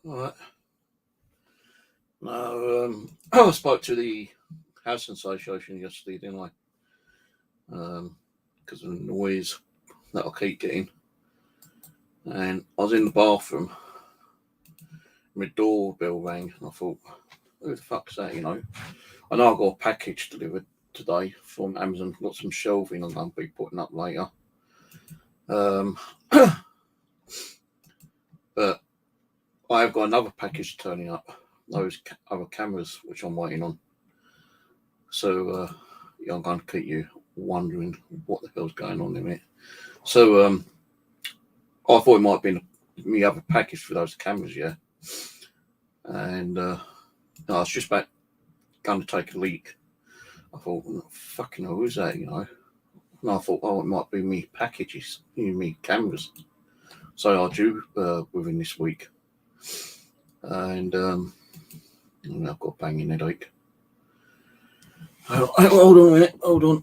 Right. No, I spoke to the Housing Association yesterday, didn't I? Because of the noise that I keep getting. And I was in the bathroom, my doorbell rang, and I thought, who the fuck's that, you know? I know I got a package delivered today from Amazon, got some shelving I'm going to be putting up later. But I have got another package turning up, those other cameras which I'm waiting on. So yeah, I'm going to keep you wondering what the hell's going on in it. So I thought it might have been me other package for those cameras, yeah. And I was just about going to take a leak. I thought, oh, fucking hell, who's that, you know? And I thought, oh, it might be me packages, me cameras. So I'll do within this week. And I've got a banging headache. Hold on a minute. Hold on.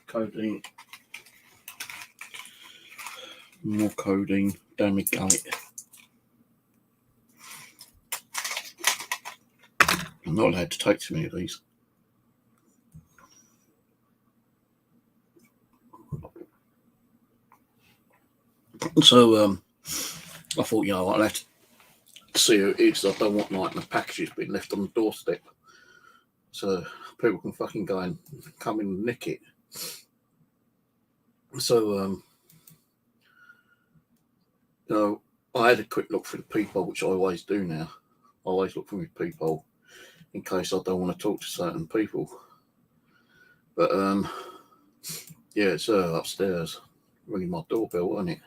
Codeine. More codeine. Damn it, gullet. I'm not allowed to take too many of these. So I thought, you know, I'll have to see who it is. I don't want like my packages being left on the doorstep, so people can fucking go and come in and nick it. So you know, I had a quick look through the people, which I always do now. I always look for my people in case I don't want to talk to certain people. But yeah, it's upstairs ringing my doorbell, wasn't it?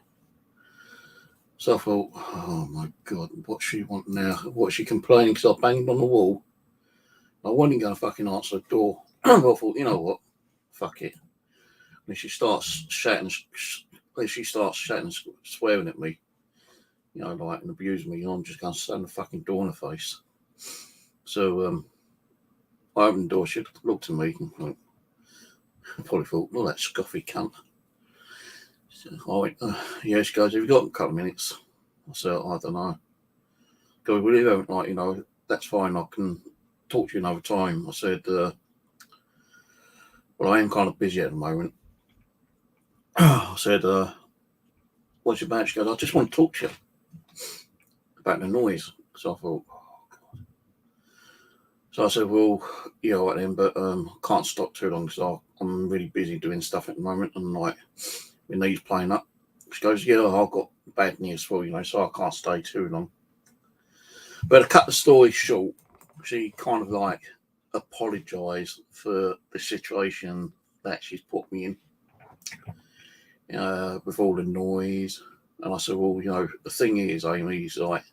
So I thought, oh my God, what she want now? What she complaining because I banged on the wall? I wasn't going to fucking answer the door. I thought, you know what? Fuck it. And she starts shouting, swearing at me, you know, like, and abusing me. I'm just going to slam the fucking door in her face. So I opened the door. She looked at me and like, I probably thought, well, that scoffy cunt. So, yeah, she goes, have you got a couple of minutes? I said, I don't know. Go, well, you don't, like, you know, that's fine. I can talk to you another time. I said, well, I am kind of busy at the moment. I said, what's your about? She goes, I just want to talk to you about the noise. So I thought, oh God. So I said, well, yeah, all right then, but can't stop too long because I'm really busy doing stuff at the moment and like my knees playing up. She goes, yeah, I've got bad news for you, know, so I can't stay too long. But to cut the story short, she kind of like apologised for the situation that she's put me in with all the noise. And I said, well, you know, the thing is, Amy, is like,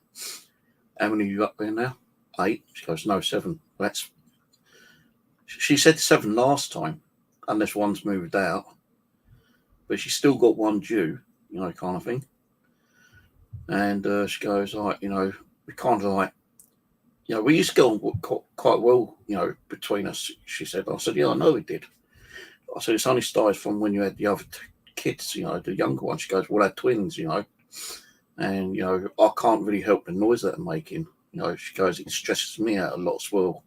how many of you up there now? 8? She goes, no, 7. She said 7 last time, unless one's moved out. But she's still got one due, you know, kind of thing. And she goes, like, you know, we kind of like, you know, we used to get on quite well, you know, between us, she said. I said, yeah, I know we did. I said, it's only started from when you had the other kids, you know, the younger one. She goes, well, they're twins, you know. And, you know, I can't really help the noise that they're making. You know, she goes, it stresses me out a lot as well.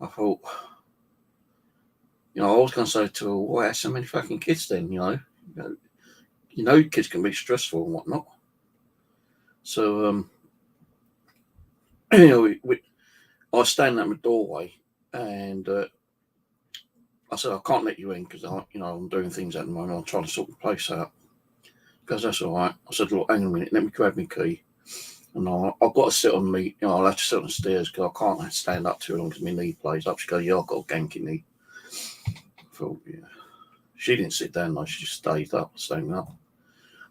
I thought, you know, I was going to say to her, why have so many fucking kids then, you know, kids can be stressful and whatnot. So, you know, I was standing at my doorway and I said, I can't let you in because, you know, I'm doing things at the moment. I'm trying to sort the place out. Because that's all right. I said, look, hang on a minute, let me grab my key. And I've got to sit on me, you know, I'll have to sit on the stairs because I can't stand up too long because my knee plays up. She goes, yeah, I've got a ganky knee. I thought, yeah. She didn't sit down though, she just stayed up, standing up.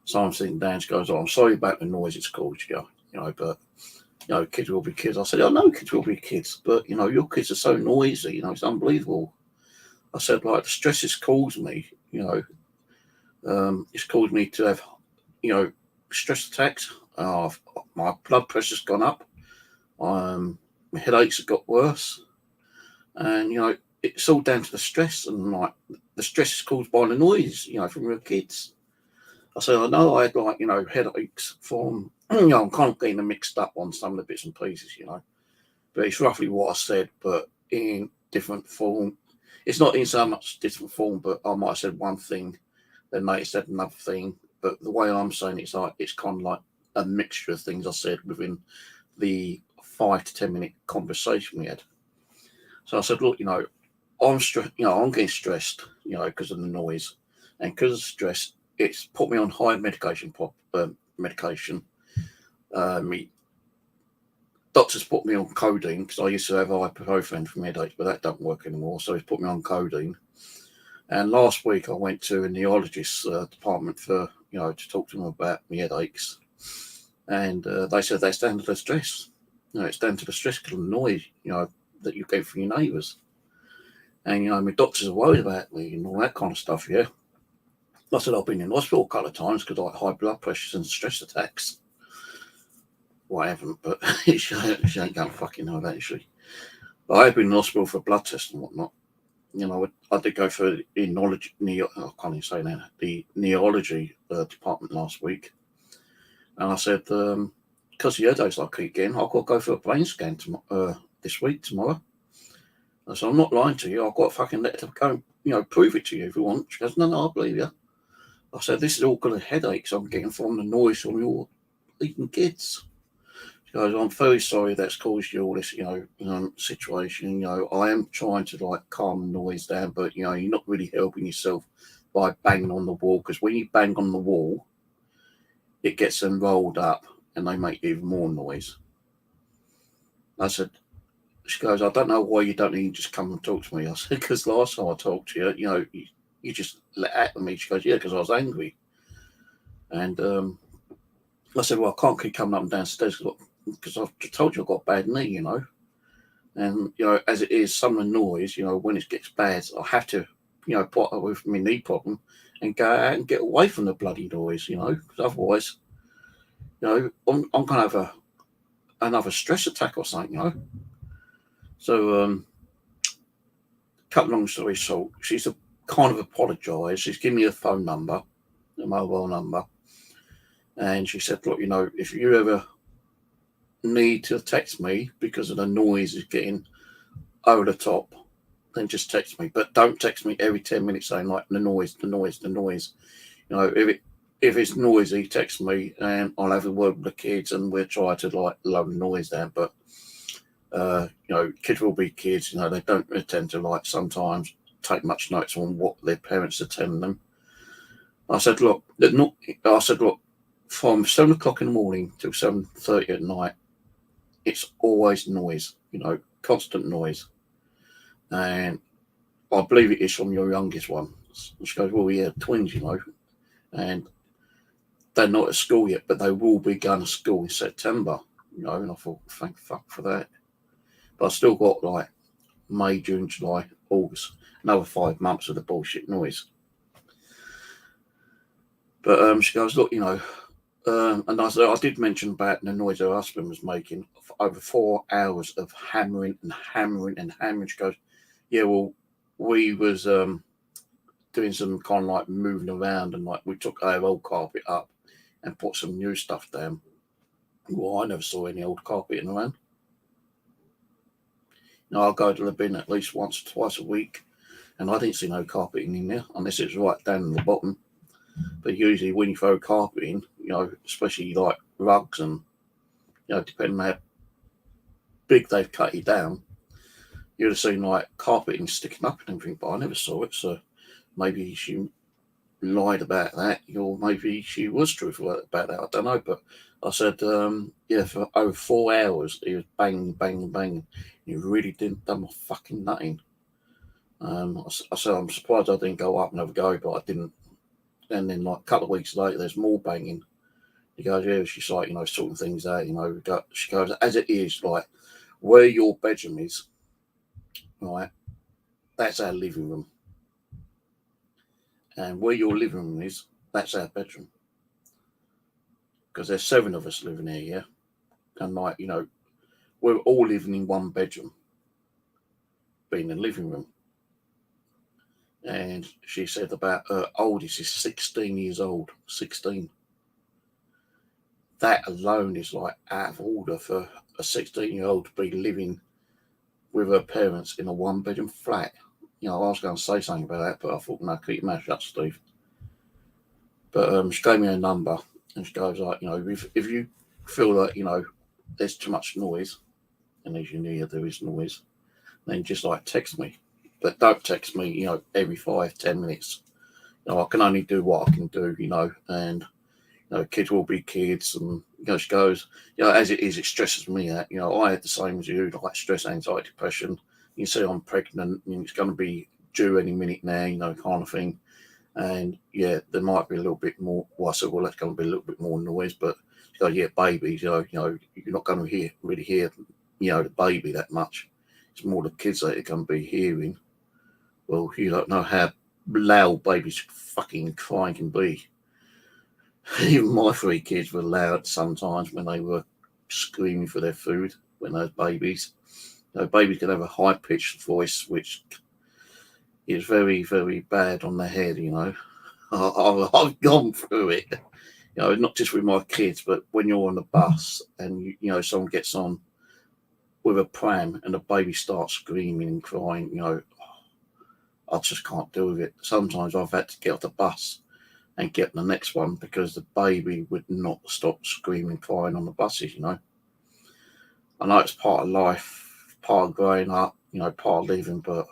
So I'm sitting down, she goes, oh, I'm sorry about the noise it's caused you, but, kids will be kids. I said, I know kids will be kids, but, your kids are so noisy, it's unbelievable. I said, like, the stress it's caused me, it's caused me to have, stress attacks. My blood pressure's gone up. My headaches have got worse. And, it's all down to the stress, and like the stress is caused by the noise, from your kids. I said, I know I had headaches from, I'm kind of getting them mixed up on some of the bits and pieces, but it's roughly what I said, but in different form. It's not in so much different form, but I might have said one thing, then they said another thing. But the way I'm saying it's kind of like a mixture of things I said within the 5 to 10 minute conversation we had. So I said, look, I'm I'm getting stressed, because of the noise, and because of stress, it's put me on high medication. Me doctors put me on codeine because I used to have ibuprofen for headaches, but that doesn't work anymore. So he's put me on codeine. And last week I went to a neurologist's department for to talk to them about my headaches, and they said that's down to the stress. It's down to the stress because of the noise, that you get from your neighbours. And my doctors are worried about me and all that kind of stuff. Yeah, I said I've been in hospital a couple of times because I had high blood pressures and stress attacks. Well, I haven't, but she ain't going to fucking know that, is she? But I have been in hospital for blood tests and whatnot. I did go for the neurology, I can't even say that, the neurology department last week. And I said, because the headaches I keep getting, I've got to go for a brain scan this week, tomorrow. I said, I'm not lying to you. I've got to fucking let them go, prove it to you if you want. She goes, no, I believe you. I said, this is all because of headaches I'm getting from the noise from your eating kids. She goes, I'm very sorry that's caused you all this, situation. I am trying to calm the noise down, but you're not really helping yourself by banging on the wall, because when you bang on the wall, it gets them rolled up and they make even more noise. I said, she goes, I don't know why you don't even just come and talk to me. I said, because last time I talked to you, you just let out me. She goes, yeah, because I was angry. And I said, well, I can't keep coming up and downstairs because I've told you I've got a bad knee, And, as it is, some of the noise, when it gets bad, I have to, put up with my knee problem and go out and get away from the bloody noise, because otherwise, I'm going to have another stress attack or something, So, cut long story short, she's kind of apologised. She's given me a phone number, a mobile number, and she said, look, if you ever need to text me because of the noise is getting over the top, then just text me. But don't text me every 10 minutes saying the noise. If it's noisy, text me and I'll have a word with the kids and we'll try to lower the noise down. But kids will be kids. They don't tend to sometimes take much notice on what their parents are telling them. I said, look, from 7 o'clock in the morning till 7:30 at night, it's always noise, constant noise. And I believe it is from your youngest one. She goes, well, yeah, twins, and they're not at school yet, but they will be going to school in September, and I thought, thank fuck for that. But I still got May, June, July, August, another 5 months of the bullshit noise. But she goes, look, and I did mention about the noise her husband was making for over 4 hours of hammering and hammering and hammering. She goes, yeah, well, we was doing some kind of moving around, and we took our old carpet up and put some new stuff down. Well, I never saw any old carpeting around. I'll go to the bin at least once or twice a week, and I didn't see no carpeting in there unless it's right down in the bottom. But usually when you throw carpet in, especially rugs and, depending on how big they've cut it down, you'd have seen carpeting sticking up and everything, but I never saw it. So maybe she lied about that, or maybe she was truthful about that. I don't know. But I said, for over 4 hours, he was banging, banging, banging. He really didn't done my fucking nothing. I said, I'm surprised I didn't go up and have a go, but I didn't. And then like a couple of weeks later, there's more banging. He goes, yeah, she's like, sorting things out, she goes, as it is, like, where your bedroom is, right, that's our living room. And where your living room is, that's our bedroom. Because there's 7 of us living here, yeah? And like, we're all living in one bedroom, being the living room. And she said about her oldest is 16 years old, 16. That alone is like out of order for a 16-year-old to be living with her parents in a 1-bedroom flat. I was going to say something about that, but I thought, no, keep your mouth shut, Steve. But she gave me her number, and she goes like, if you feel like, there's too much noise, and as you know, there is noise, then just like text me. But don't text me, every 5-10 minutes. I can only do what I can do, and kids will be kids, and she goes, as it is, it stresses me out. I had the same as you, like stress, anxiety, depression. You see, I'm pregnant, and it's going to be due any minute now, kind of thing. And yeah, there might be a little bit more. Well, I said, well, that's going to be a little bit more noise, but she goes, yeah, babies, you're not going to really hear, the baby that much. It's more the kids that are going to be hearing. Well, you don't know how loud babies fucking crying can be. Even my 3 kids were loud sometimes when they were screaming for their food when they were babies. Babies can have a high-pitched voice, which is very, very bad on the head, I've gone through it, not just with my kids, but when you're on the bus and, someone gets on with a pram and the baby starts screaming and crying, I just can't deal with it. Sometimes I've had to get off the bus and get the next one because the baby would not stop screaming and crying on the buses, I know it's part of life, part of growing up, part of living, but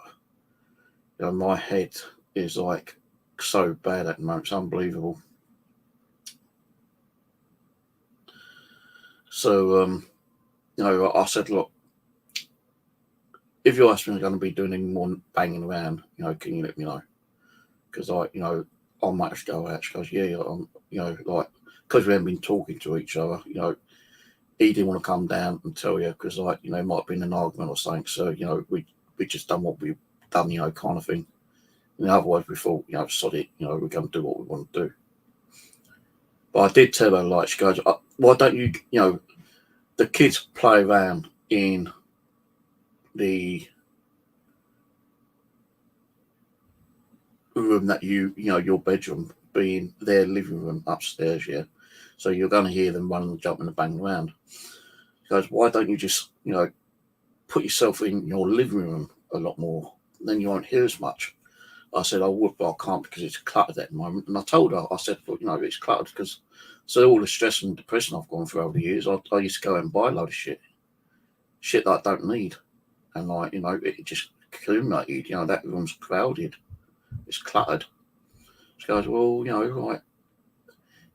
my head is like so bad at the moment. It's unbelievable. So, I said, look, if your husband's going to be doing any more banging around, can you let me know? Because I might have to go out. She goes, yeah, like, because we haven't been talking to each other, he didn't want to come down and tell you because, like, it might have been an argument or something. So, we just done what we've done, kind of thing. And otherwise, we thought, sod it, we're going to do what we want to do. But I did tell her, like, she goes, why don't you, the kids play around in the room that your bedroom being their living room upstairs, yeah. So you're going to hear them running and jumping and banging around. She goes, why don't you just, put yourself in your living room a lot more? Then you won't hear as much. I said, I would, but I can't because it's cluttered at the moment. And I told her, I said, well, it's cluttered because all the stress and depression I've gone through over the years, I used to go out and buy a load of shit that I don't need. And like, it just accumulated, that room's crowded. It's cluttered. She goes, well, like,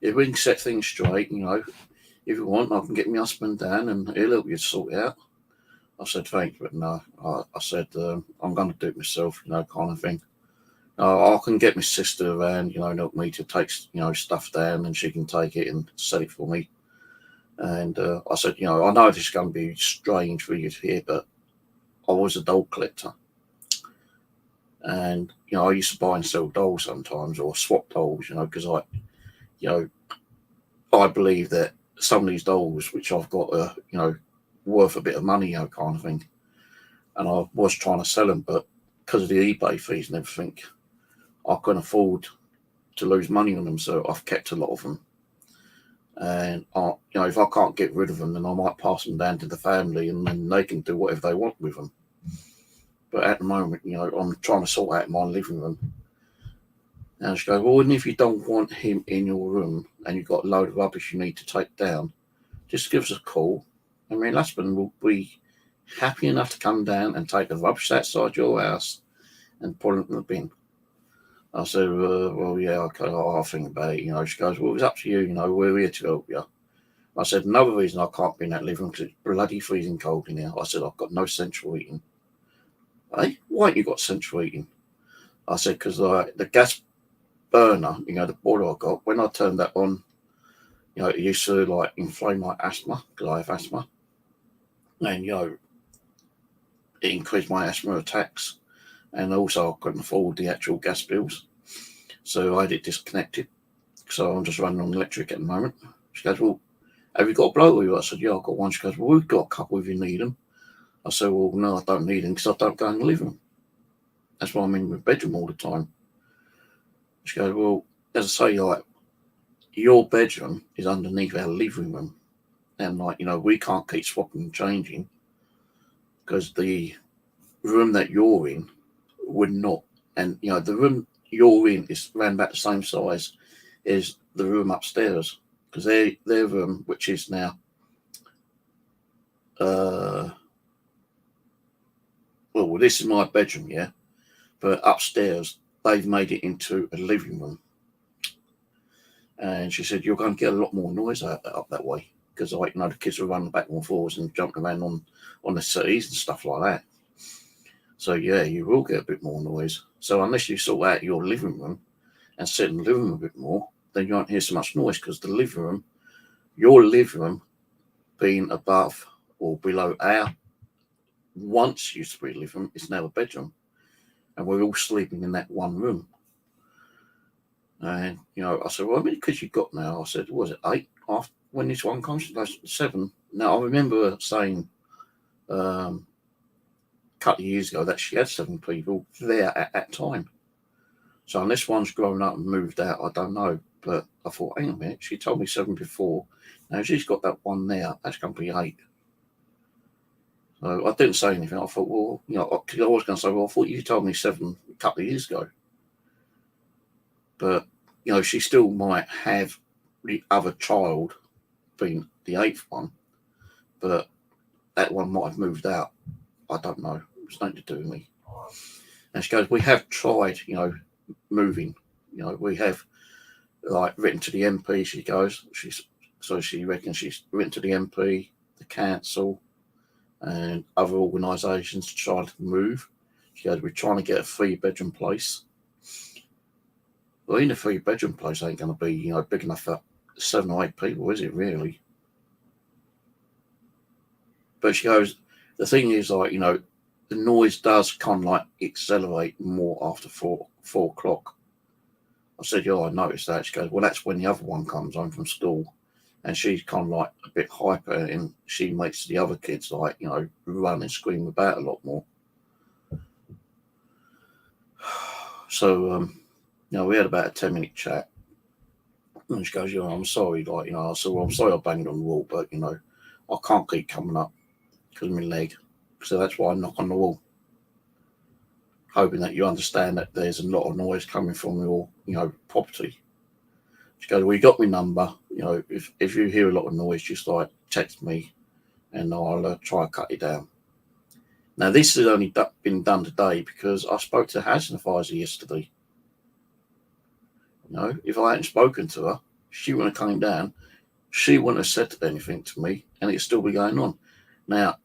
if we can set things straight, if you want, I can get my husband down and he'll help you sort it out. I said, thanks, but no. I said, I'm going to do it myself, kind of thing. I can get my sister around, help me to take, stuff down and she can take it and set it for me. And I said, I know this is going to be strange for you to hear, but I was a doll collector. And, I used to buy and sell dolls sometimes or swap dolls, because I believe that some of these dolls, which I've got, worth a bit of money, kind of thing. And I was trying to sell them, but because of the eBay fees and everything, I couldn't afford to lose money on them. So I've kept a lot of them. And, if I can't get rid of them, then I might pass them down to the family and then they can do whatever they want with them. But at the moment, I'm trying to sort out my living room. And she goes, well, and if you don't want him in your room and you've got a load of rubbish you need to take down, just give us a call. And my husband will be happy enough to come down and take the rubbish outside your house and put it in the bin. I said, well, yeah, okay, I'll think about it. She goes, well, it's up to you, we're here to help you. I said, another reason I can't be in that living room because it's bloody freezing cold in here. I said, I've got no central heating. Hey, why ain't you got central heating? I said, because the gas burner, you know, the boiler I got, when I turned that on, you know, it used to like inflame my asthma, because I have asthma. And, you know, it increased my asthma attacks. And also I couldn't afford the actual gas bills. So I had it disconnected. So I'm just running on electric at the moment. She goes, well, have you got a blower with you? I said, yeah, I've got one. She goes, well, we've got a couple if you need them. I said, well, no, I don't need them because I don't go in the living room. That's why I'm in my bedroom all the time. She goes, well, as I say, like, your bedroom is underneath our living room. And, like, you know, we can't keep swapping and changing because the room that you're in would not. And, you know, the room you're in is around about the same size as the room upstairs. Because their room, which is now, well, this is my bedroom, yeah. But upstairs, they've made it into a living room. And she said, you're going to get a lot more noise up that way. Because, like, you know, the kids are running back and forwards and jumping around on the settees and stuff like that. So, yeah, you will get a bit more noise. So unless you sort out your living room and sit in the living room a bit more, then you won't hear so much noise because the living room, your living room being above or below our once used to be a living room, it's now a bedroom. And we're all sleeping in that one room. And, you know, I said, well, how many kids you got now? I said, what was it, 8? After, when this one comes, 7. Now, I remember saying a couple of years ago that she had 7 people there at that time. So unless one's grown up and moved out, I don't know. But I thought, hang on a minute, she told me 7 before. Now she's got that one there. That's going to be 8. So I didn't say anything. I thought, well, you know, I was going to say, well, I thought you told me 7 a couple of years ago. But, you know, she still might have the other child being the 8th one. But that one might have moved out. I don't know. It's nothing to do with me. And she goes, we have tried, you know, moving. You know, we have, like, written to the MP, she goes. She reckons she's written to the MP, the council, and other organisations to try to move. She goes, we're trying to get a 3-bedroom place. Well, even a 3-bedroom place ain't going to be, you know, big enough for 7 or 8 people, is it really? But she goes, the thing is, like, you know, the noise does kind of like accelerate more after 4 o'clock. I said, yeah, I noticed that. She goes, well, that's when the other one comes home from school. And she's kind of like a bit hyper and she makes the other kids, like, you know, run and scream about a lot more. So, you know, we had about a 10-minute chat. And she goes, you know, I'm sorry. Like, you know, I said, well, I'm sorry I banged on the wall, but, you know, I can't keep coming up because of my leg. So that's why I knock on the wall. Hoping that you understand that there's a lot of noise coming from your, you know, property. She goes, well, you got my number. You know, if you hear a lot of noise, just like text me and I'll try and cut it down. Now, this has only been done today because I spoke to the housing advisor yesterday. You know, if I hadn't spoken to her, she wouldn't have come down. She wouldn't have said anything to me and it'd still be going on. Now,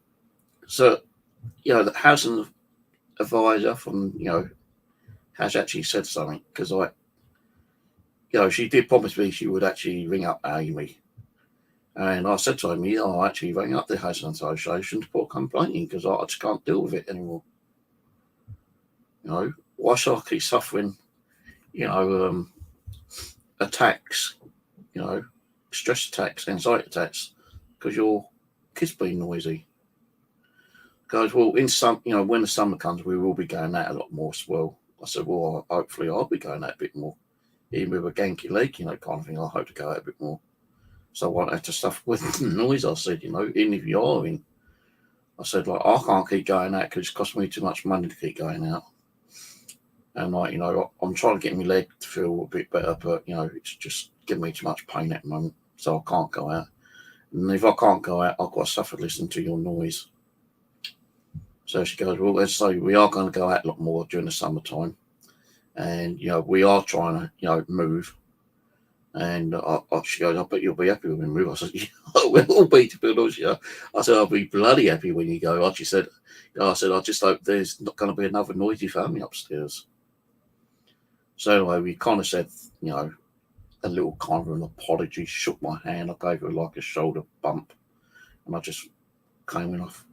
so, you know, the housing advisor from, you know, has actually said something because I, you know, she did promise me she would actually ring up Amy. And I said to him, yeah, I'll actually ring up the Housing Association to put a complaint in because I just can't deal with it anymore. You know, why should I keep suffering, you know, attacks, you know, stress attacks, anxiety attacks, because your kids being noisy? Goes, well, in some, you know, when the summer comes, we will be going out a lot more as well. I said, well, hopefully I'll be going out a bit more. Even with a ganky leg, you know, kind of thing, I hope to go out a bit more. So I won't have to suffer with noise. I said, you know, even if you are in, I said, like, I can't keep going out because it's cost me too much money to keep going out. And, like, you know, I'm trying to get my leg to feel a bit better, but, you know, it's just giving me too much pain at the moment. So I can't go out. And if I can't go out, I've got to suffer listening to your noise. So she goes, well, let's say we are going to go out a lot more during the summertime. And, you know, we are trying to, you know, move. And she goes, I bet you'll be happy when we move. I said, yeah, I will be, to be honest. Yeah. I said, I'll be bloody happy when you go. She said, I just hope there's not going to be another noisy family upstairs. So anyway, we kind of said, you know, a little kind of an apology, shook my hand, I gave her like a shoulder bump, and I just came in off.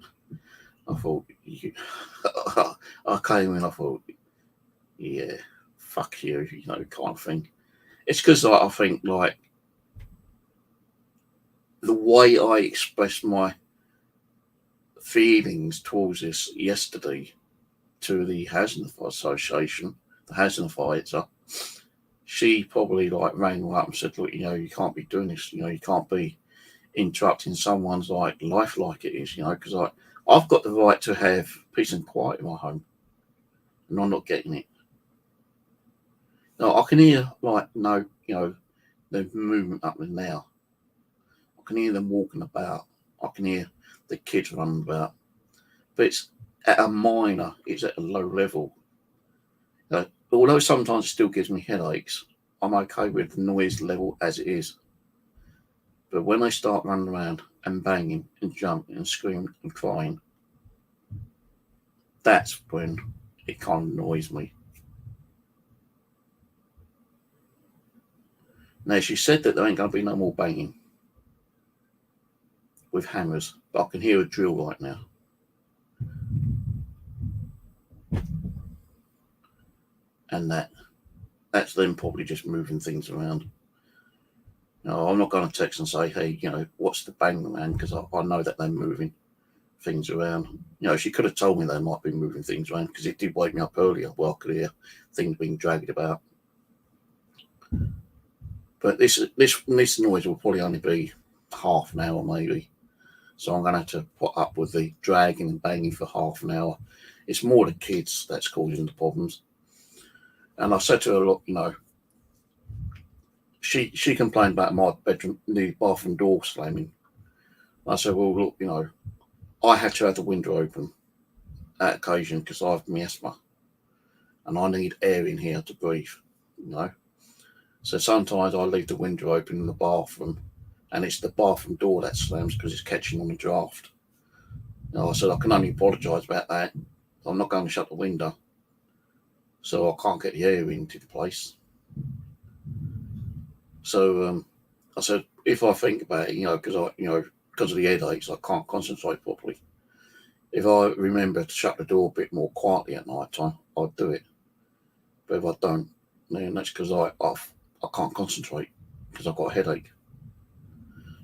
I thought, I came in, I thought, yeah, fuck you, you know, kind of thing. It's because I think, like, the way I expressed my feelings towards this yesterday to the Housing Association, the Housing Authority, she probably like rang me up and said, look, you know, you can't be doing this, you know, you can't be interrupting someone's like life like it is, you know, because I've got the right to have peace and quiet in my home, and I'm not getting it. Now, I can hear like no, you know, the movement up and now. I can hear them walking about. I can hear the kids running about, but it's at a minor, it's at a low level. Although sometimes it still gives me headaches, I'm okay with the noise level as it is. But when they start running around and banging and jumping and screaming and crying, that's when it kind of annoys me. Now, she said that there ain't going to be no more banging with hammers, but I can hear a drill right now. And that's them probably just moving things around. No, I'm not going to text and say, hey, you know, what's the bang, man? Because I know that they're moving things around. You know, she could have told me they might be moving things around, because it did wake me up earlier where I could hear things being dragged about. But this noise will probably only be half an hour maybe. So I'm going to have to put up with the dragging and banging for half an hour. It's more the kids that's causing the problems. And I said to her, look, you know, she complained about my bedroom, the bathroom door slamming. I said, well, look, you know, I had to have the window open at occasion because I have asthma and I need air in here to breathe, you know. So sometimes I leave the window open in the bathroom, and it's the bathroom door that slams because it's catching on the draft. You know, I said I can only apologise about that. I'm not going to shut the window, so I can't get the air into the place. So I said, if I think about it, you know, because of the headaches, I can't concentrate properly. If I remember to shut the door a bit more quietly at night time, I'll do it. But if I don't, then that's because I can't concentrate because I've got a headache.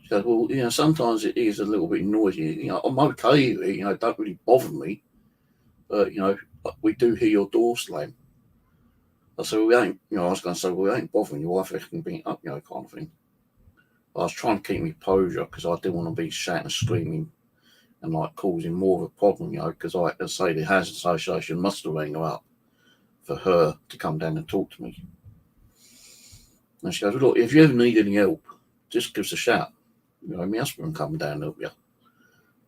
She goes, well, you know, sometimes it is a little bit noisy. You know, I'm okay with it, you know, it don't really bother me. But, you know, we do hear your door slam. I said, well, we ain't, you know, I was going to say, well, we ain't bothering your wife, can bring it up, you know, kind of thing. But I was trying to keep my posure because I didn't want to be shouting and screaming and like causing more of a problem, you know, because I say the Housing Association must have rang her up for her to come down and talk to me. And she goes, look, if you ever need any help, just give us a shout. You know, my husband can come down and help you.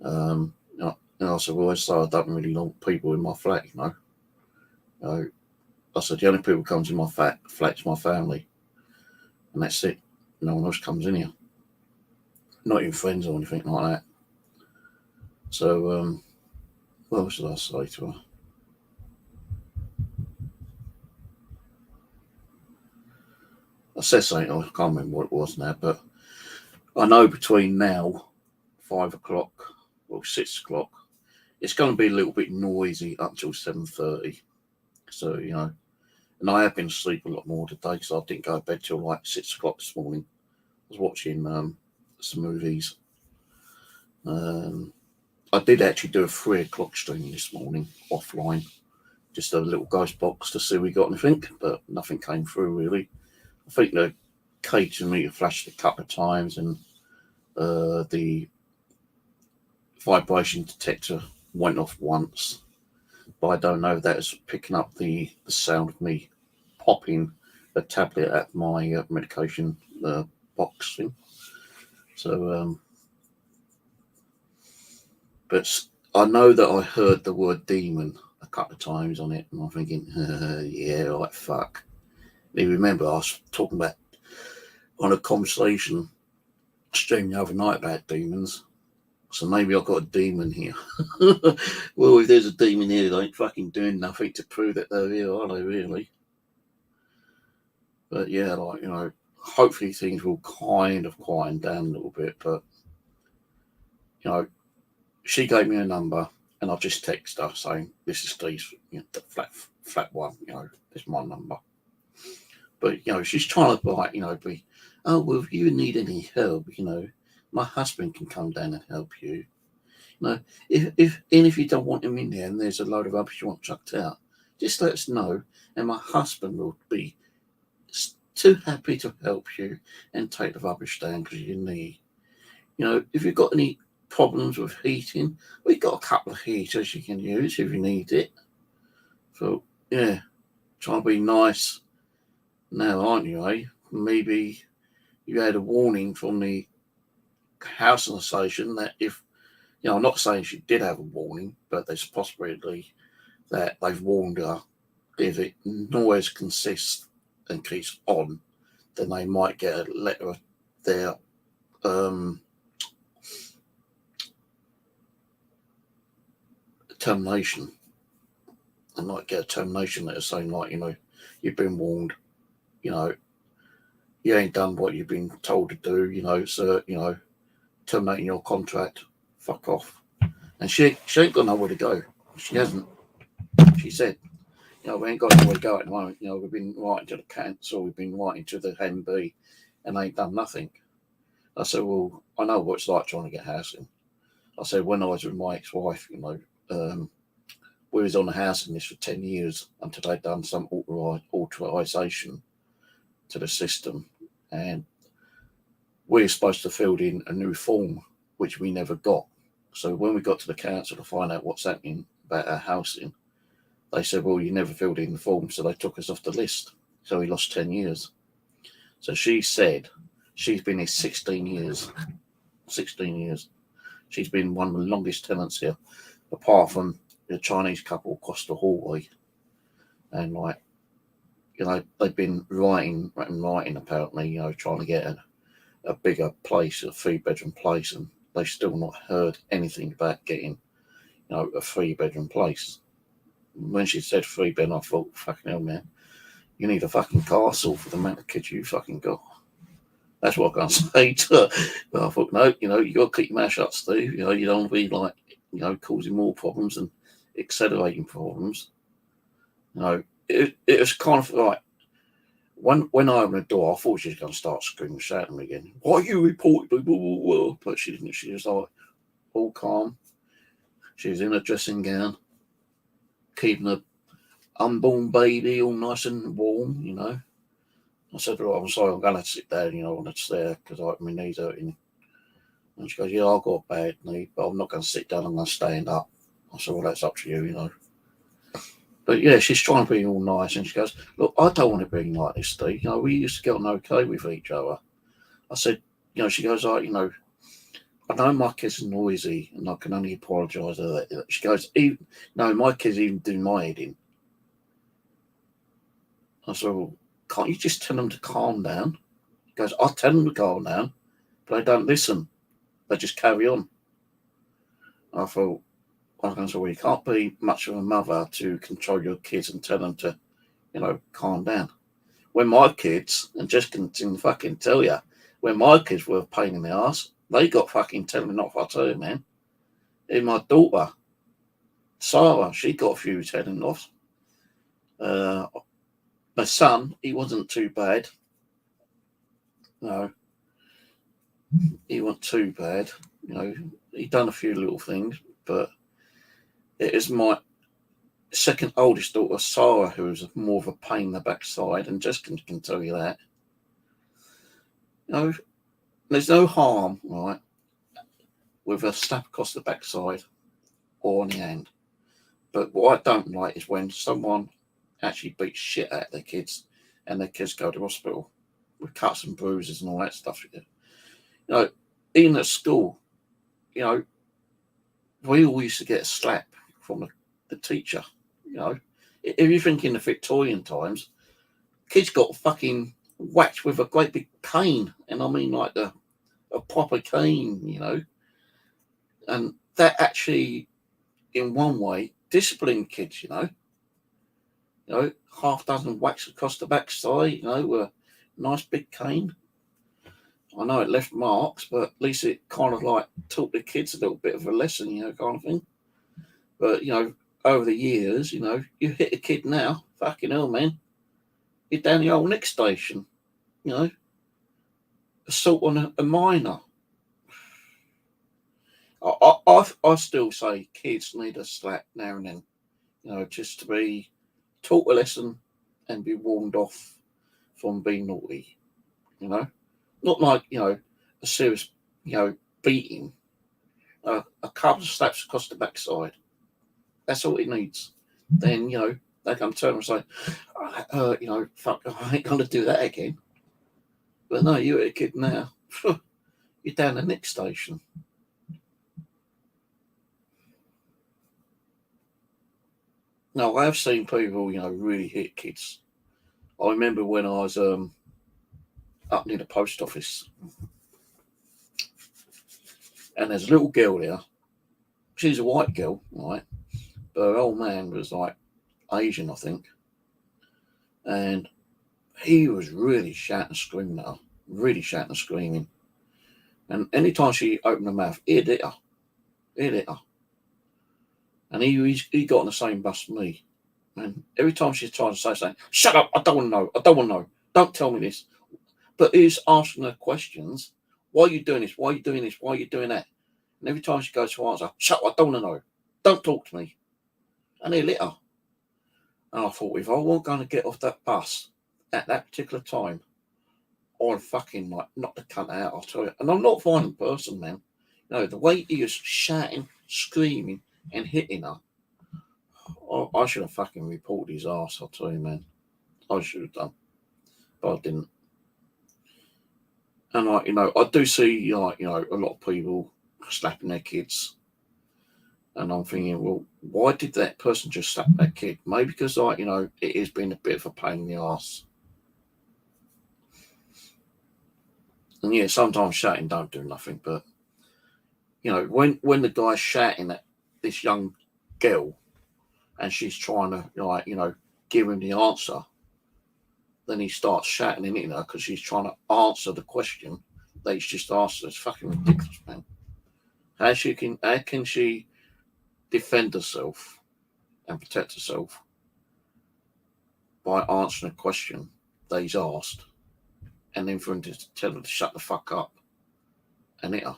You know, and I said, well, I don't really want people in my flat, you know. I said, the only people who comes in my flat's my family. And that's it. No one else comes in here. Not even friends or anything like that. So, what else did I say to her? I said something, I can't remember what it was now, but I know between now, 5 o'clock, or 6 o'clock, it's going to be a little bit noisy up till 7:30. So, you know, and I have been asleep a lot more today because I didn't go to bed till like 6 o'clock this morning. I was watching some movies. I did actually do a 3 o'clock stream this morning offline, just a little ghost box to see if we got anything, but nothing came through really. I think the cage meter flashed a couple of times, and the vibration detector went off once, but I don't know if that is picking up the sound of me popping a tablet at my medication box thing. So, but I know that I heard the word demon a couple of times on it, and I'm thinking, yeah, like fuck. You remember I was talking about on a conversation stream the other night about demons, so maybe I've got a demon here. Well, if there's a demon here, they ain't fucking doing nothing to prove that they're here, are they really? But yeah, like, you know, hopefully things will kind of quieten down a little bit. But, you know, she gave me a number and I just text her saying, this is Steve's, you know, flat one, you know, it's my number. But, you know, she's trying to, like, you know, be, oh, well, if you need any help, you know, my husband can come down and help you. You know, if you don't want him in there and there's a load of rubbish you want chucked out, just let us know, and my husband will be too happy to help you and take the rubbish down because you need. You know, if you've got any problems with heating, we've got a couple of heaters you can use if you need it. So yeah, try to be nice now, aren't you, eh? Maybe you had a warning from the housing association that if, you know, I'm not saying she did have a warning, but there's a possibility that they've warned her if it noise consists and keeps on, then they might get a letter of their termination. They might get a termination letter saying, like, you know, you've been warned, you know, you ain't done what you've been told to do, you know, so, you know, terminating your contract, fuck off. And she ain't got nowhere to go. She hasn't. She said, you know, we ain't got nowhere to go at the moment. You know, we've been writing to the council, we've been writing to the MB, and they ain't done nothing. I said, well, I know what it's like trying to get housing. I said, when I was with my ex-wife, you know, we was on the housing list for 10 years until they'd done some authorisation to the system. And we were supposed to fill in a new form, which we never got. So when we got to the council to find out what's happening about our housing, they said, well, you never filled in the form, so they took us off the list. So we lost 10 years. So she said she's been here 16 years. 16 years. She's been one of the longest tenants here, apart from the Chinese couple across the hallway. And, like, you know, they've been writing apparently, you know, trying to get a bigger place, a 3-bedroom place, and they've still not heard anything about getting, you know, a 3-bedroom place. When she said 3-bed, I thought, fucking hell, man, you need a fucking castle for the amount of kids you fucking got. That's what I can say to her. But I thought, no, you know, you got to keep your mouth shut, Steve. You know, you don't want to be, like, you know, causing more problems and accelerating problems. You know, it was kind of like, when I opened the door, I thought she was going to start screaming, shouting again. Why are you reporting? But she didn't. She was like all calm. She was in a dressing gown, keeping a unborn baby all nice and warm, you know. I said, right, I'm sorry, I'm going to sit down, you know, on the stair because my knees hurting. And she goes, yeah, I've got a bad knee, but I'm not going to sit down, I'm going to stand up. I said, well, that's up to you, you know. But yeah, she's trying to be all nice, and she goes, look, I don't want to be like this, Steve. You know, we used to get on okay with each other. I said, you know, she goes, you know, I know my kids are noisy, and I can only apologise for that. She goes, no, my kids even do my head in. I said, well, can't you just tell them to calm down? She goes, I tell them to calm down, but they don't listen. They just carry on. I thought, I was going to say, well, you can't be much of a mother to control your kids and tell them to, you know, calm down. When my kids, and just can fucking tell you, when my kids were a pain in the ass, they got fucking telling off, I tell you, man. Even my daughter, Sarah, she got a few telling offs. My son, he wasn't too bad. No, he wasn't too bad. You know, he done a few little things, but it is my second oldest daughter, Sarah, who is more of a pain in the backside, and just can tell you that. You know, there's no harm, right, with a slap across the backside or on the hand. But what I don't like is when someone actually beats shit out of their kids and their kids go to hospital with cuts and bruises and all that stuff. You know, even at school, you know, we all used to get a slap from the teacher. You know, if you think in the Victorian times, kids got fucking whacked with a great big cane, and I mean like a proper cane, you know, and that actually, in one way, disciplined kids. You know, half dozen whacks across the backside. You know, nice big cane. I know it left marks, but at least it kind of like taught the kids a little bit of a lesson, you know, kind of thing. But, you know, over the years, you know, you hit a kid now, fucking hell, man. You're down the old next station, you know. Assault on a minor. I still say kids need a slap now and then, you know, just to be taught a lesson and be warned off from being naughty, you know. Not like, you know, a serious, you know, beating. A couple of slaps across the backside. That's all it needs. Then, you know, they can turn and say, you know, fuck, I ain't going to do that again. But no, you're a kid now. You're down the next station. No, I have seen people, you know, really hit kids. I remember when I was up near the post office, and there's a little girl there. She's a white girl, right? But her old man was like Asian, I think. And he was really shouting and screaming at her. Really shouting and screaming. And anytime she opened her mouth, he'd hit her. He'd hit her. And he got on the same bus as me. And every time she tried to say something, shut up, I don't want to know. I don't want to know. Don't tell me this. But he's asking her questions. Why are you doing this? Why are you doing this? Why are you doing that? And every time she goes to answer, shut up, I don't want to know. Don't talk to me. And he lit her. And I thought, if I wasn't going to get off that bus at that particular time, I'd fucking like knock the cunt out, I'll tell you. And I'm not a violent person, man. You know, the way he was shouting, screaming, and hitting her, I should have fucking reported his ass, I'll tell you, man. I should have done. But I didn't. And like, you know, I do see like, you know, a lot of people slapping their kids. And I'm thinking, well, why did that person just slap that kid? Maybe because, like, you know, it has been a bit of a pain in the ass. And yeah, sometimes shouting don't do nothing, but you know, when the guy's shouting at this young girl and she's trying to, like, you know, give him the answer, then he starts shouting and hitting her because she's trying to answer the question that he's just asked her. It's fucking ridiculous, man. How can she defend herself and protect herself by answering a question that he's asked, and then for him to tell her to shut the fuck up and hit her?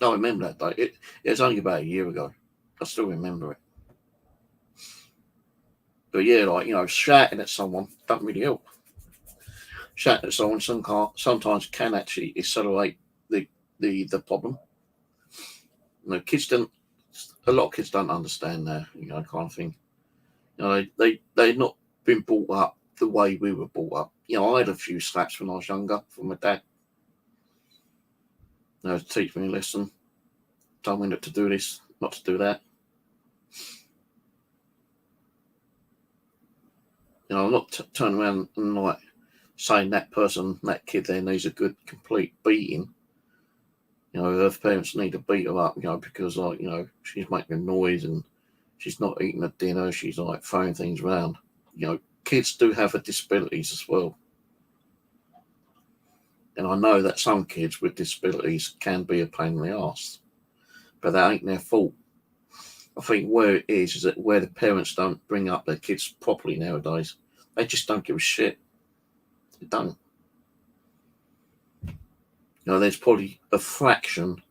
I remember that day. It was only about a year ago. I still remember it. But yeah, like, you know, shouting at someone doesn't really help. Shouting at someone sometimes can actually accelerate the problem. You know, a lot of kids don't understand that, you know, kind of thing. You know, they've not been brought up the way we were brought up. You know, I had a few slaps when I was younger from my dad. You know, to teach me a lesson. Told me not to do this, not to do that. You know, I'm not turning around and like saying that person, that kid there needs a good, complete beating. You know, her parents need to beat her up, you know, because, like, you know, she's making a noise and she's not eating her dinner. She's like throwing things around. You know, kids do have disabilities as well. And I know that some kids with disabilities can be a pain in the arse, but that ain't their fault. I think where it is that where the parents don't bring up their kids properly nowadays. They just don't give a shit. They don't. You know, there's probably a fraction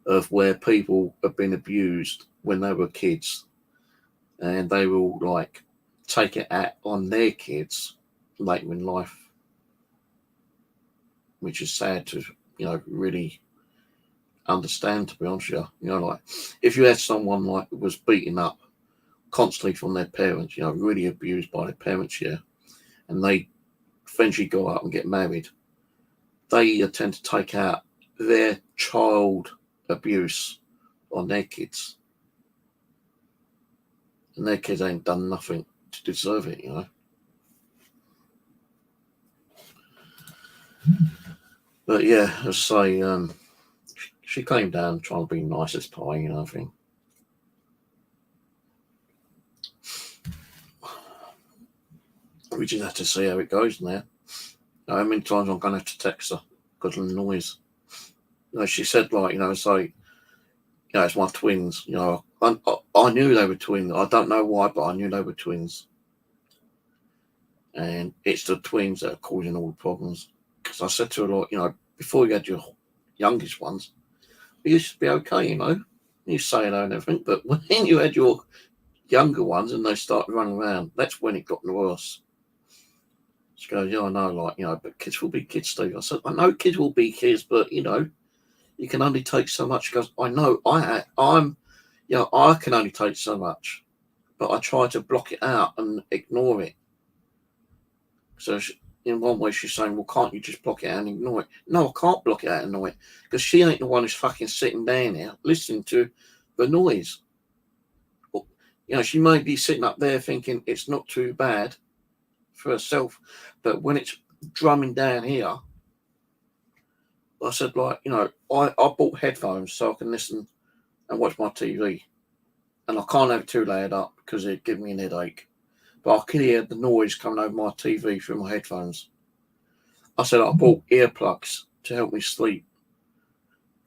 of where people have been abused when they were kids, and they will like take it out on their kids later in life, which is sad to, you know, really understand, to be honest with you. You know, like if you had someone like was beaten up constantly from their parents, you know, really abused by their parents, yeah, and they eventually go out and get married, they tend to take out their child abuse on their kids, and their kids ain't done nothing to deserve it, you know. But yeah, as I say, she came down trying to be nice as pie, you know, I think. We just have to see how it goes now. How many times I'm going to have to text her because of the noise. She said, like, say, it's my twins. I knew they were twins. I don't know why, but I knew they were twins. And it's the twins that are causing all the problems. Because I said to her, like, before you had your youngest ones, it used to be okay, You say hello and everything. But when you had your younger ones and they started running around, that's when it got worse. She goes, yeah, I know, like, but kids will be kids, Steve. I said, I know kids will be kids, but, you can only take so much. She goes, I know, I can only take so much, but I try to block it out and ignore it. So in one way, she's saying, well, can't you just block it out and ignore it? No, I can't block it out and ignore it because she ain't the one who's fucking sitting down here listening to the noise. She may be sitting up there thinking it's not too bad for herself, but when it's drumming down here, I said, like, I bought headphones so I can listen and watch my TV, and I can't have it too loud up because it'd give me an headache, but I can hear the noise coming over my TV through my headphones. I said I bought earplugs to help me sleep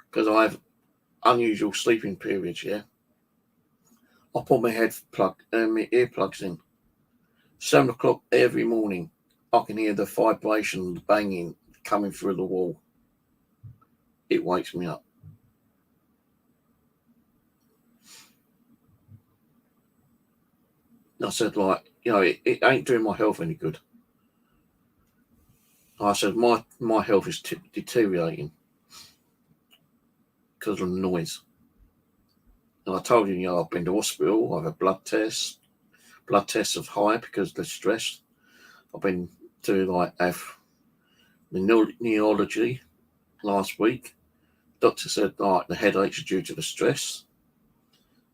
because I have unusual sleeping periods, yeah. I put my my earplugs in. 7 o'clock every morning, I can hear the vibration, the banging coming through the wall. It wakes me up. I said, like, it ain't doing my health any good. I said, my health is deteriorating because of the noise. And I told you, I've been to hospital, I've had blood tests of high because of the stress. I've been to, like, have the neurology last week. Doctor said, like, the headaches are due to the stress.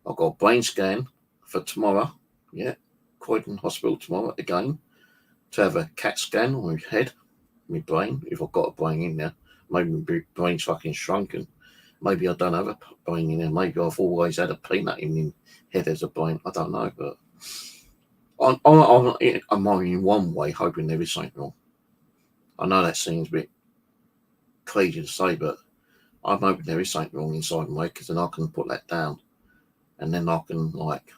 I've got a brain scan for tomorrow. Yeah, Croydon Hospital tomorrow again to have a CAT scan on my head, my brain, if I've got a brain in there. Maybe my brain's fucking shrunken. Maybe I don't have a brain in there. Maybe I've always had a peanut in my head as a brain. I don't know, but I'm only in one way hoping there is something wrong. I know that seems a bit crazy to say, but I'm hoping there is something wrong inside my head because then I can put that down and then I can, like,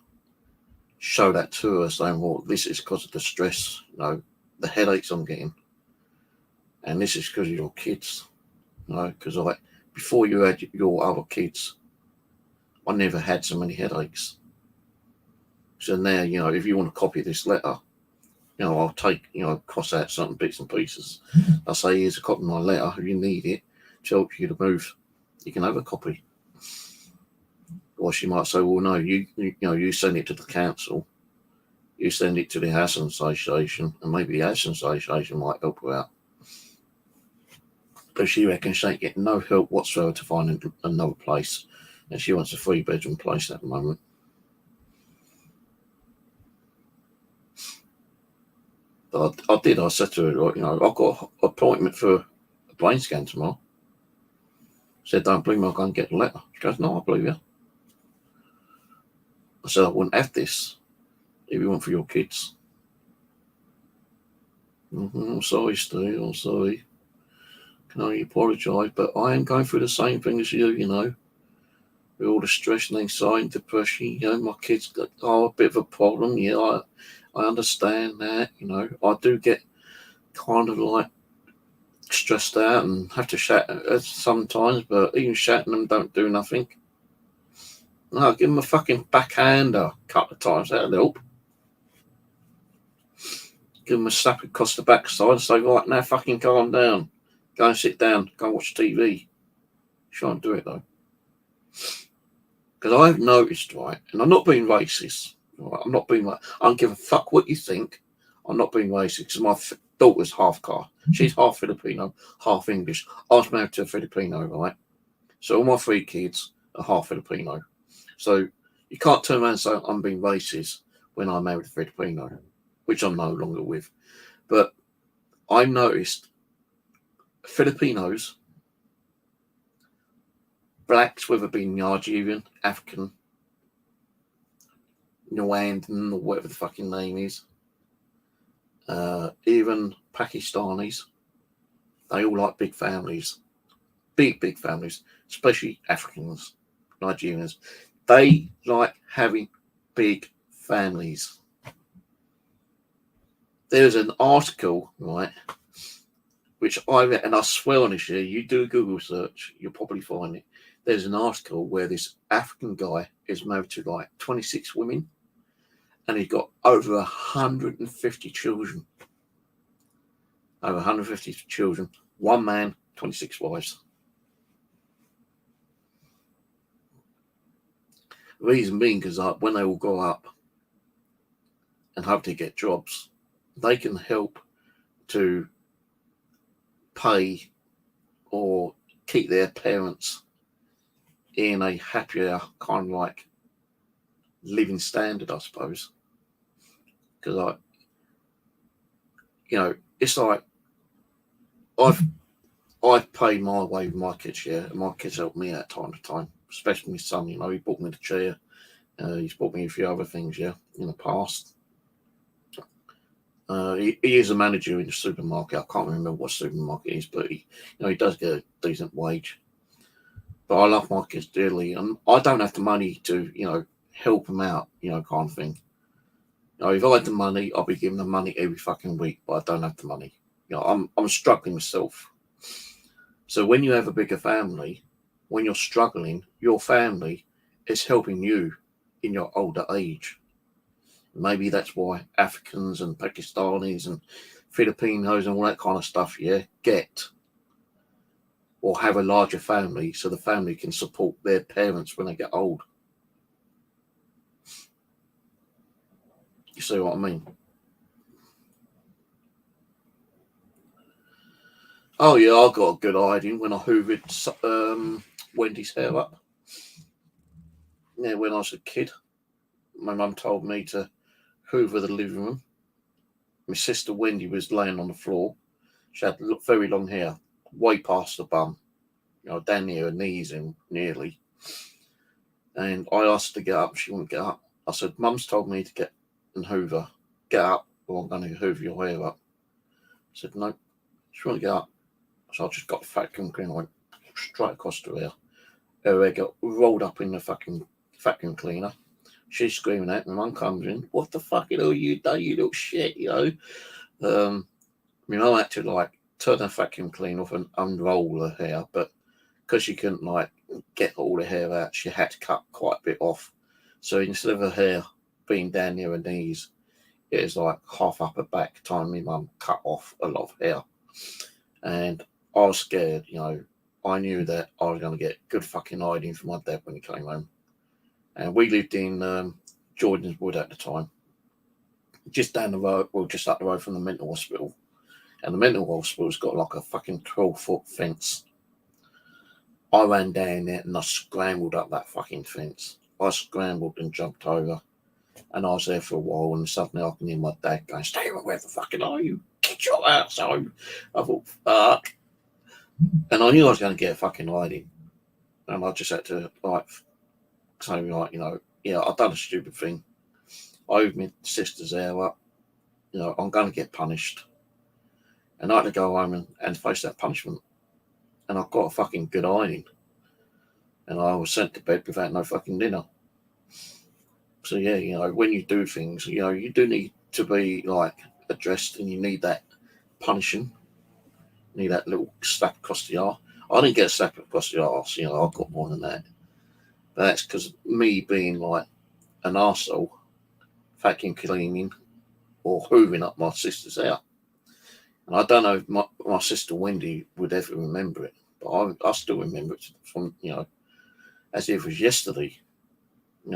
show that to her saying, well, this is because of the stress, the headaches I'm getting. And this is because of your kids, because before you had your other kids, I never had so many headaches. So now, if you want to copy this letter, I'll take, cross out certain bits and pieces. I'll say, here's a copy of my letter. If you need it to help you to move, you can have a copy. Or she might say, well, no, you send it to the council. You send it to the Housing Association, and maybe the Housing Association might help her out. But she reckons she ain't getting no help whatsoever to find another place. And she wants a 3-bedroom place at the moment. But I said to her, I've got an appointment for a brain scan tomorrow. I said, don't believe me, I'll go and get the letter. She goes, no, I believe you. I said, I wouldn't have this if you weren't for your kids. I'm sorry, Steve, I'm sorry. Can only apologise, but I am going through the same thing as you, with all the stress and anxiety and depression. My kids are a bit of a problem. Yeah, I understand that. I do get kind of like stressed out and have to shout sometimes, but even shouting them don't do nothing. No, give them a fucking backhander a couple of times, that'll help. Give them a slap across the backside and say, right, now fucking calm down. Go and sit down, go and watch TV. She won't do it though. Because I've noticed, right, and I'm not being racist, right? I don't give a fuck what you think. I'm not being racist because my daughter's half car. She's half Filipino, half English. I was married to a Filipino, right? So all my 3 kids are half Filipino. So you can't turn around and say I'm being racist when I married a Filipino, which I'm no longer with. But I noticed Filipinos, blacks, whether it be Nigerian, African, Rwandan, or whatever the fucking name is, even Pakistanis, they all like big families, big families, especially Africans, Nigerians. They like having big families. There's an article, right, which I read, and I swear on this, year, you do a Google search, you'll probably find it. There's an article where this African guy is married to like 26 women, and he's got over 150 children. Over 150 children, one man, 26 wives. The reason being because like, when they all grow up and hopefully get jobs, they can help to pay or keep their parents in a happier kind of like living standard, I suppose. Because like, you know, it's like I've paid my way with my kids, yeah, and my kids help me out time to time, especially my son. You know, he bought me the chair. He's bought me a few other things, yeah, in the past. He is a manager in the supermarket. I can't remember what supermarket it is, but he does get a decent wage. But I love my kids dearly, and I don't have the money to, help them out, kind of thing. If I had the money, I'll be giving them money every fucking week, but I don't have the money. I'm struggling myself. So when you have a bigger family, when you're struggling, your family is helping you in your older age. Maybe that's why Africans and Pakistanis and Filipinos and all that kind of stuff, yeah, get or have a larger family so the family can support their parents when they get old. You see what I mean? Oh yeah, I got a good idea when I hoovered Wendy's hair up. Yeah, when I was a kid, my mum told me to hoover the living room. My sister Wendy was laying on the floor. She had very long hair, way past the bum, down near her knees and nearly. And I asked her to get up. She wouldn't get up. I said, Mum's told me to get and hoover. Get up or I'm going to hoover your hair up. I said, no, she wouldn't get up. So I just got the vacuum cleaner, went straight across to her. Her hair got rolled up in the fucking vacuum cleaner. She's screaming out. My mum comes in. What the fuck are you done, you little shit, My mum had to turn the vacuum cleaner off and unroll her hair, but because she couldn't get all the hair out, she had to cut quite a bit off. So instead of her hair being down near her knees, it was half up her back. Time my mum cut off a lot of hair, and I was scared. I knew that I was going to get good fucking hiding from my dad when he came home. And we lived in Jordan's Wood at the time, just down the road, just up the road from the mental hospital. And the mental hospital's got a fucking 12-foot fence. I ran down there and I scrambled up that fucking fence. I scrambled and jumped over. And I was there for a while, and suddenly I can hear my dad going, "Stay where the fucking are you? Get your ass home." I thought, fuck. And I knew I was going to get a fucking hiding. And I just had to say, yeah, I've done a stupid thing. I owed my sister's hair up. I'm going to get punished. And I had to go home and face that punishment. And I got a fucking good hiding. And I was sent to bed without no fucking dinner. So yeah, when you do things, you do need to be addressed, and you need that punishing. You need that little slap across the arse. I didn't get a slap across the arse, I got more than that. But that's because me being an arsehole, vacuum cleaning or hoovering up my sister's hair. And I don't know if my sister Wendy would ever remember it, but I still remember it from, as if it was yesterday.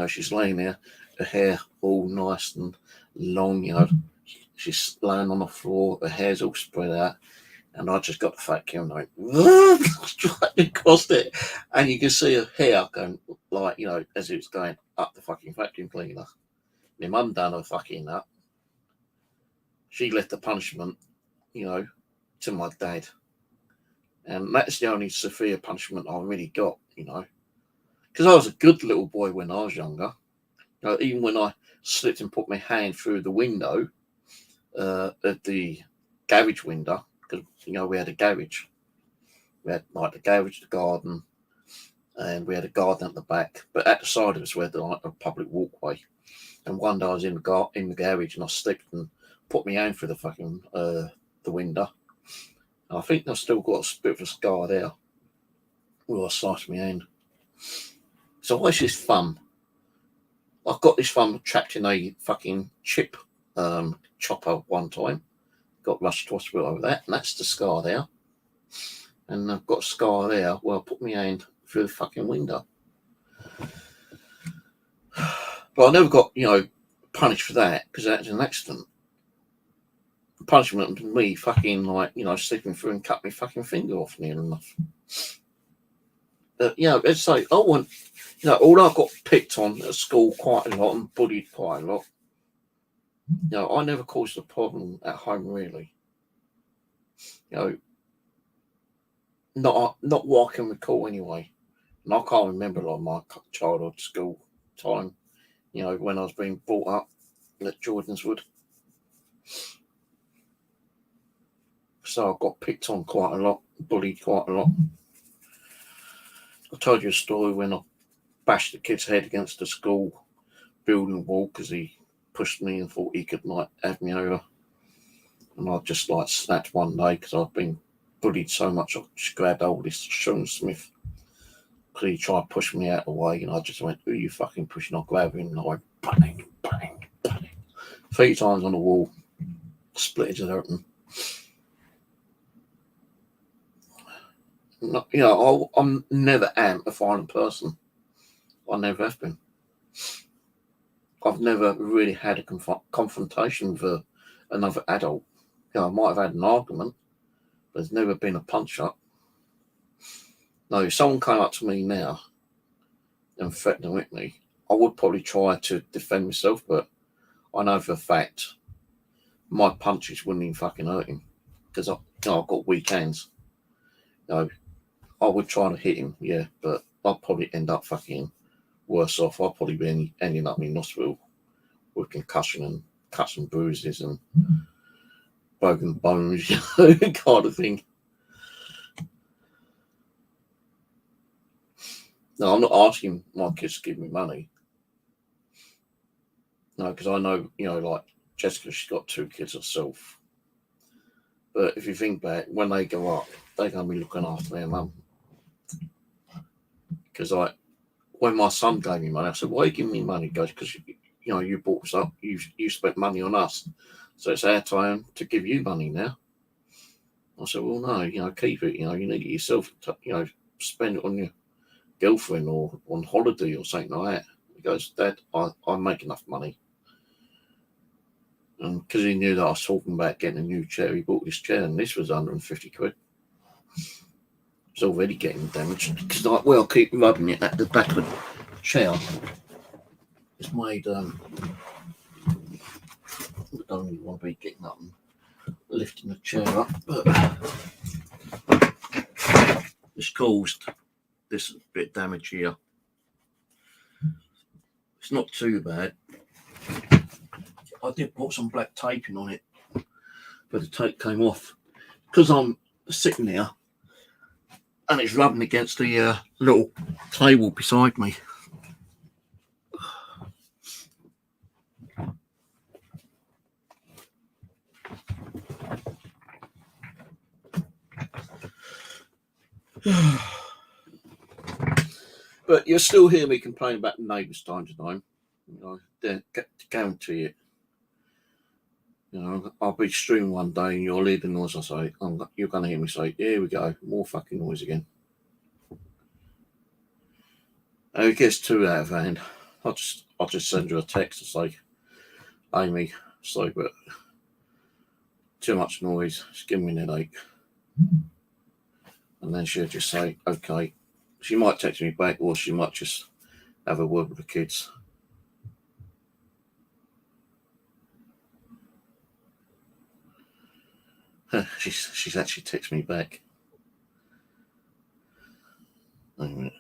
She's laying there, her hair all nice and long, she's laying on the floor, her hair's all spread out, and I just got the vacuum and I went straight across it, and you can see her hair going as it was going up the fucking vacuum cleaner. My mum done her fucking up. She left the punishment, to my dad. And that's the only severe punishment I really got, because I was a good little boy when I was younger. Even when I slipped and put my hand through the window at the garage window, because we had a garage. We had like the garage, the garden, and we had a garden at the back. But at the side of us, we had like a public walkway. And one day I was in the garage and I slipped and put my hand through the fucking the window. And I think I've still got a bit of a scar there where I sliced my hand. So what's this thumb? I've got this thumb trapped in a fucking chip chopper one time. Got rushed to hospital over that, and that's the scar there. And I've got a scar there where I put my hand through the fucking window. But I never got, punished for that because that's an accident. The punishment was me fucking slipping through and cut my fucking finger off near enough. Let's say I want, although I got picked on at school quite a lot and bullied quite a lot, I never caused a problem at home really. Not what I can recall anyway. And I can't remember a lot of my childhood school time, when I was being brought up at Jordan's Wood. So I got picked on quite a lot, bullied quite a lot. I told you a story when I bashed the kid's head against the school building wall because he pushed me and thought he could have me over. And I just snapped one day because I've been bullied so much. I just grabbed hold of this Sean Smith because he tried to push me out of the way, and I just went, "Who are you fucking pushing?" I grabbed him and I went bang, bang, bang, 3 times on the wall, split his open. I'm never a violent person. I never have been. I've never really had a confrontation with another adult. I might have had an argument, but there's never been a punch up. No, if someone came up to me now and threatened to hit me, I would probably try to defend myself, but I know for a fact my punches wouldn't even fucking hurt him because I've got weak hands. I would try to hit him, yeah, but I'd probably end up fucking worse off. I'd probably be ending up in hospital with concussion and cuts and bruises and broken bones, kind of thing. No, I'm not asking my kids to give me money. No, because I know, Jessica, she's got 2 kids herself. But if you think back, when they grow up, they're going to be looking after their mum. Because when my son gave me money, I said, "Why are you giving me money?" He goes, "Because you brought us up, you spent money on us, so it's our time to give you money now." I said, "Well, no, keep it. You need it yourself. Spend it on your girlfriend or on holiday or something like that." He goes, "Dad, I make enough money." And because he knew that I was talking about getting a new chair, he bought this chair, and this was 150 quid. It's already getting damaged because I'll keep rubbing it at the back of the chair. It's made. I don't really want to be getting up and lifting the chair up, but it's caused this bit of damage here. It's not too bad. I did put some black taping on it, but the tape came off because I'm sitting there and it's rubbing against the little table beside me. But you'll still hear me complain about the neighbours time to time. Guarantee it. I'll be streaming one day and you'll hear the noise I say. You're going to hear me say, "Here we go, more fucking noise again." And it gets too out of hand. I'll just send you a text to say, "Amy, sorry, but too much noise. It's giving me an headache." And then she'll just say, "Okay." She might text me back, or she might just have a word with the kids. She's actually texted me back. Wait a minute.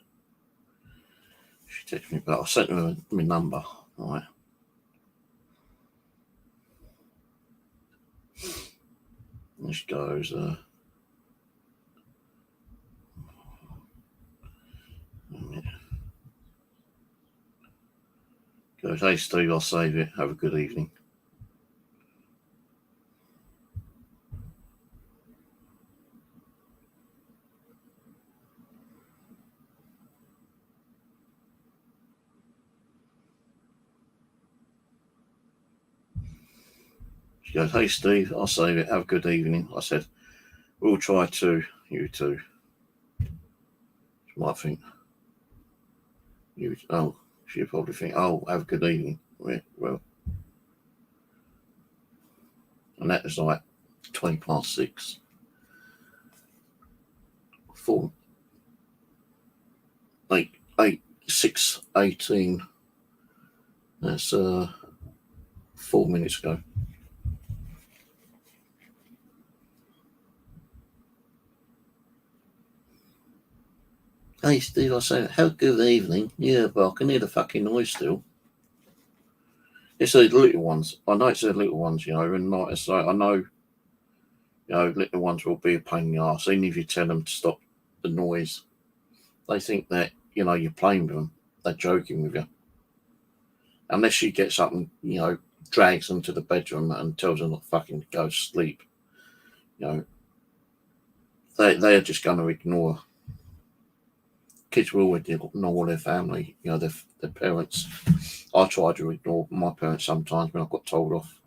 She texted me back. I sent her my number. All right. This goes, goes, hey Steve, I'll save it. Have a good evening. She goes, hey Steve, I'll save it. Have a good evening. I said, we'll try to. You too. She might think, she'll probably think, oh, have a good evening. Yeah, well, and that was like 6:20. 4, 8, 6:18. That's 4 minutes ago. Hey Steve, I say, have a good evening. Yeah, but I can hear the fucking noise still. It's those little ones. I know it's the little ones, and like I say, I know, little ones will be a pain in the arse, even if you tell them to stop the noise. They think that, you're playing with them. They're joking with you. Unless you get something, drags them to the bedroom and tells them to fucking go to sleep. They are just going to ignore. Kids will always ignore their family, their parents. I try to ignore my parents sometimes when I got told off,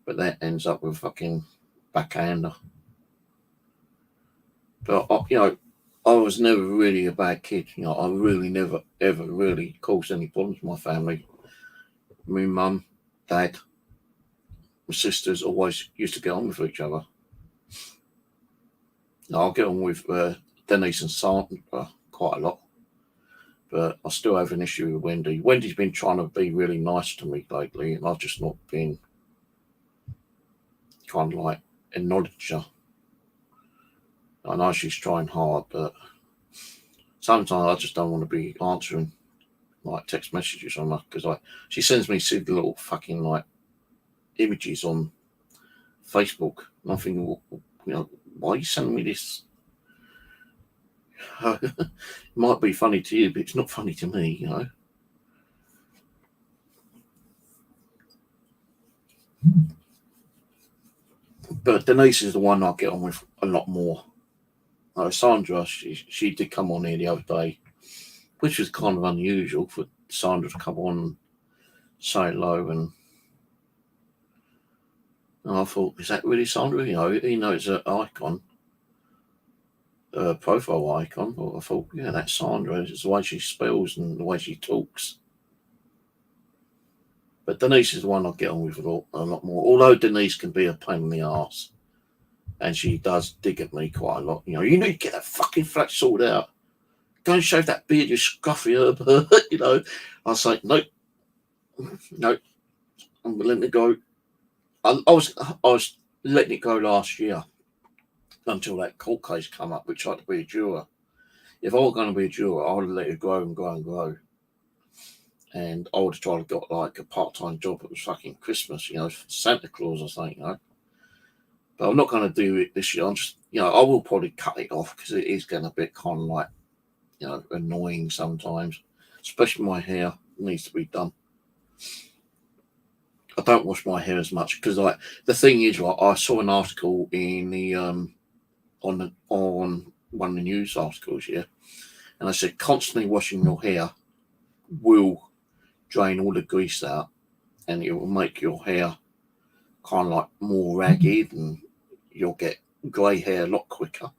but that ends up with a fucking backhander. But I was never really a bad kid. I really never ever really caused any problems with my family. My mum, dad, my sisters always used to get on with each other. I'll get on with Denise and Sandra quite a lot, but I still have an issue with Wendy. Wendy's been trying to be really nice to me lately, and I've just not been kind of like acknowledge her. I know she's trying hard, but sometimes I just don't want to be answering like text messages on her because she sends me silly little fucking like images on Facebook, and I'm thinking, well, why are you sending me this? It might be funny to you, but it's not funny to me, But Denise is the one I get on with a lot more. Sandra, she did come on here the other day, which was kind of unusual for Sandra to come on and say hello, and I thought, is that really Sandra? It's an icon, a profile icon. But I thought, yeah, that's Sandra. It's the way she spells and the way she talks. But Denise is the one I get on with a lot more. Although Denise can be a pain in the arse, and she does dig at me quite a lot. You need to get that fucking flat sorted out. Go and shave that beard, you scruffy herb. I say, nope, I'm letting it go. I was letting it go last year until that court case come up, which I had to be a juror. If I was going to be a juror, I would have let it grow and grow and grow. And I would have tried to get like a part-time job. It was fucking Christmas, Santa Claus or something, But I'm not going to do it this year. I'm just, I will probably cut it off because it is getting a bit kind of like, annoying sometimes. Especially my hair needs to be done. I don't wash my hair as much because, the thing is, I saw an article in the on one of the news articles, and I said constantly washing your hair will drain all the grease out, and it will make your hair kind of like more ragged, and you'll get grey hair a lot quicker.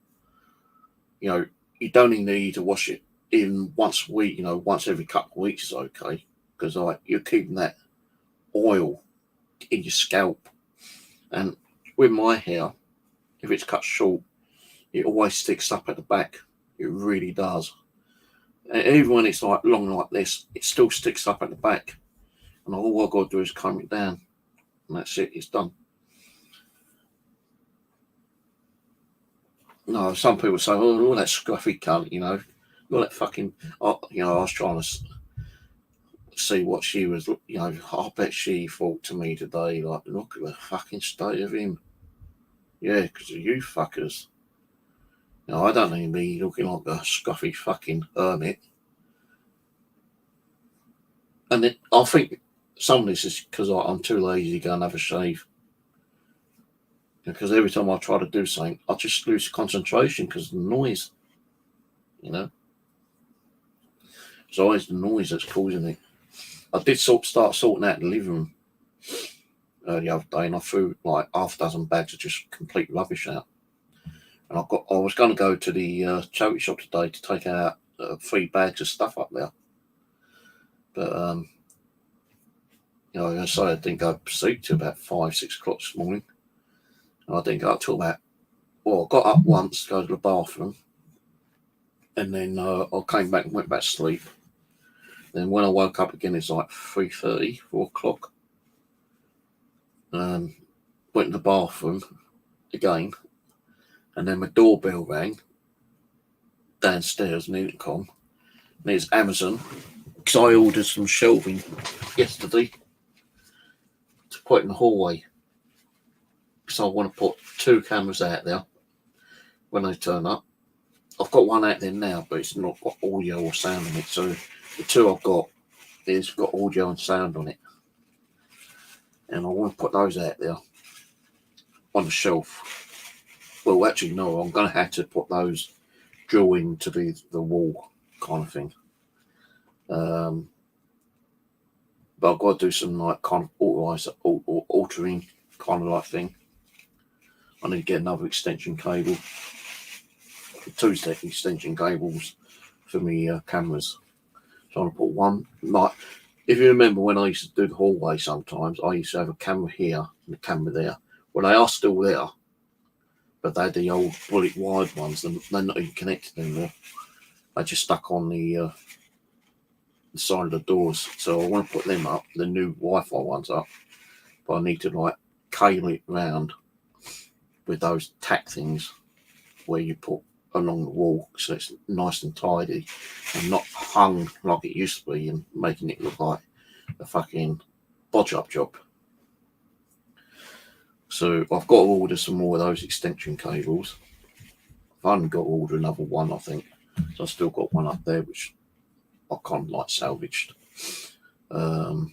You don't even need to wash it even once a week. Once every couple of weeks is okay because you're keeping that oil in your scalp. And with my hair, if it's cut short, it always sticks up at the back. It really does. And even when it's like long like this, it still sticks up at the back. And all I've got to do is comb it down. And that's it, it's done. No, some people say, oh, that scruffy cunt, all that fucking, I was trying to see what she was, I bet she thought to me today, like, look at the fucking state of him. Yeah, because of you fuckers. You know, I don't need me looking like a scruffy fucking hermit. And I think some of this is because I'm too lazy to go and have a shave. Because every time I try to do something, I just lose concentration because of the noise. You know? It's always the noise that's causing it. I did start sorting out the living room the other day, and I threw like half a dozen bags of just complete rubbish out. And I was going to go to the charity shop today to take out 3 bags of stuff up there. But, you know, I say I didn't go to sleep till about 5, 6 o'clock this morning. And I didn't go up till about, I got up once to go to the bathroom. And then I came back and went back to sleep. Then when I woke up again, it's like 3:30, 4 o'clock. Went to the bathroom again. And then my doorbell rang downstairs in Intercom. And it's Amazon. Because I ordered some shelving yesterday to put in the hallway. Because I want to put 2 cameras out there when they turn up. I've got one out there now, but it's not got audio or sound on it. So the 2 I've got, it's got audio and sound on it. And I want to put those out there on the shelf. Well, actually, no, I'm going to have to put those drill into the wall kind of thing. But I've got to do some like kind of altering kind of like thing. I need to get another extension cable, 2 extension cables for me cameras. So I'm going to put one, like, if you remember when I used to do the hallway sometimes, I used to have a camera here and a camera there. Well, they are still there, but they're the old bullet wired ones, and they're not even connected anymore. They just stuck on the side of the doors. So I want to put them up, the new Wi-Fi ones up, but I need to like cable it round with those tack things where you put along the wall, so it's nice and tidy and not hung like it used to be and making it look like a fucking bodge up job. So I've got to order some more of those extension cables. I've only got to order another one, I think. So I've still got one up there which I kind of like salvaged. No,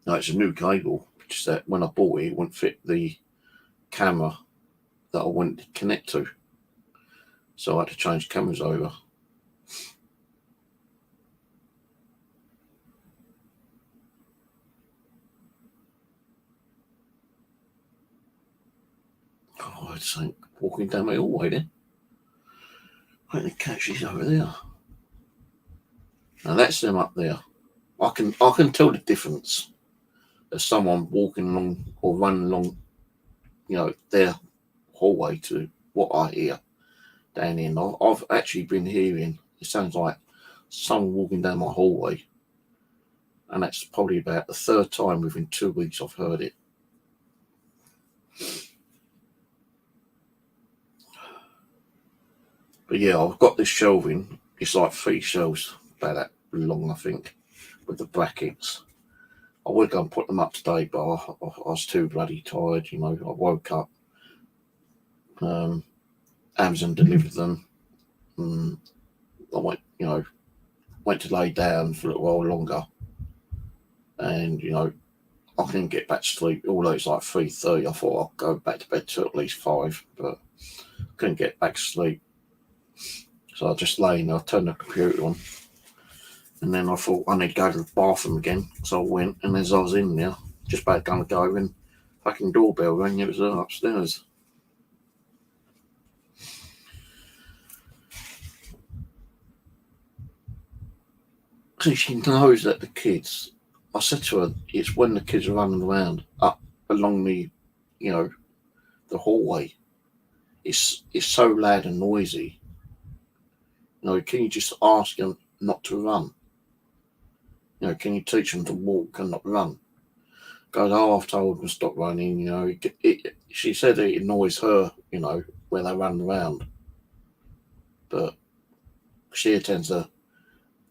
it's a new cable, just that when I bought it, it wouldn't fit the camera that I wanted to connect to. So I had to change cameras over. Oh, I just ain't walking down my hallway then. I think the catch is over there. Now that's them up there. I can tell the difference of someone walking along or running along, you know, their hallway to what I hear down here. And I've actually been hearing, it sounds like someone walking down my hallway, and that's probably about the 3rd time within 2 weeks I've heard it. But yeah, I've got this shelving. It's like 3 shelves, about that long, I think, with the brackets. I would go and put them up today, but I was too bloody tired. You know, I woke up. Amazon delivered them. I went to lay down for a little while longer, and you know, I couldn't get back to sleep. Although it's like 3:30, I thought I'd go back to bed till at least 5, but I couldn't get back to sleep. So I just lay in there, I turned the computer on, and then I thought I need to go to the bathroom again. So I went, and as I was in there, just about going to go in, fucking doorbell rang. It was upstairs. So she knows that the kids, I said to her, it's when the kids are running around up along the, you know, the hallway. It's so loud and noisy. You know, can you just ask them not to run? You know, can you teach them to walk and not run? Goes, oh, I've told them to stop running. You know, she said it annoys her, you know, when they run around. But she tends to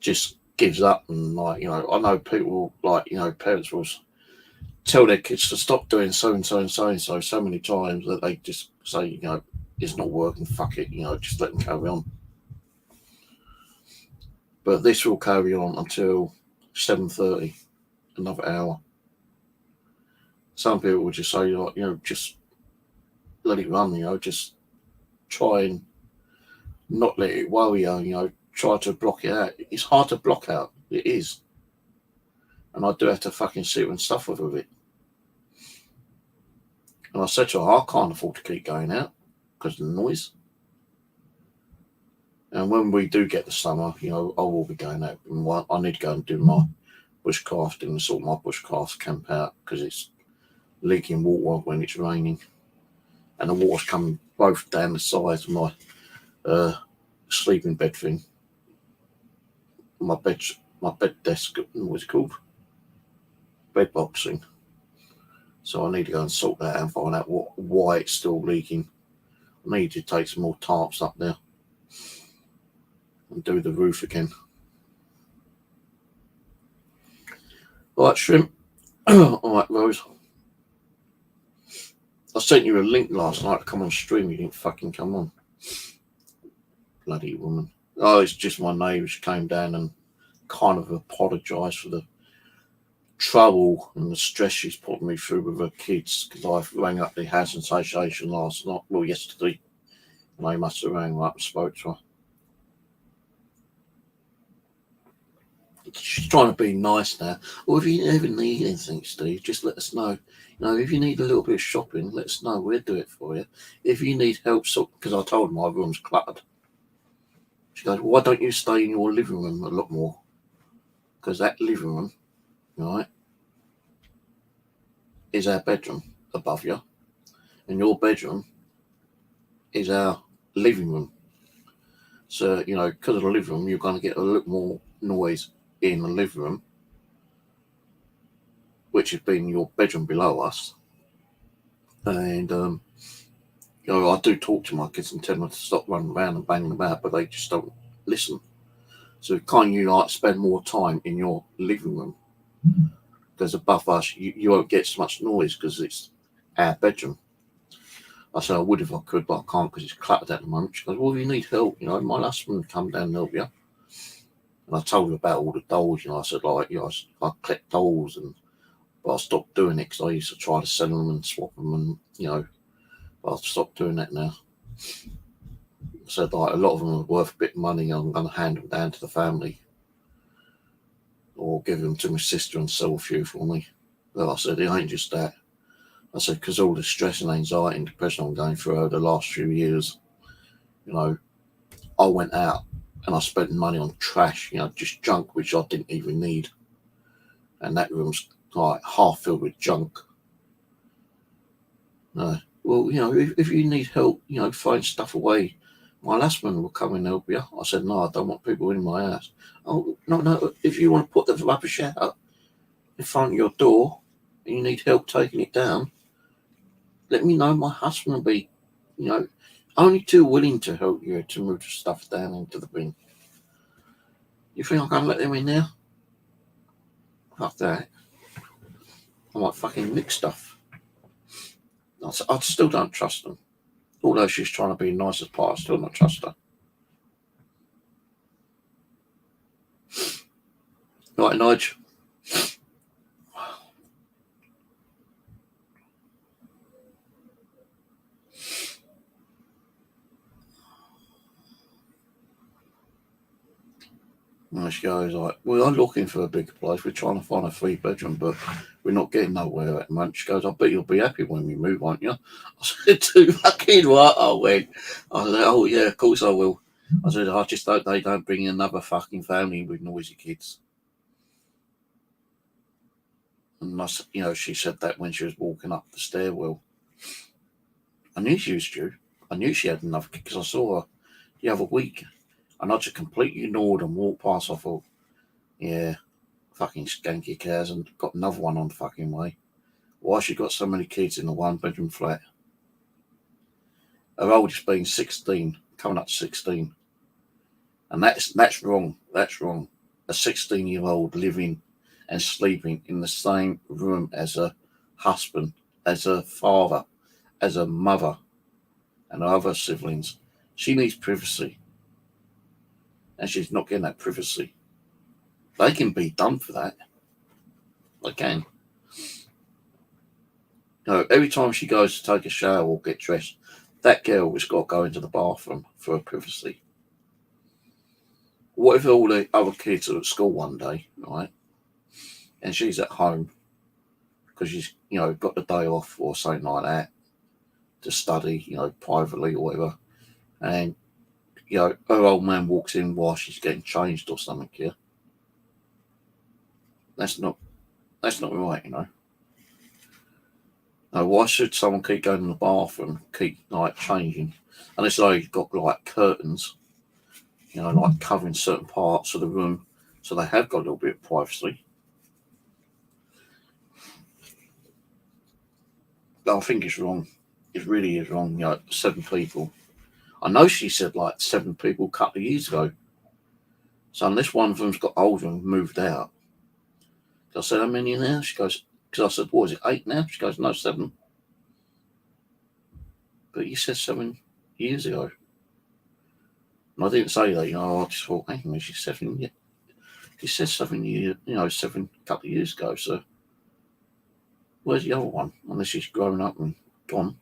just gives up and like, you know, I know people like, you know, parents will tell their kids to stop doing so and so and so and so many times that they just say, you know, it's not working, fuck it, you know, just let them carry on. But this will carry on until 7:30, another hour. Some people will just say, like, you know, just let it run, you know, just try and not let it worry you, you know, try to block it out. It's hard to block out, it is. And I do have to fucking sit and suffer with it. And I said to her, I can't afford to keep going out because of the noise. And when we do get the summer, you know, I will be going out. And I need to go and do my bushcrafting and sort my bushcraft camp out because it's leaking water when it's raining. And the water's coming both down the sides of my sleeping bed thing. My bed desk, what's it called? Bed boxing. So I need to go and sort that out and find out why it's still leaking. I need to take some more tarps up there and do the roof again. All right, Shrimp. All right, Rose. I sent you a link last night to come on stream. You didn't fucking come on. Bloody woman. Oh, it's just my neighbour. She came down and kind of apologised for the trouble and the stress she's put me through with her kids because I rang up the Housing Association last night, well, yesterday, and they must have rang up and spoke to her. She's trying to be nice now. Well, if you ever need anything, Steve, just let us know. You know, if you need a little bit of shopping, let us know. We'll do it for you. If you need help, because I told her my room's cluttered. She goes, why don't you stay in your living room a lot more? Because that living room, right, is our bedroom above you. And your bedroom is our living room. So, you know, because of the living room, you're going to get a little more noise in the living room, which has been your bedroom below us. And, you know, I do talk to my kids and tell them to stop running around and banging about, but they just don't listen. So can't you, like, spend more time in your living room? Because above us, you won't get so much noise because it's our bedroom. I said I would if I could, but I can't because it's cluttered at the moment. She goes, well, if you need help, you know, my husband will come down and help you. And I told her about all the dolls, you know, I said, like, you know, I collect dolls, but I stopped doing it because I used to try to sell them and swap them and, you know, but I've stopped doing that now. I said, like, a lot of them are worth a bit of money. I'm going to hand them down to the family or give them to my sister and sell a few for me. But I said, it ain't just that. I said, because all the stress and anxiety and depression I'm going through over the last few years, you know, I went out and I spent money on trash, you know, just junk, which I didn't even need. And that room's like half filled with junk. Well, you know, if you need help, you know, find stuff away. My husband will come and help you. I said, no, I don't want people in my house. Oh, no, if you want to put the rubbish out in front of your door and you need help taking it down, let me know. My husband will be, you know, only too willing to help you to move the stuff down into the bin. You think I'm going to let them in there? Fuck that. I might fucking nick stuff. I still don't trust them. Although she's trying to be nice as part, I still don't trust her. Right, Nigel. And she goes like, we are looking for a bigger place. We're trying to find a 3-bedroom, but we're not getting nowhere at the moment. She goes, I bet you'll be happy when we move, won't you? I said, too fucking what? I went. I said, oh yeah, of course I will. I said, I just hope they don't bring another fucking family with noisy kids. And I, you know, she said that when she was walking up the stairwell. I knew she was due. I knew she had enough because I saw her the other week. And I just completely ignored and walked past. I thought, yeah, fucking skanky cows, and got another one on the fucking way. Why she got so many kids in a 1-bedroom flat? Her oldest being 16, coming up to 16. And that's wrong. That's wrong. A 16-year-old living and sleeping in the same room as a husband, as her father, as her mother, and her other siblings. She needs privacy. And she's not getting that privacy. They can be done for that. They can. Every time she goes to take a shower or get dressed, that girl has got to go into the bathroom for her privacy. What if all the other kids are at school one day, right? And she's at home because she's, got the day off or something like that to study, privately or whatever. And, her old man walks in while she's getting changed or something, yeah? That's not right, Now, why should someone keep going to the bathroom, keep, changing? Unless they've got, curtains, covering certain parts of the room, so they have got a little bit of privacy. I think it's wrong. It really is wrong. 7 people. I know she said 7 people a couple of years ago. So unless one of them's got older and moved out. I said, how many now? She goes, because I said, what is it, 8 now? She goes, no, 7. But you said 7 years ago. And I didn't say that, I just thought, hang on, she's 7. Yeah. She said 7 years, 7 couple of years ago. So where's the other one? Unless she's grown up and gone.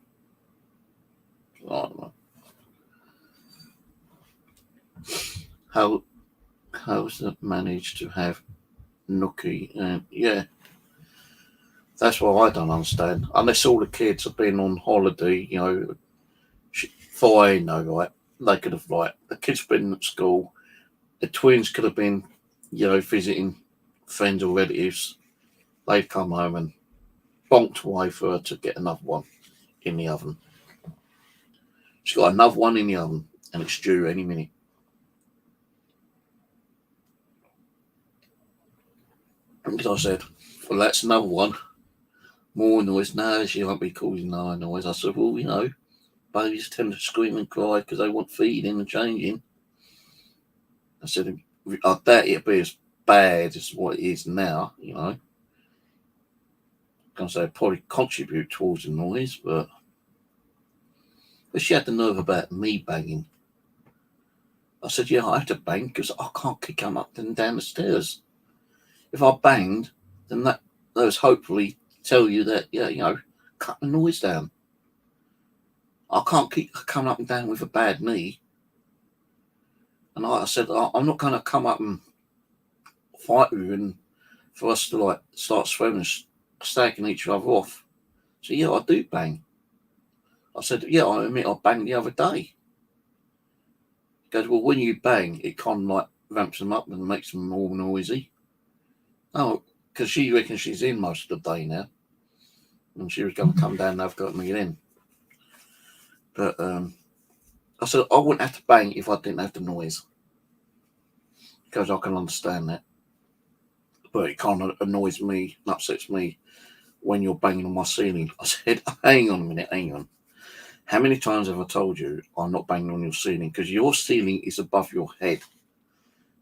I don't know. How's it managed to have Nookie? Yeah, that's what I don't understand. Unless all the kids have been on holiday, fine, right? They could have, the kids have been at school. The twins could have been, visiting friends or relatives. They've come home and bonked away for her to get another one in the oven. She's got another one in the oven, and it's due any minute. Because I said, well, that's another one. More noise. No, she won't be causing no noise. I said, well, babies tend to scream and cry because they want feeding and changing. I said, I doubt it'd be as bad as what it is now, I can say probably contribute towards the noise, but she had the nerve about me banging. I said, yeah, I have to bang because I can't kick them up and down the stairs. If I banged, then that was hopefully tell you that, cut the noise down. I can't keep coming up and down with a bad knee. And I said, I'm not going to come up and fight with you and for us to start swearing, stacking each other off. So yeah, I do bang. I said, yeah, I admit I banged the other day. He goes, well, when you bang, it kind of ramps them up and makes them more noisy. Oh, because she reckons she's in most of the day now. And she was going to come down and have got me in. But I said, I wouldn't have to bang if I didn't have the noise. Because I can understand that. But it kind of annoys me and upsets me when you're banging on my ceiling. I said, hang on a minute, hang on. How many times have I told you I'm not banging on your ceiling? Because your ceiling is above your head.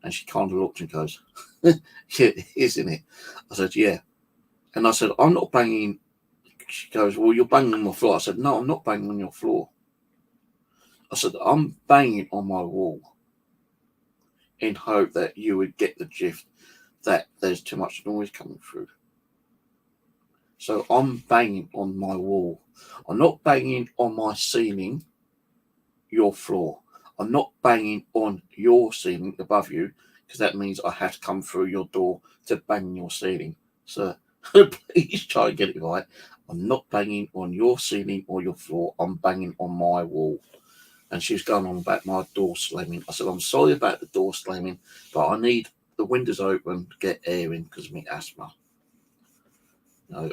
And she kind of looked and goes, yeah, isn't it? I said, yeah. And I said, I'm not banging. She goes, well, you're banging on my floor. I said, no, I'm not banging on your floor. I said, I'm banging on my wall in hope that you would get the gist that there's too much noise coming through. So I'm banging on my wall. I'm not banging on my ceiling, your floor. I'm not banging on your ceiling above you, because that means I have to come through your door to bang your ceiling. So please try and get it right. I'm not banging on your ceiling or your floor. I'm banging on my wall. And she was going on about my door slamming. I said, I'm sorry about the door slamming, but I need the windows open to get air in because of my asthma.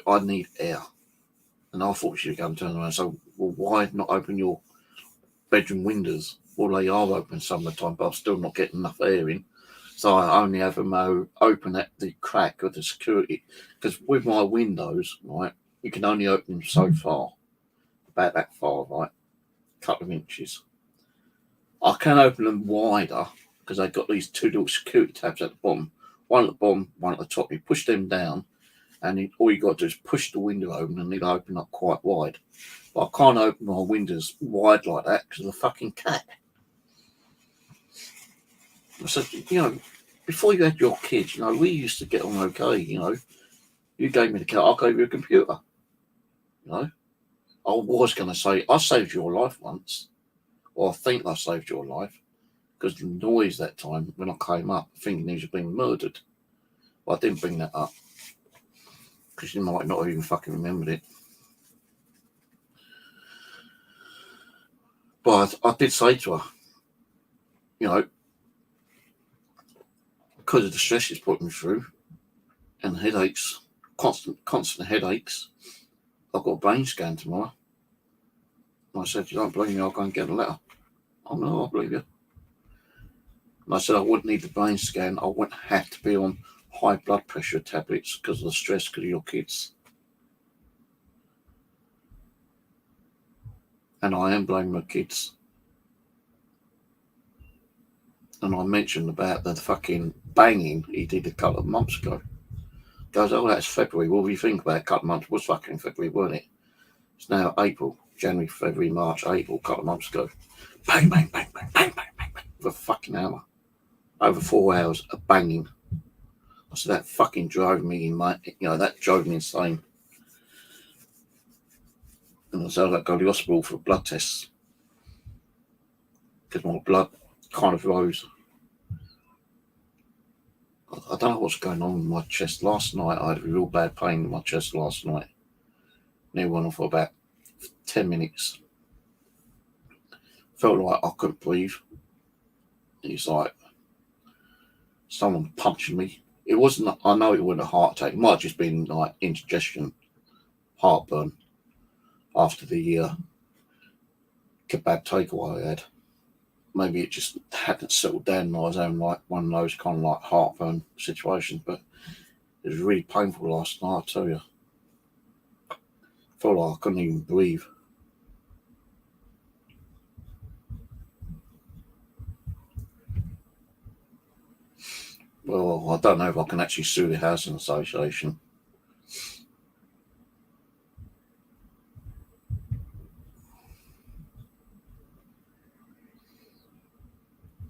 I need air. And I thought she was going to turn around and say, well, why not open your bedroom windows? Well, they are open some of the time, but I'm still not getting enough air in. So I only have them open at the crack of the security. Because with my windows, right, you can only open them so far. About that far, right? A couple of inches. I can open them wider because they've got these 2 little security tabs at the bottom. One at the bottom, one at the top. You push them down and all you got to do is push the window open and it'll open up quite wide. But I can't open my windows wide like that because of the fucking cat. I said, before you had your kids, we used to get on okay, You gave me the cat, I gave you a computer. I was going to say, I saved your life once. Or I think I saved your life. Because the noise that time, when I came up, thinking he was being murdered. But I didn't bring that up. Because you might not even fucking remembered it. But I did say to her, because of the stress it's put me through, and headaches, constant headaches, I've got a brain scan tomorrow. And I said, you don't believe me, I'll go and get a letter. Oh no, I believe you. And I said I wouldn't need the brain scan, I wouldn't have to be on high blood pressure tablets because of the stress because of your kids. And I am blaming my kids. And I mentioned about the fucking banging he did a couple of months ago. Goes, oh, that's February. What do you think about a couple of months? It was fucking February, weren't it? It's now April, January, February, March, April, a couple of months ago. Bang, bang, bang, bang, bang, bang, bang, bang. For a fucking hour. Over 4 hours of banging. I said, that fucking drove me, that drove me insane. And I said, I've got to go to the hospital for blood tests. Because my blood kind of rose. I don't know what's going on with my chest. Last night, I had a real bad pain in my chest last night. And it went on for about 10 minutes. Felt like I couldn't breathe. It's like someone punching me. It wasn't, I know it wasn't a heart attack. It might have just been like indigestion, heartburn after the kebab takeaway I had. Maybe it just hadn't settled down and I was having like one of those kind of like heartburn situations. But it was really painful last night, I tell you. Felt like I couldn't even breathe. Well, I don't know if I can actually sue the housing association.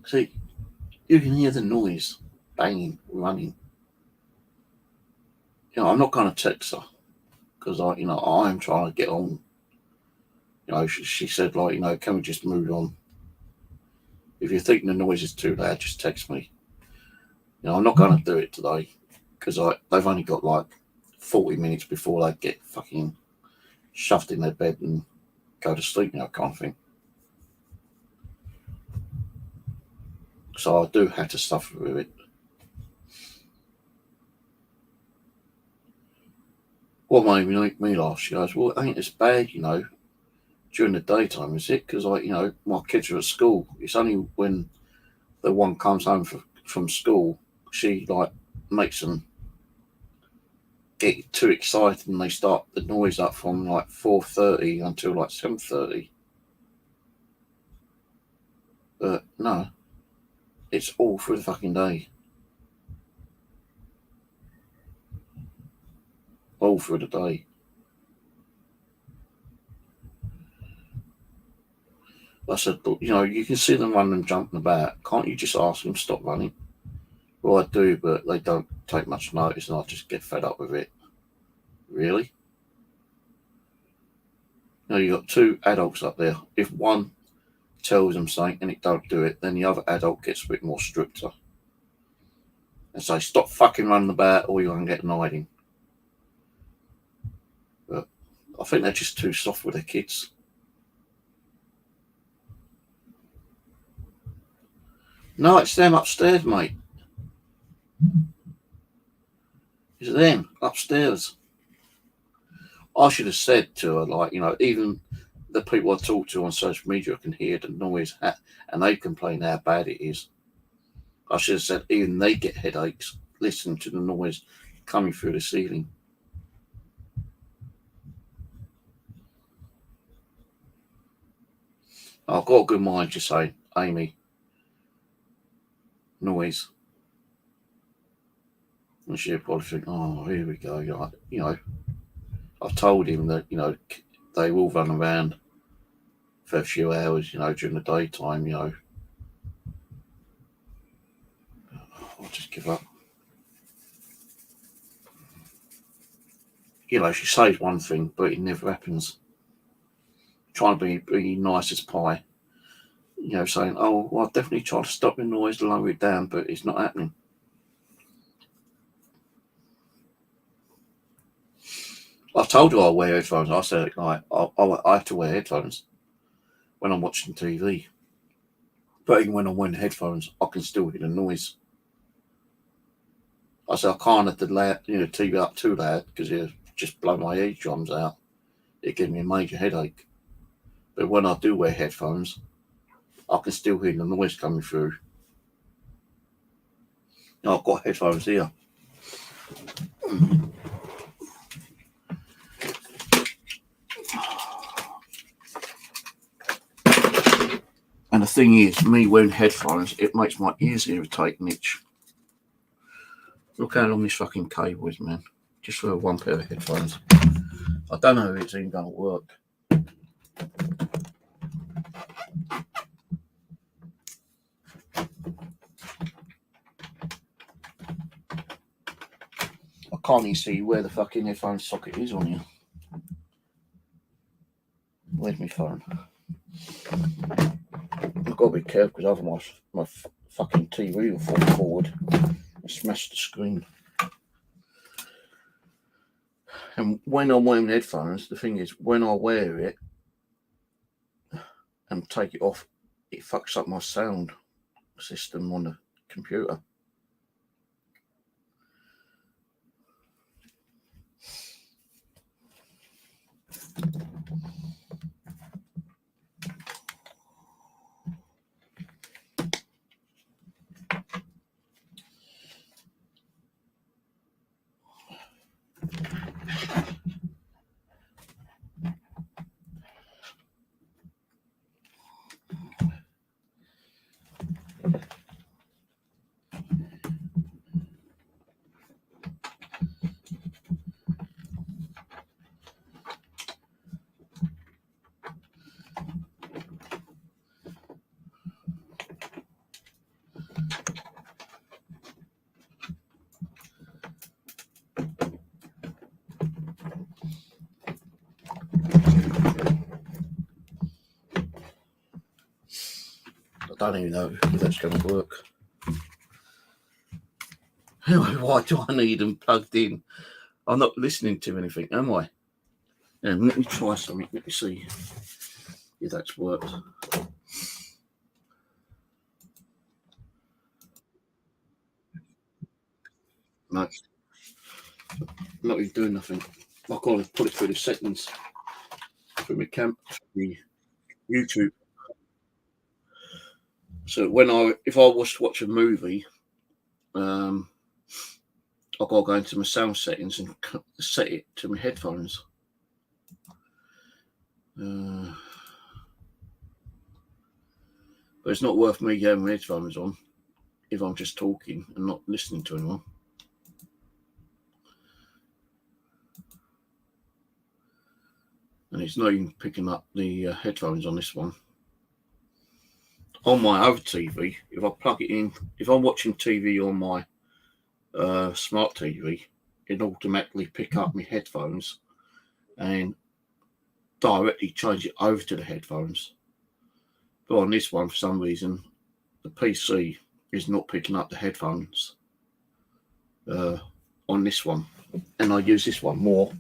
See, you can hear the noise, banging, running. I'm not going to text her because I am trying to get on. She said like, can we just move on? If you think the noise is too loud, just text me. I'm not going to do it today because they've only got like 40 minutes before they get fucking shoved in their bed and go to sleep, kind of thing. So I do have to suffer with it. What made me laugh? She goes, well, it ain't as bad, during the daytime, is it? Because my kids are at school. It's only when the one comes home from school, she like makes them get too excited and they start the noise up from like 4:30 until like 7:30. But no, it's all through the fucking day. All through the day. I said, but you can see them running and jumping about. Can't you just ask them to stop running? Well, I do, but they don't take much notice and I just get fed up with it. Really? You got two adults up there. If one tells them something and it don't do it, then the other adult gets a bit more stricter. And say, stop fucking running about or you're going to get an hiding. But I think they're just too soft with their kids. No, it's them upstairs, mate. It's them upstairs. I should have said to her, like, even the people I talk to on social media can hear the noise and they complain how bad it is. I should have said even they get headaches listening to the noise coming through the ceiling. I've got a good mind to say, Amy, noise. And she'll probably think, oh, here we go. You know, I've told him that, you know, they will run around for a few hours, you know, during the daytime, you know. I'll just give up. You know, she says one thing, but it never happens. Trying to be nice as pie. You know, saying, oh, well, I'll definitely try to stop the noise, lower it down, but it's not happening. I've told her I wear headphones. I said, like, I have to wear headphones when I'm watching TV. But even when I'm wearing headphones, I can still hear the noise. I said, I can't have the TV up too loud because it'll just blow my eardrums out. It gives me a major headache. But when I do wear headphones, I can still hear the noise coming through. You know, I've got headphones here. And the thing is, me wearing headphones, it makes my ears irritate and itch. Look how long this fucking cable is, man. Just for one pair of headphones. I don't know if it's even going to work. I can't even see where the fucking headphone socket is on here. Where's my phone? I've got to be careful because otherwise my fucking TV will fall forward and smash the screen. And when I'm wearing headphones, the thing is, when I wear it and take it off, it fucks up my sound system on the computer. I don't even know if that's going to work. Anyway, why do I need them plugged in? I'm not listening to anything, am I? Let me try something. Let me see if that's worked. No, not even doing nothing. I've got to put it through the settings for my the YouTube. So if I was to watch a movie, I've got to go into my sound settings and set it to my headphones. But it's not worth me getting my headphones on if I'm just talking and not listening to anyone. And it's not even picking up the headphones on this one. On my other TV, if I plug it in, if I'm watching TV on my smart TV, it automatically pick up my headphones and directly change it over to the headphones. But on this one, for some reason, the PC is not picking up the headphones on this one. And I use this one more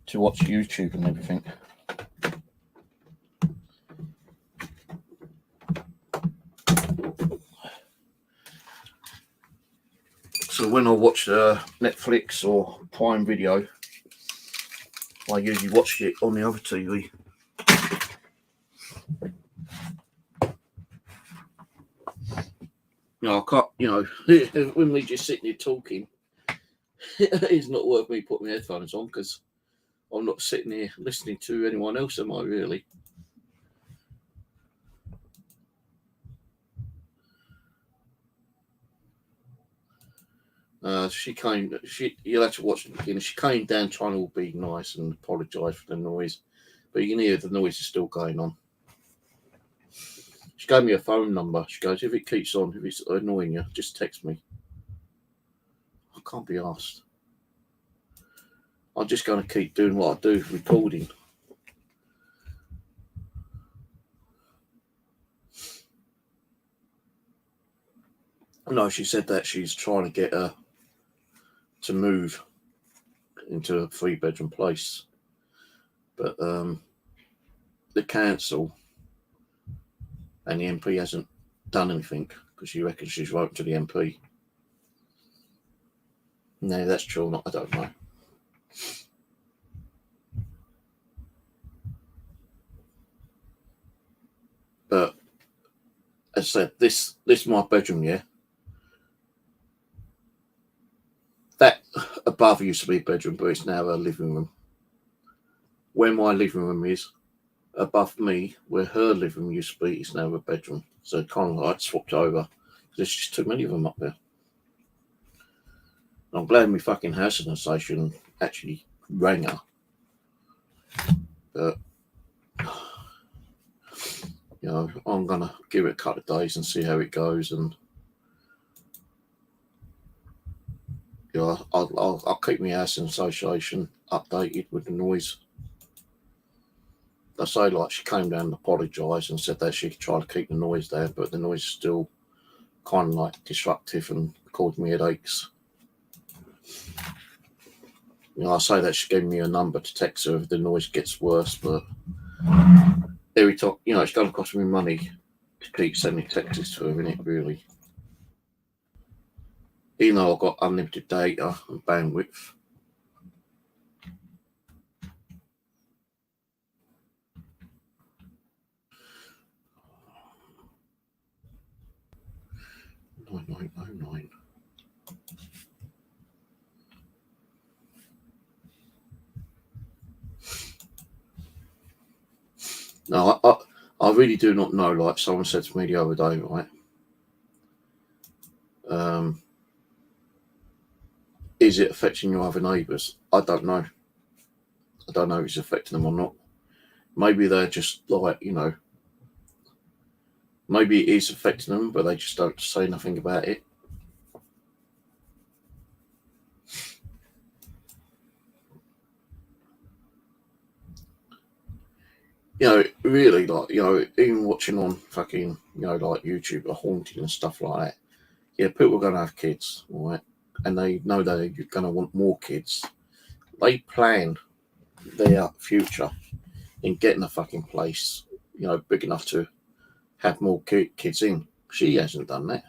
to watch YouTube and everything. So when I watch Netflix or Prime Video, I usually watch it on the other TV. You know, I can't, you know, when we're just sitting here talking, it's not worth me putting my headphones on because I'm not sitting here listening to anyone else, am I really? You'll have to watch the beginning. She came down trying to be nice and apologise for the noise, but you can hear the noise is still going on. She gave me a phone number. She goes, if it keeps on, if it's annoying you, just text me. I can't be asked. I'm just going to keep doing what I do, recording. No, she said that she's trying to get her to move into a 3-bedroom place, but the council and the MP hasn't done anything because she reckons she's wrote to the MP. No, that's true or not, I don't know. But as I said, this is my bedroom, yeah. That above used to be a bedroom, but it's now a living room. Where my living room is, above me, where her living room used to be, is now a bedroom. So kind of like swapped over. There's just too many of them up there. I'm glad my fucking housing association actually rang her. But, you know, I'm going to give it a couple of days and see how it goes. And, you know, I'll keep my housing association updated with the noise. I say, like, she came down and apologised and said that she could try to keep the noise down, but the noise is still kind of like disruptive and causing me headaches. You know, I say that she gave me a number to text her if the noise gets worse, but every time, you know, it's going to cost me money to keep sending texts to her, isn't it, really? Even though I've got unlimited data and bandwidth. $9,909. No, I really do not know. Like someone said to me the other day, right? Is it affecting your other neighbours? I don't know. I don't know if it's affecting them or not. Maybe they're just like, you know, maybe it is affecting them, but they just don't say nothing about it. You know, really, like, you know, even watching on fucking, you know, like YouTube or haunting and stuff like that. Yeah, people are going to have kids, right? And they know they're going to want more kids. They plan their future in getting a fucking place, you know, big enough to have more kids in. She hasn't done that.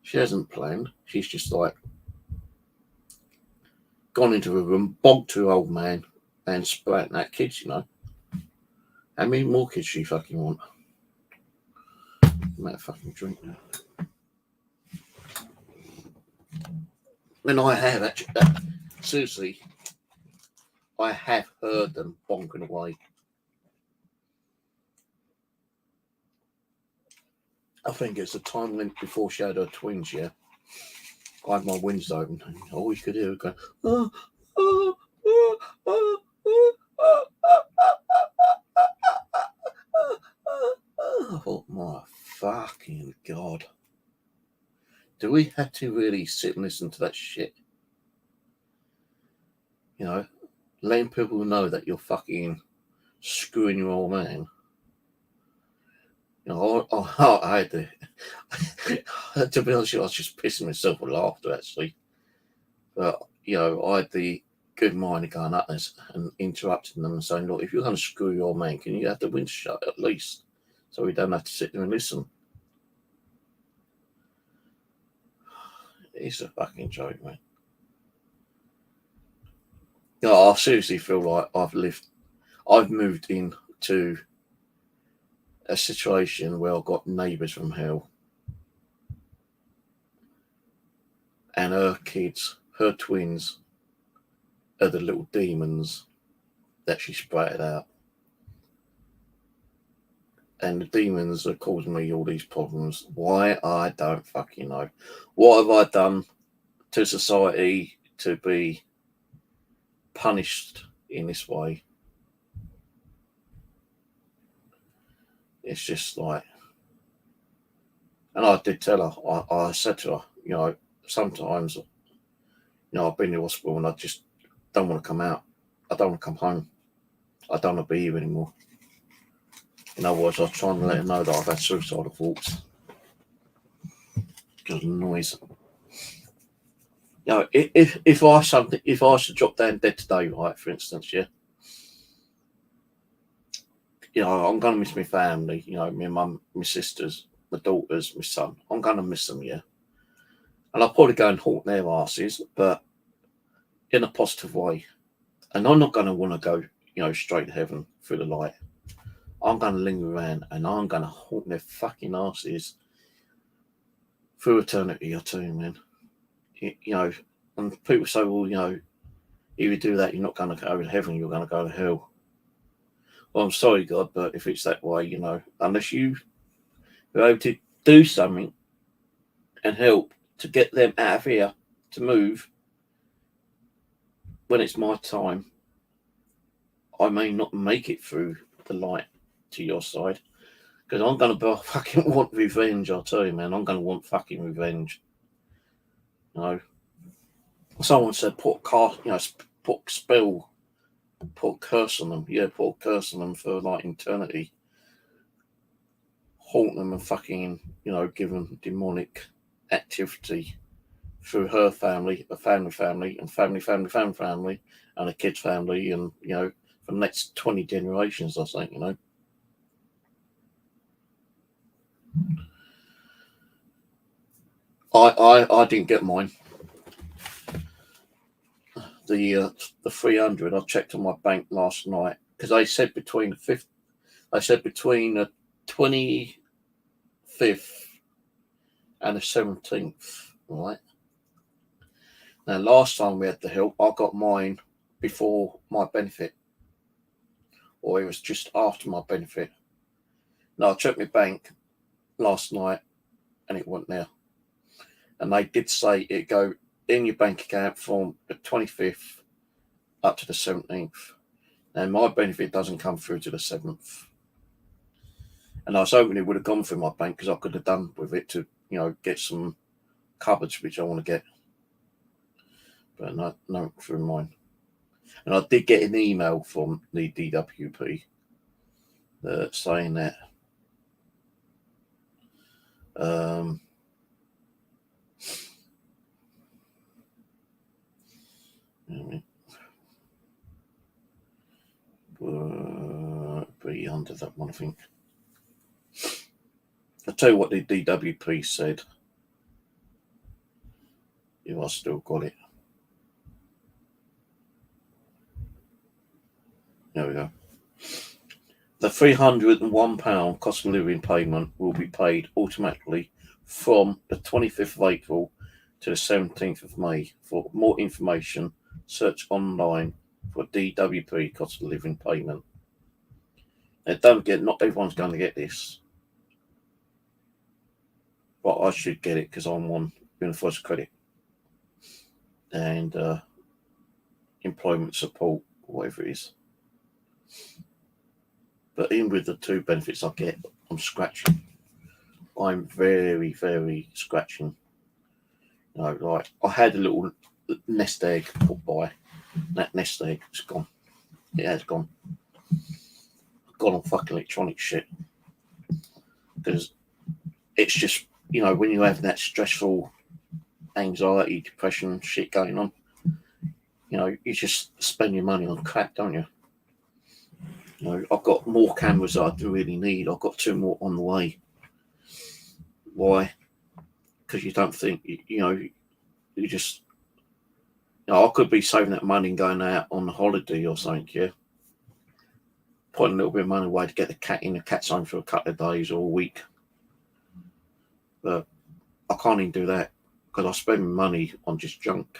She hasn't planned. She's just like gone into a room, bogged to old man, and splatting at kids, you know. How many more kids she fucking want? I'm gonna fucking drink now. And I have actually, seriously, I have heard them bonking away. I think it's the time limit before she had her twins, yeah. I had my windows open and all you could hear was going, oh, oh, oh, oh, oh, oh, I thought, my fucking God. Do we have to really sit and listen to that shit? You know, letting people know that you're fucking screwing your old man. You know, I had to, to be honest, I was just pissing myself with laughter, actually. But, you know, I had the good mind of going up there and interrupting them and saying, look, if you're going to screw your man, can you have the window shut at least? So we don't have to sit there and listen. It's a fucking joke, man. You know, I seriously feel like I've moved into a situation where I've got neighbours from hell. And her kids, her twins, are the little demons that she sprouted out. And the demons are causing me all these problems. Why? I don't fucking know. What have I done? to society to be punished in this way. It's just like, and I did tell her, I said to her, sometimes, I've been in the hospital and I just don't want to come out. I don't want to come home. I don't want to be here anymore. In other words, I was trying to let her know that I've had suicidal thoughts because of the noise. If I was to drop down dead today, right, for instance, yeah, I'm going to miss my family, my mum, my sisters, my daughters, my son. I'm going to miss them, yeah. And I'll probably go and haunt their asses, but in a positive way. And I'm not going to want to go, straight to heaven through the light. I'm going to linger around and I'm going to haunt their fucking asses through eternity or two, man. And people say, well, if you do that, you're not going to go to heaven, you're going to go to hell. Well, I'm sorry, God, but if it's that way, unless you are able to do something and help to get them out of here to move when it's my time, I may not make it through the light to your side because I'm going to fucking want revenge, I'll tell you, man. I'm going to want fucking revenge. Someone said put spell, put curse on them. Yeah, put curse on them for like eternity. Haunt them and fucking, give them demonic activity through her family, a family, and family, and a kid's family, and, for the next 20 generations, I think, I didn't get mine. The 300, I checked on my bank last night because they said between the 25th and the 17th, right? Now, last time we had the help, I got mine before my benefit, or it was just after my benefit. Now, I checked my bank last night and it wasn't there. And they did say it go in your bank account from the 25th up to the 17th. Now, my benefit doesn't come through to the 7th. And I was hoping it would have gone through my bank because I could have done with it to, get some cupboards which I want to get. But no, through mine. And I did get an email from the DWP saying that be under that one, I think. I'll tell you what the DWP said. If I still got it. There we go. The £301 cost of living payment will be paid automatically from the 25th of April to the 17th of May. For more information, search online for DWP cost of living payment. Now, don't forget, not everyone's going to get this. But I should get it because I'm on universal credit and employment support, whatever it is. But even with the two benefits I get, I'm scratching. I'm very, very scratching. Like I had a little nest egg put by. That nest egg is gone. It has gone. I've gone on fucking electronic shit. Because it's just, when you have that stressful anxiety, depression shit going on, you just spend your money on crap, don't you? I've got more cameras that I do really need. I've got 2 more on the way. Why? Because you don't think, you just, I could be saving that money and going out on a holiday or something, yeah. Putting a little bit of money away to get the cat in the cat's home for a couple of days or a week. But I can't even do that because I spend money on just junk.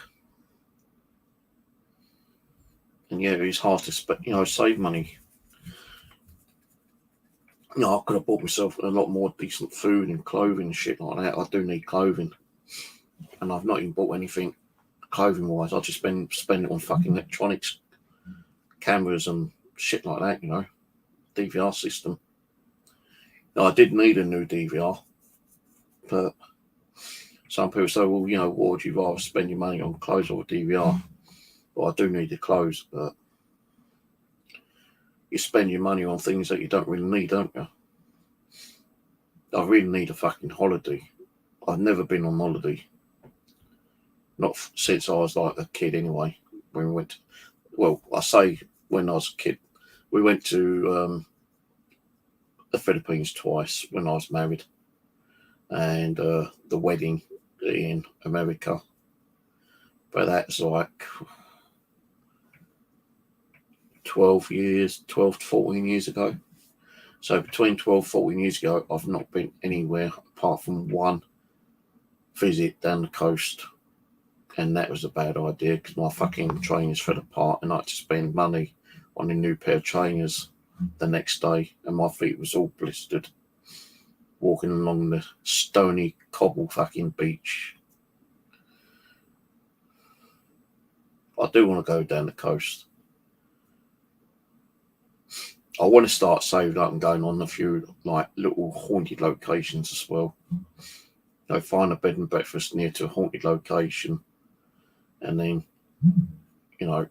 And yeah, it's hard to save money. I could have bought myself a lot more decent food and clothing and shit like that. I do need clothing. And I've not even bought anything clothing wise. I just spend it on fucking electronics, cameras and shit like that, you know, DVR system. Now, I did need a new DVR, but some people say, well, you know, what would you rather spend your money on, clothes or a DVR? Well, I do need the clothes, but you spend your money on things that you don't really need, don't you? I really need a fucking holiday. I've never been on holiday. Not since I was like a kid anyway. When we went to, well, I say when I was a kid. We went to the Philippines twice when I was married. And the wedding in America. But that's like 12 to 14 years ago. So between 12 and 14 years ago, I've not been anywhere apart from one visit down the coast. And that was a bad idea because my fucking trainers fell apart and I had to spend money on a new pair of trainers the next day. And my feet was all blistered walking along the stony cobble fucking beach. I do want to go down the coast. I want to start saving up and going on a few like little haunted locations as well. You know, find a bed and breakfast near to a haunted location, and then, you know,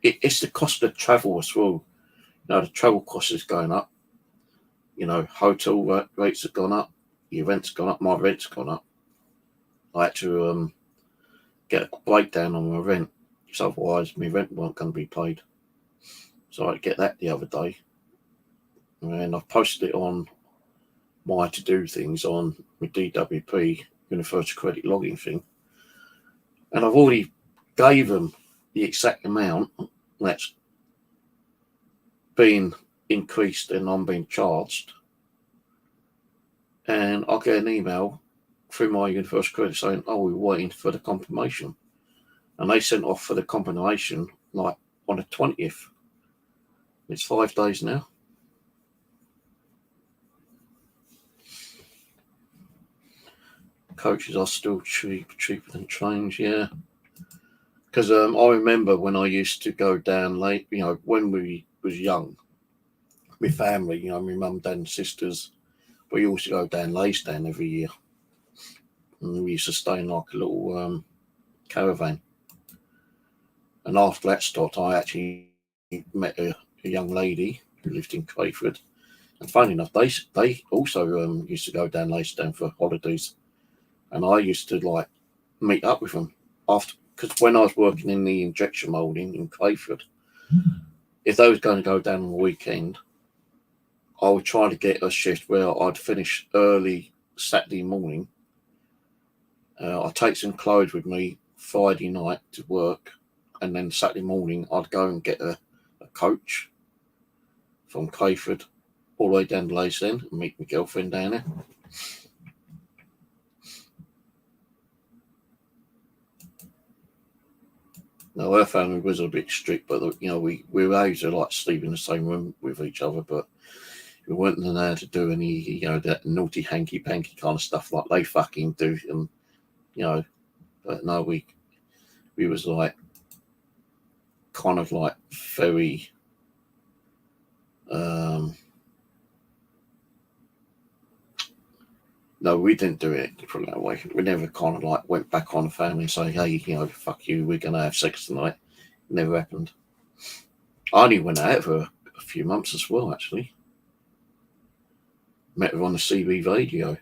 it's the cost of travel as well. You know, the travel cost is going up. You know, hotel rates have gone up. Your rent's gone up. My rent's gone up. I had to get a breakdown on my rent, because otherwise my rent weren't going to be paid. So I get that the other day. And I've posted it on my to-do things on my DWP, Universal Credit Login thing. And I've already gave them the exact amount that's being increased and I'm being charged. And I'll get an email through my Universal Credit saying, oh, we're waiting for the confirmation. And they sent off for the confirmation like on the 20th. It's 5 days now. Coaches are still cheaper than trains, yeah. Because I remember when I used to go down late, you know, when we was young, my family, you know, my mum, dad and sisters, we used to go down Laysdown every year. And we used to stay in like a little caravan. And after that stopped, I actually met a young lady who lived in Crayford. And funny enough, they also used to go down Laysdown for holidays. And I used to like meet up with them after, because when I was working in the injection moulding in Crayford, if they was going to go down on the weekend, I would try to get a shift where I'd finish early Saturday morning. I'd take some clothes with me Friday night to work, and then Saturday morning I'd go and get a coach from Crayford all the way down to Laysdown and meet my girlfriend down there. Now, her family was a bit strict, but, you know, we were able to, like, sleep in the same room with each other, but we weren't allowed to do any, you know, that naughty hanky-panky kind of stuff like they fucking do. And, you know, but no, we was, like, kind of, like, very, no, we didn't do it that way. We never kind of like went back on the family and say, hey, you know, fuck you, we're going to have sex tonight. It never happened. I only went out for a few months as well, actually. Met her on the CB radio.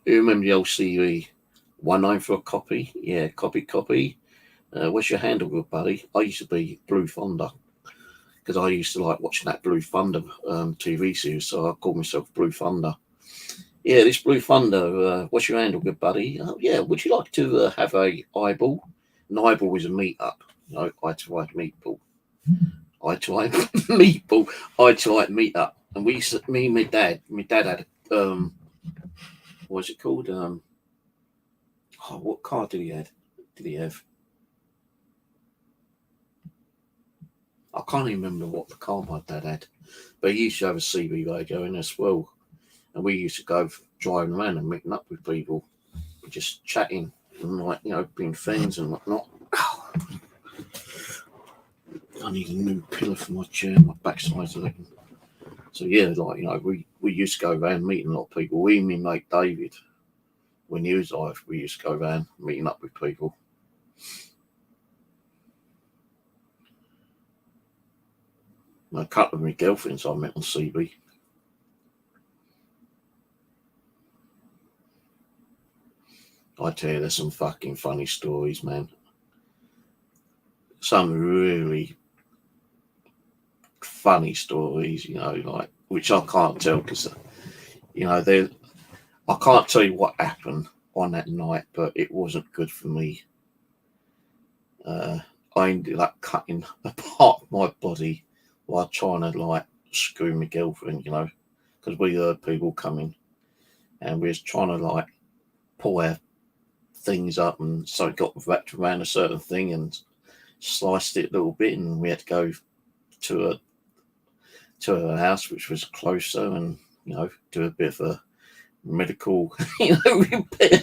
You remember the old CB? 19 for a copy? Yeah, copy. What's your handle, good buddy? I used to be Blue Thunder, because I used to like watching that Blue Thunder TV series, so I called myself Blue Thunder. Yeah, this Blue Thunder, what's your handle, good buddy? Yeah, would you like to have a eyeball? An eyeball is a meet-up. You know, eye-to-eye meatball. Eye-to-eye meatball. Eye-to-eye meet-up. And we used to, me and my dad had, what's it called? What car did he have? I can't even remember what the car my dad had. But he used to have a CB radio in as well. And we used to go driving around and meeting up with people, just chatting. and like, you know, being friends and whatnot. I need a new pillow for my chair, my backside's hurting. So yeah, like, you know, we used to go around meeting a lot of people. We, me mate David, when he was alive, we used to go around meeting up with people. A couple of my girlfriends I met on CB. I tell you, there's some fucking funny stories, man. Some really funny stories, you know, like, which I can't tell because, you know, I can't tell you what happened on that night, but it wasn't good for me. I ended up cutting apart my body while trying to like screw my girlfriend, you know, because we heard people coming and we was trying to like pull our things up, and so it got wrapped around a certain thing and sliced it a little bit, and we had to go to a house which was closer and, you know, do a bit of a medical, you know, repair.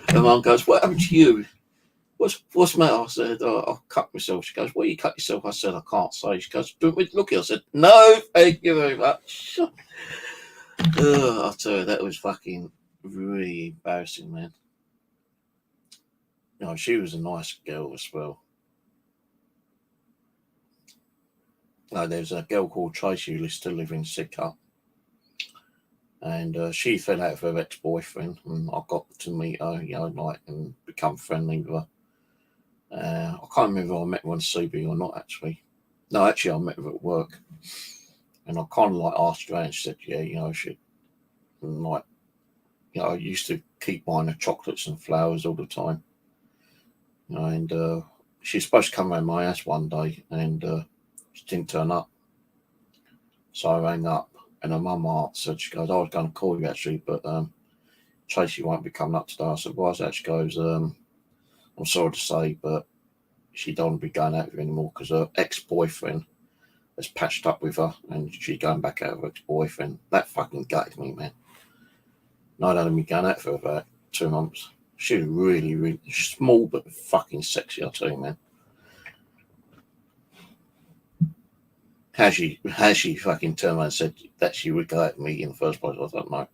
And Mum goes, "What happened to you? What's the matter?" I said, "Oh, I cut myself." She goes, "Well, you cut yourself?" I said, "I can't say." She goes, "Do it look?" I said, "No, thank you very much." I tell you, that was fucking really embarrassing, man. You know, she was a nice girl as well. There's a girl called Tracy who used to live in Sidcup, and she fell out of her ex-boyfriend, and I got to meet her, you know, like, and become friendly with her. I can't remember if I met her on CB or not, actually. No, actually, I met her at work, and I kind of like asked her out, and she said, "Yeah, you know, she," and like, you know, I used to keep buying her chocolates and flowers all the time, you know, and she's supposed to come around my house one day, and she didn't turn up. So I rang up, and her mum answered. She goes, "I was going to call you actually, but Tracy won't be coming up today." I said, "Why is that?" She goes, "I'm sorry to say, but she don't want to be going out with you anymore because her ex-boyfriend has patched up with her, and she's going back out with her ex-boyfriend." That fucking gutted me, man. And I'd only been going out for about 2 months. She was really, really small but fucking sexy, I tell you, man. How she fucking turned around and said that she would go out with me in the first place, I don't know.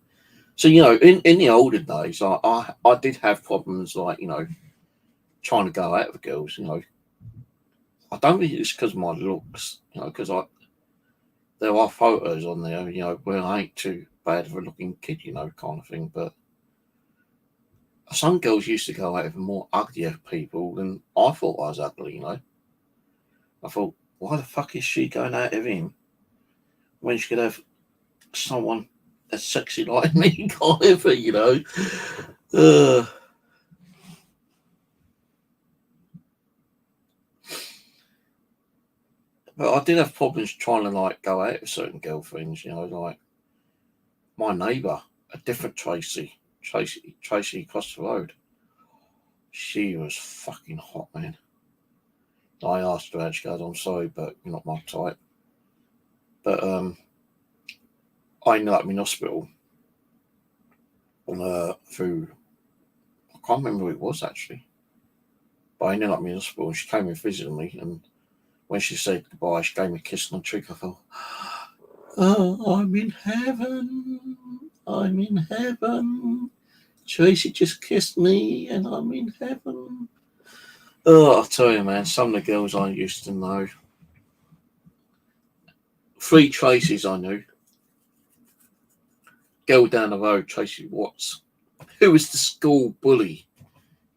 So, you know, in the older days, I did have problems, like, you know, trying to go out with girls, you know. I don't think it's because of my looks, you know, because there are photos on there, you know, where I ain't too bad of a looking kid, you know, kind of thing. But some girls used to go out with more uglier people than I thought I was ugly, you know. I thought, why the fuck is she going out with him when she could have someone as sexy like me, kind of, you know? But I did have problems trying to like go out with certain girlfriends, you know, like my neighbour, a different Tracy across the road. She was fucking hot, man. I asked her out, she goes, "I'm sorry, but you're not my type." But I ended up in hospital through, I can't remember who it was actually, but I ended up in hospital and she came and visited me, and when she said goodbye, she gave me a kiss on the cheek. I thought, "Oh, I'm in heaven. I'm in heaven. Tracy just kissed me and I'm in heaven." Oh, I'll tell you, man, some of the girls I used to know. 3 Tracys I knew. Girl down the road, Tracy Watts, who was the school bully,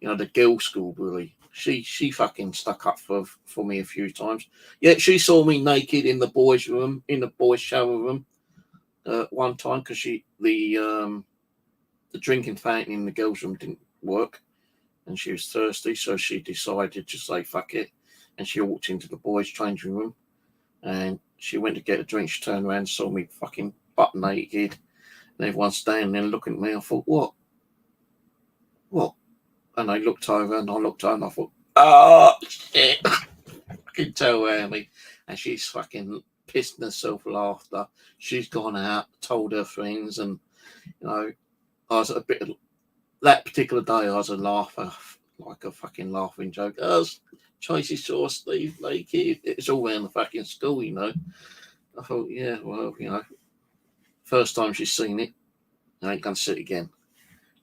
you know, the girl school bully. She fucking stuck up for me a few times. Yeah, she saw me naked in the boys' room, in the boys' shower room, one time because the drinking fountain in the girls' room didn't work, and she was thirsty, so she decided to say fuck it, and she walked into the boys' changing room, and she went to get a drink. She turned around, saw me fucking butt naked, and everyone's standing there looking at me. I thought, what? And I looked over, and I looked over, and I thought, oh shit! I can tell Amy, and she's fucking pissed herself laughter. She's gone out, told her friends, and you know, I was a bit that particular day, I was a laugher, like a fucking laughing joke. Oh, Tracy saw Steve naked. It's all around the fucking school, you know. I thought, yeah, well, you know, first time she's seen it, I ain't going to see it again.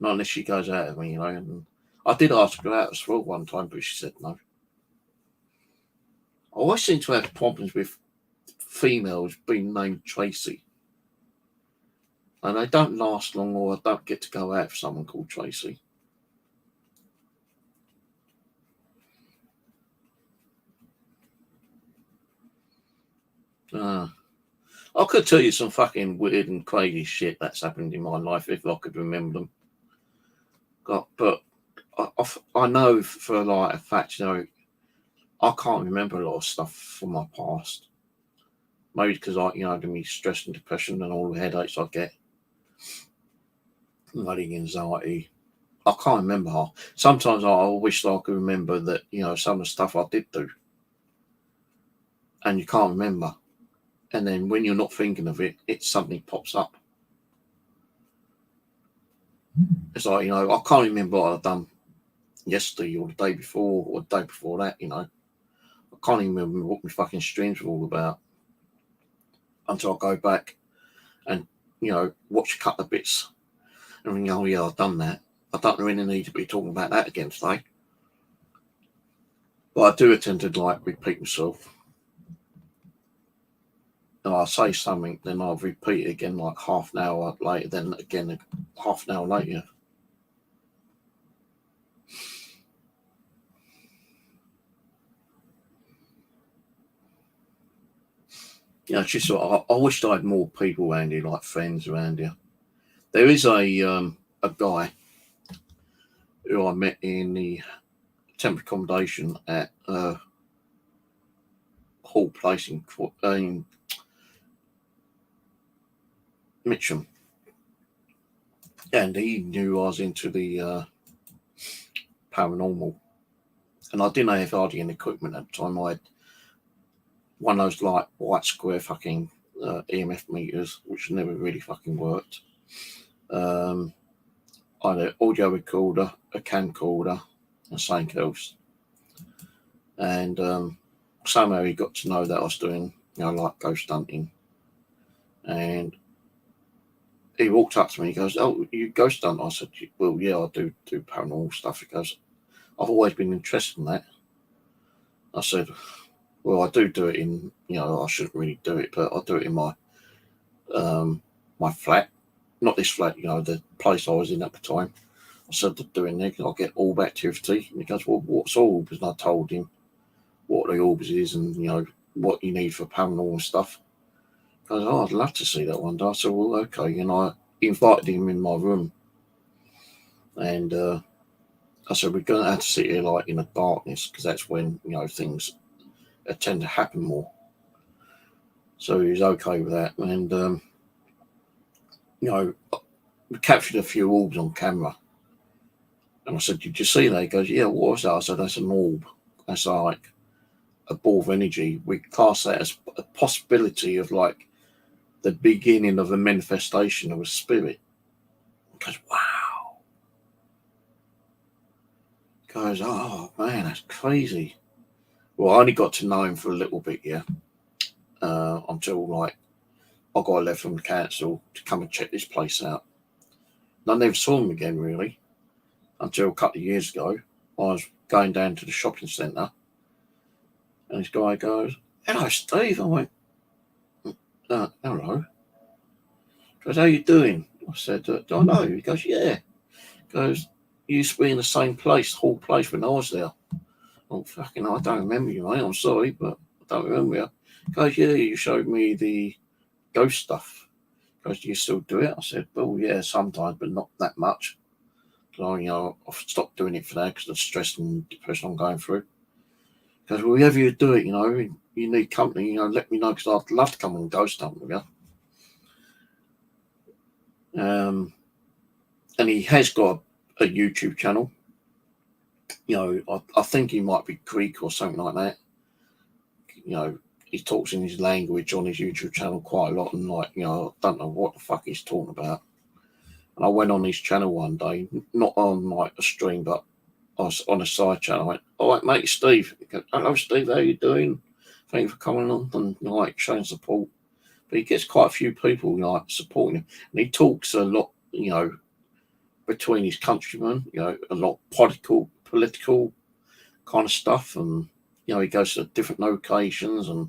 Not unless she goes out of me, you know. And I did ask her out as well one time, but she said no. I always seem to have problems with females being named Tracy. And they don't last long, or I don't get to go out with someone called Tracy. I could tell you some fucking weird and crazy shit that's happened in my life if I could remember them. But I know for like a fact, you know, I can't remember a lot of stuff from my past. Maybe because you know, me stress and depression and all the headaches I get, bloody anxiety. I can't remember how. Sometimes I wish I could remember that, you know, some of the stuff I did do, and you can't remember. And then when you're not thinking of it, it suddenly pops up. It's like, you know, I can't remember what I've done yesterday or the day before or the day before that, you know. I can't even remember what my fucking streams were all about until I go back and, you know, watch a couple of bits and think, oh yeah, I've done that. I don't really need to be talking about that again today. But I do tend to like repeat myself. And I'll say something, then I'll repeat it again like half an hour later, then again half an hour later. You know, it's just I wish I had more people around here, like friends around here. There is a guy who I met in the temporary accommodation at Hall Place in Mitcham, and he knew I was into the paranormal, and I didn't have hardly any equipment at the time. I had one of those like white square fucking EMF meters, which never really fucking worked. I had an audio recorder, a camcorder, and something else. And somehow he got to know that I was doing, you know, like ghost hunting. And he walked up to me, he goes, "Oh, you ghost hunt?" I said, "Well, yeah, I do paranormal stuff." He goes, "I've always been interested in that." I said, "Well, I do it in, you know, I shouldn't really do it, but I do it in my my flat. Not this flat, you know, the place I was in at the time." I said, "Doing there, I'll get orb activity." And he goes, "Well, what's orbs?" And I told him what the orbs is and, you know, what you need for paranormal stuff. He goes, "Oh, I'd love to see that one day." I said, "Well, okay." And I invited him in my room. And I said, "We're going to have to sit here like in the darkness, because that's when, you know, things tend to happen more." So he was okay with that. And, you know, we captured a few orbs on camera. And I said, "Did you see that?" He goes, "Yeah, what was that?" I said, "That's an orb. That's like a ball of energy. We class that as a possibility of like the beginning of a manifestation of a spirit." He goes, "Wow." He goes, "Oh man, that's crazy." Well, I only got to know him for a little bit, yeah, until like I got a letter from the council to come and check this place out. And I never saw him again really until a couple of years ago. I was going down to the shopping centre, and this guy goes, "Hello, Steve." I went, "Hello." He goes, "How you doing?" I said, "Do I know you?" He goes, "Yeah." He goes, "You used to be in the same place, Hall Place, when I was there." "Oh, fucking, I don't remember you, mate. I'm sorry, but I don't remember you." He goes, "Yeah, you showed me the ghost stuff." He goes, "Do you still do it?" I said, "Well, yeah, sometimes, but not that much. So, you know, I've stopped doing it for now because of the stress and depression I'm going through." He goes, "Well, whenever you do it, you know, you need company, you know, let me know, because I'd love to come on ghost hunt with you." And he has got a YouTube channel. You know, I think he might be Greek or something like that. You know, he talks in his language on his YouTube channel quite a lot, and like, you know, I don't know what the fuck he's talking about. And I went on his channel one day, not on like a stream, but I was on a side channel. I went, all right, mate, Steve. He goes, hello, Steve, how you doing? Thank you for coming on and like showing support. But he gets quite a few people like supporting him. And he talks a lot, you know, between his countrymen, you know, a lot political kind of stuff. And, you know, he goes to different locations and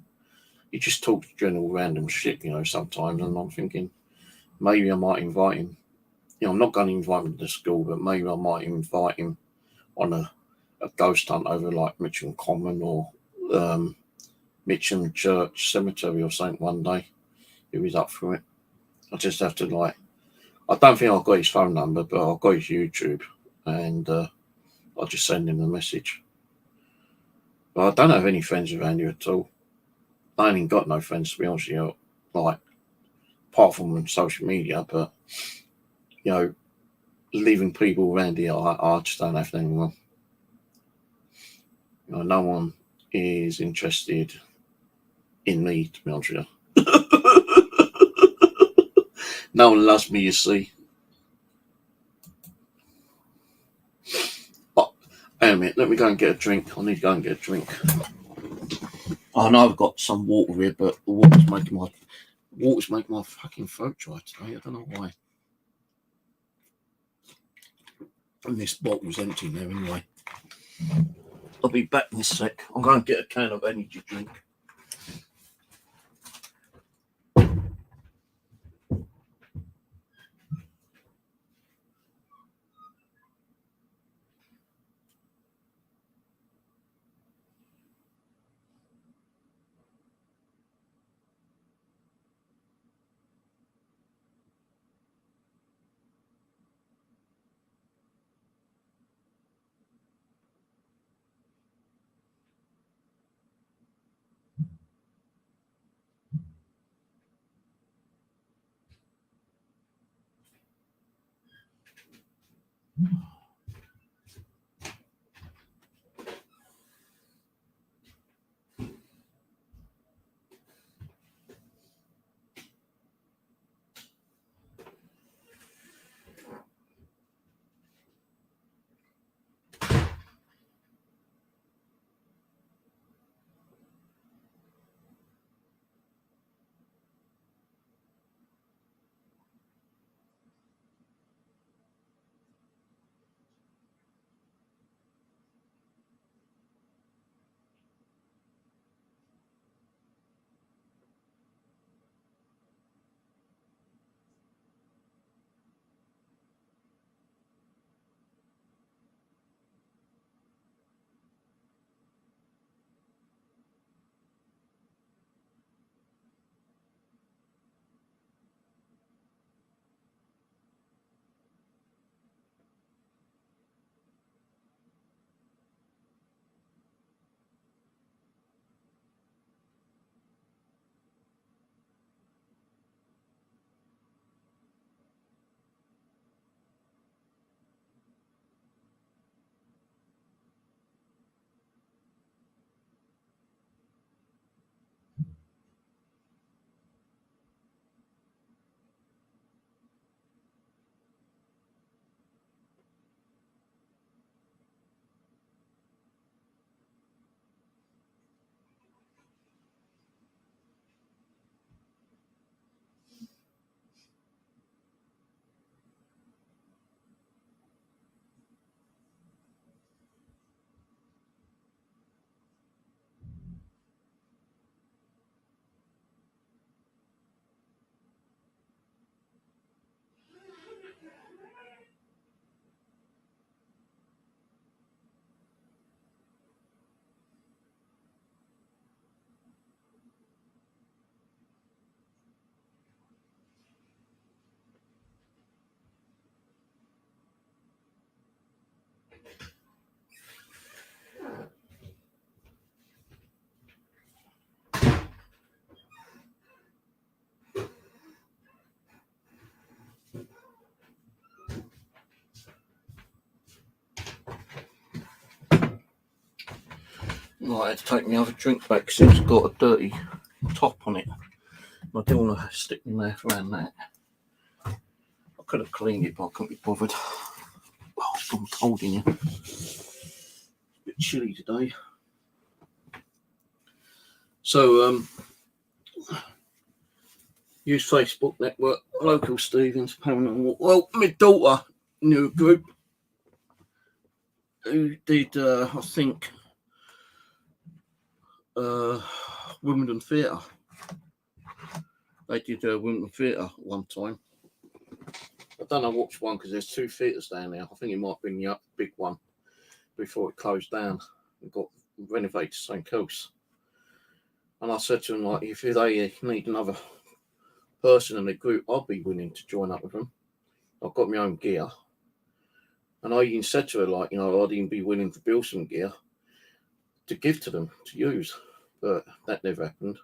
he just talks general random shit, you know, sometimes. And I'm thinking, maybe I might invite him. You know, I'm not going to invite him to the school, but maybe I might invite him on a ghost hunt over like Mitcham Common or Mitcham Church Cemetery or something one day. If he's up for it. I just have to like, I don't think I've got his phone number, but I've got his YouTube and I'll just send him a message. But I don't have any friends around here at all. I ain't got no friends, to be honest with you, like, apart from social media, but, you know, leaving people around here, I just don't have anyone. You know, no one is interested in me, to be honest with you. No one loves me, you see. Oh, wait a minute, let me go and get a drink. I need to go and get a drink. I know I've got some water here, but the water's making my fucking throat dry today. I don't know why. And this bottle's empty now anyway. I'll be back in a sec. I'm going to get a can of energy drink. Right, I had to take my other drink back because it's got a dirty top on it. I don't want to stick my mouth around that. I could have cleaned it, but I couldn't be bothered. Oh, it's gone cold in here. It's a bit chilly today. So, use Facebook network, local Stevens, paranormal. Well, my daughter knew a group who did, I think, Wimbledon Theatre. They did Wimbledon Theatre one time. I don't know which one because there's 2 theatres down there. I think it might have been the big one before it closed down and got renovated to St. Kills. And I said to him, like, if they need another person in the group, I'd be willing to join up with them. I've got my own gear. And I even said to her, like, you know, I'd even be willing to build some gear to give to them to use. But that never happened.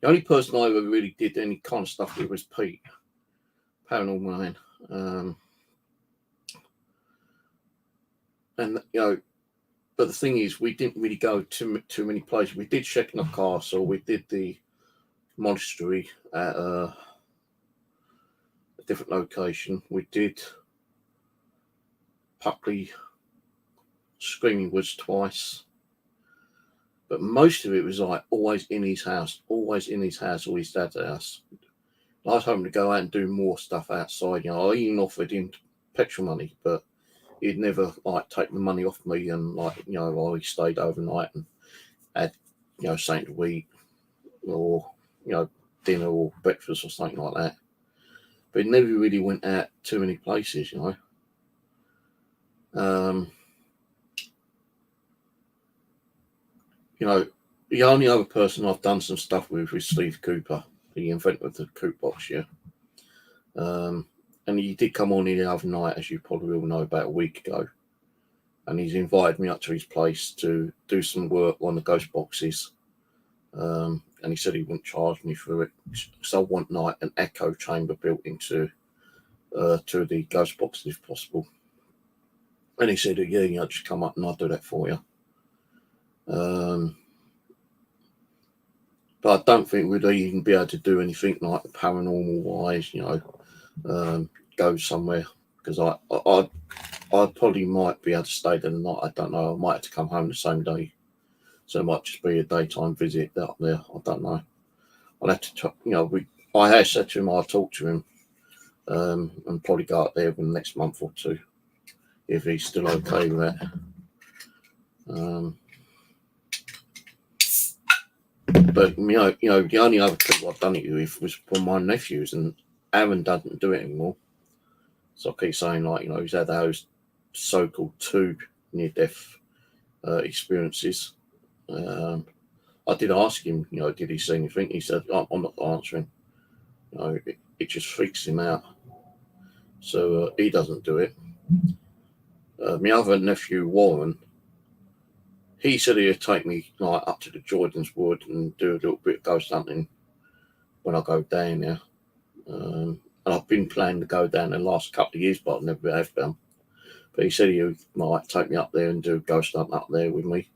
The only person I ever really did any kind of stuff with was Pete, Paranormal Man. And, you know, but the thing is, we didn't really go too many places. We did Shekinah Castle, we did the monastery at a different location. We did Puckley, Screaming Woods twice. But most of it was like always in his house or his dad's house. I was hoping to go out and do more stuff outside. You know, I even offered him petrol money, but he'd never like take the money off me, and like, you know, while he stayed overnight and had, you know, something to eat or, you know, dinner or breakfast or something like that. But he never really went out too many places, you know. You know, the only other person I've done some stuff with is Steve Cooper, the inventor of the Coop Box, yeah. And he did come on the other night, as you probably all know, about a week ago. And he's invited me up to his place to do some work on the ghost boxes. And he said he wouldn't charge me for it. So I want like an echo chamber built into to the ghost boxes if possible. And he said, yeah, you know, just come up and I'll do that for you. But I don't think we'd even be able to do anything like paranormal wise, you know, go somewhere, because I probably might be able to stay there the night. I don't know. I might have to come home the same day, so it might just be a daytime visit up there. I don't know. I'll have to, you know, I have said to him I'll talk to him, and probably go up there in the next month or two if he's still okay with that. But you know, the only other people I've done it with was for my nephews, and Aaron doesn't do it anymore. So I keep saying, like, you know, he's had those so-called 2 near-death experiences. I did ask him, you know, did he see anything? He said, I'm not answering. You know, it just freaks him out. So he doesn't do it. My other nephew, Warren, he said he'd take me like up to the Jordan's Wood and do a little bit of ghost hunting when I go down there. And I've been planning to go down the last couple of years, but I've never have done. But he said he might take me up there and do ghost hunting up there with me.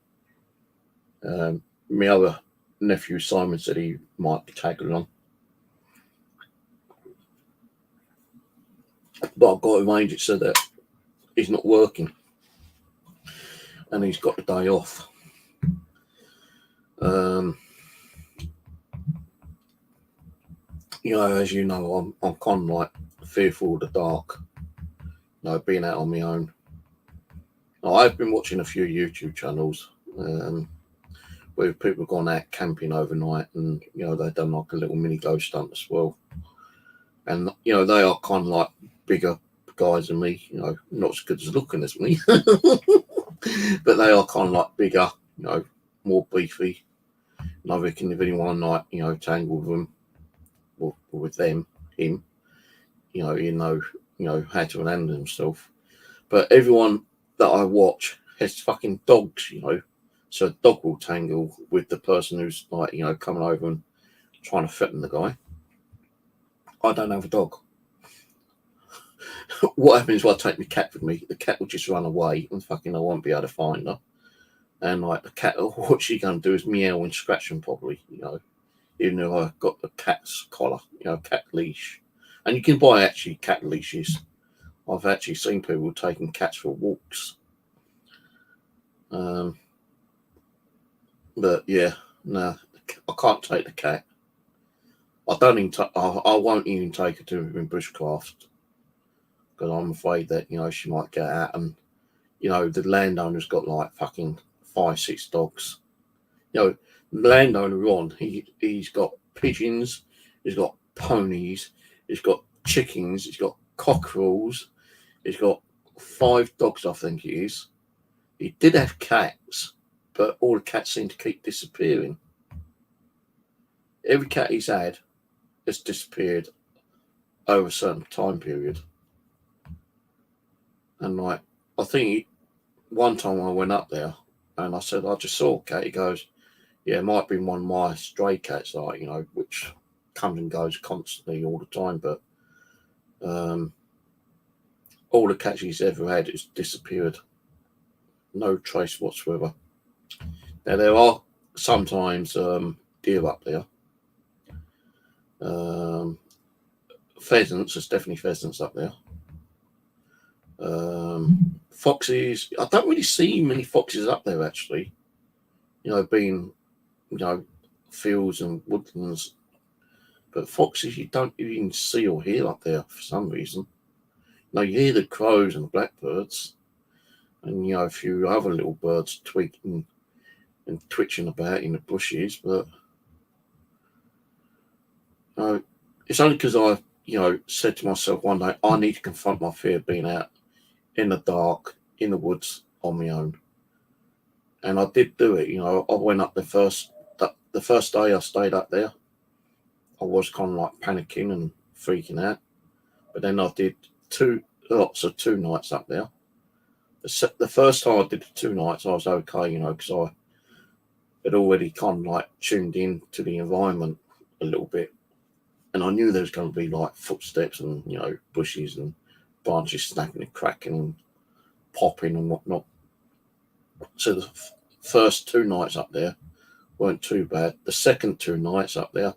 My other nephew, Simon, said he might tag along. But I've got to arrange it so that he's not working and he's got the day off. You know, as you know, I'm kind of like fearful of the dark. You know, being out on my own. Now, I've been watching a few YouTube channels where people have gone out camping overnight, and you know, they've done like a little mini ghost hunt as well. And you know, they are kind of like bigger guys than me. You know, not as good as looking as me, but they are kind of like bigger. You know, more beefy. And I reckon if anyone like, you know, tangle with them, or with him, you know how to handle himself. But everyone that I watch has fucking dogs, you know. So a dog will tangle with the person who's like, you know, coming over and trying to threaten the guy. I don't have a dog. What happens if I take my cat with me? The cat will just run away and fucking I won't be able to find her. And like the cat, what she's going to do is meow and scratch them probably, you know. Even though I've got the cat's collar, you know, cat leash. And you can buy actually cat leashes. I've actually seen people taking cats for walks. But yeah, no, I can't take the cat. I don't even. I won't even take her to in bushcraft because I'm afraid that she might get out, and the landowner's got like fucking 5-6 dogs. The landowner Ron, he's got pigeons, he's got ponies, he's got chickens, he's got cockerels, he's got 5 dogs, I think it is. He did have cats, but all the cats seem to keep disappearing. Every cat he's had has disappeared over a certain time period. And like, I think one time I went up there and I said, I just saw a cat. He goes, yeah, it might have been one of my stray cats, like, which comes and goes constantly all the time, but all the cats he's ever had has disappeared. No trace whatsoever. Now, there are sometimes deer up there. Pheasants, there's definitely pheasants up there. Foxes, I don't really see many foxes up there, actually. Being, fields and woodlands. But foxes, you don't even see or hear up there for some reason. You hear the crows and the blackbirds, and a few other little birds tweaking and twitching about in the bushes. But it's only because I, said to myself one day, I need to confront my fear of being out in the dark, in the woods, on my own. And I did do it. I went up the first day I stayed up there. I was kind of like panicking and freaking out. But then I did 2 nights up there. The first time I did the 2 nights, I was okay, because I had already kind of like tuned in to the environment a little bit. And I knew there was going to be like footsteps and, bushes and branches snapping and cracking and popping and whatnot. So the first 2 nights up there weren't too bad. The second 2 nights up there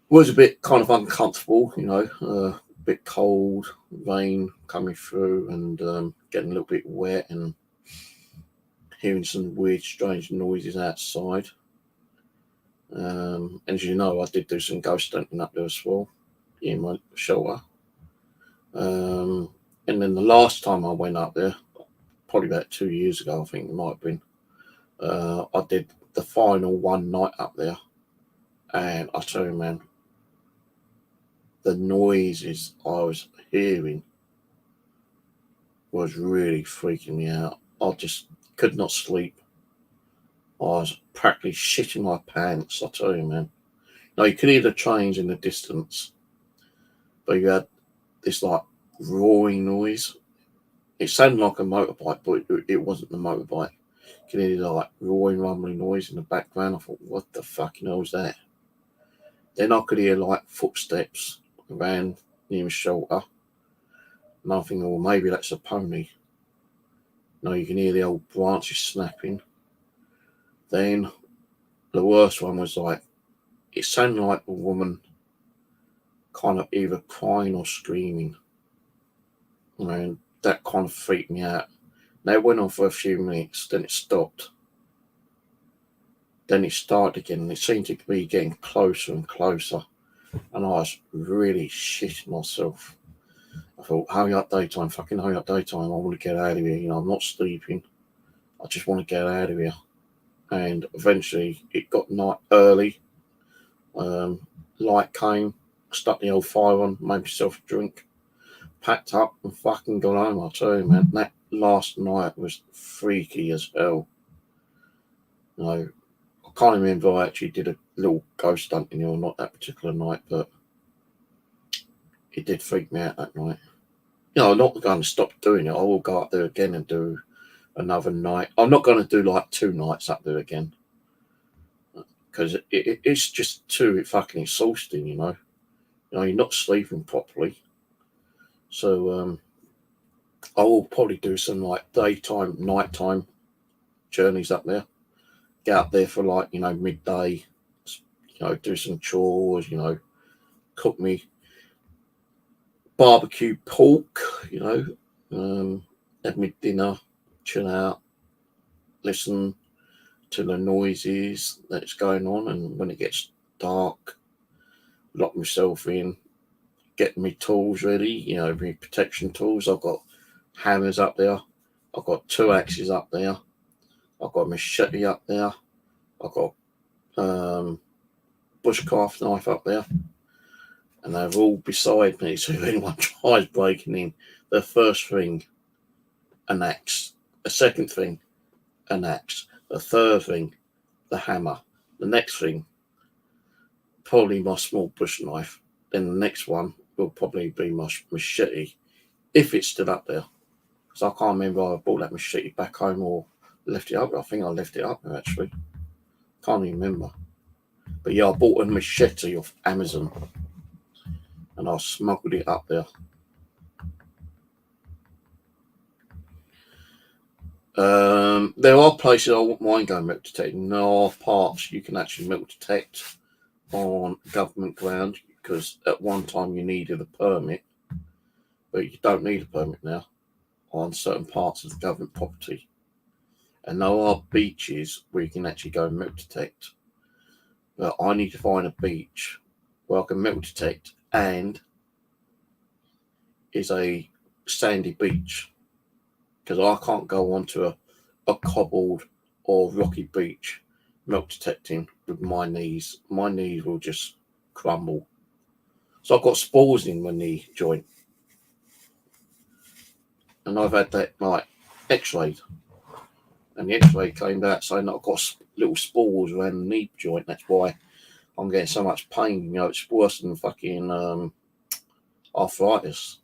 was a bit kind of uncomfortable, a bit cold, rain coming through and getting a little bit wet and hearing some weird, strange noises outside. And as you know, I did do some ghost hunting up there as well in my shelter. And then the last time I went up there, probably about 2 years ago, I think it might have been, I did the final 1 night up there. And I tell you, man, the noises I was hearing was really freaking me out. I just could not sleep. I was practically shitting my pants, I tell you, man. You could hear the trains in the distance, but you had this like roaring noise. It sounded like a motorbike, but it wasn't the motorbike. You could hear the like roaring, rumbling noise in the background. I thought, what the fucking hell was that? Then I could hear like footsteps around near my shelter. And I'm thinking, well, maybe that's a pony. You can hear the old branches snapping. Then the worst one was like, it sounded like a woman kind of either crying or screaming. And that kind of freaked me out. Now it went on for a few minutes, then it stopped. Then it started again, and it seemed to be getting closer and closer. And I was really shitting myself. I thought, hurry up daytime, fucking hurry up daytime. I want to get out of here. I'm not sleeping. I just want to get out of here. And eventually it got night early. Light came, stuck the old fire on, made myself a drink, packed up and fucking got home. I tell you, man, that last night was freaky as hell. I can't remember if I actually did a little ghost hunting or not that particular night, but it did freak me out that night. I'm not going to stop doing it. I will go up there again and do another night. I'm not going to do like 2 nights up there again because it's just too fucking exhausting, you're not sleeping properly. So I will probably do some like daytime, nighttime journeys up there. Get up there for like, midday, do some chores, cook me barbecue pork, you know, have my dinner, chill out, listen to the noises that's going on, and when it gets dark, lock myself in, get my tools ready, you know, my protection tools. I've got hammers up there, I've got 2 axes up there, I've got a machete up there, I've got bushcraft knife up there, and they're all beside me, so if anyone tries breaking in, the first thing, an axe, the second thing, an axe, the third thing, the hammer, the next thing, probably my small bush knife, then the next one will probably be my machete, if it's still up there, because I can't remember if I brought that machete back home or left it up. I think I left it up there, actually. Can't even remember. But yeah, I bought a machete off Amazon, and I smuggled it up there. There are places I wouldn't mind going milk detecting. There are parts you can actually milk detect on government ground, because at one time you needed a permit, but you don't need a permit now on certain parts of the government property. And there are beaches where you can actually go and milk detect. But I need to find a beach where I can milk detect and is a sandy beach, because I can't go onto a cobbled or rocky beach milk detecting with my knees. My knees will just crumble. So I've got spores in my knee joint, and I've had that like x-rayed, and the x-ray came back saying that I've got little spores around the knee joint. That's why I'm getting so much pain. You know, it's worse than fucking arthritis.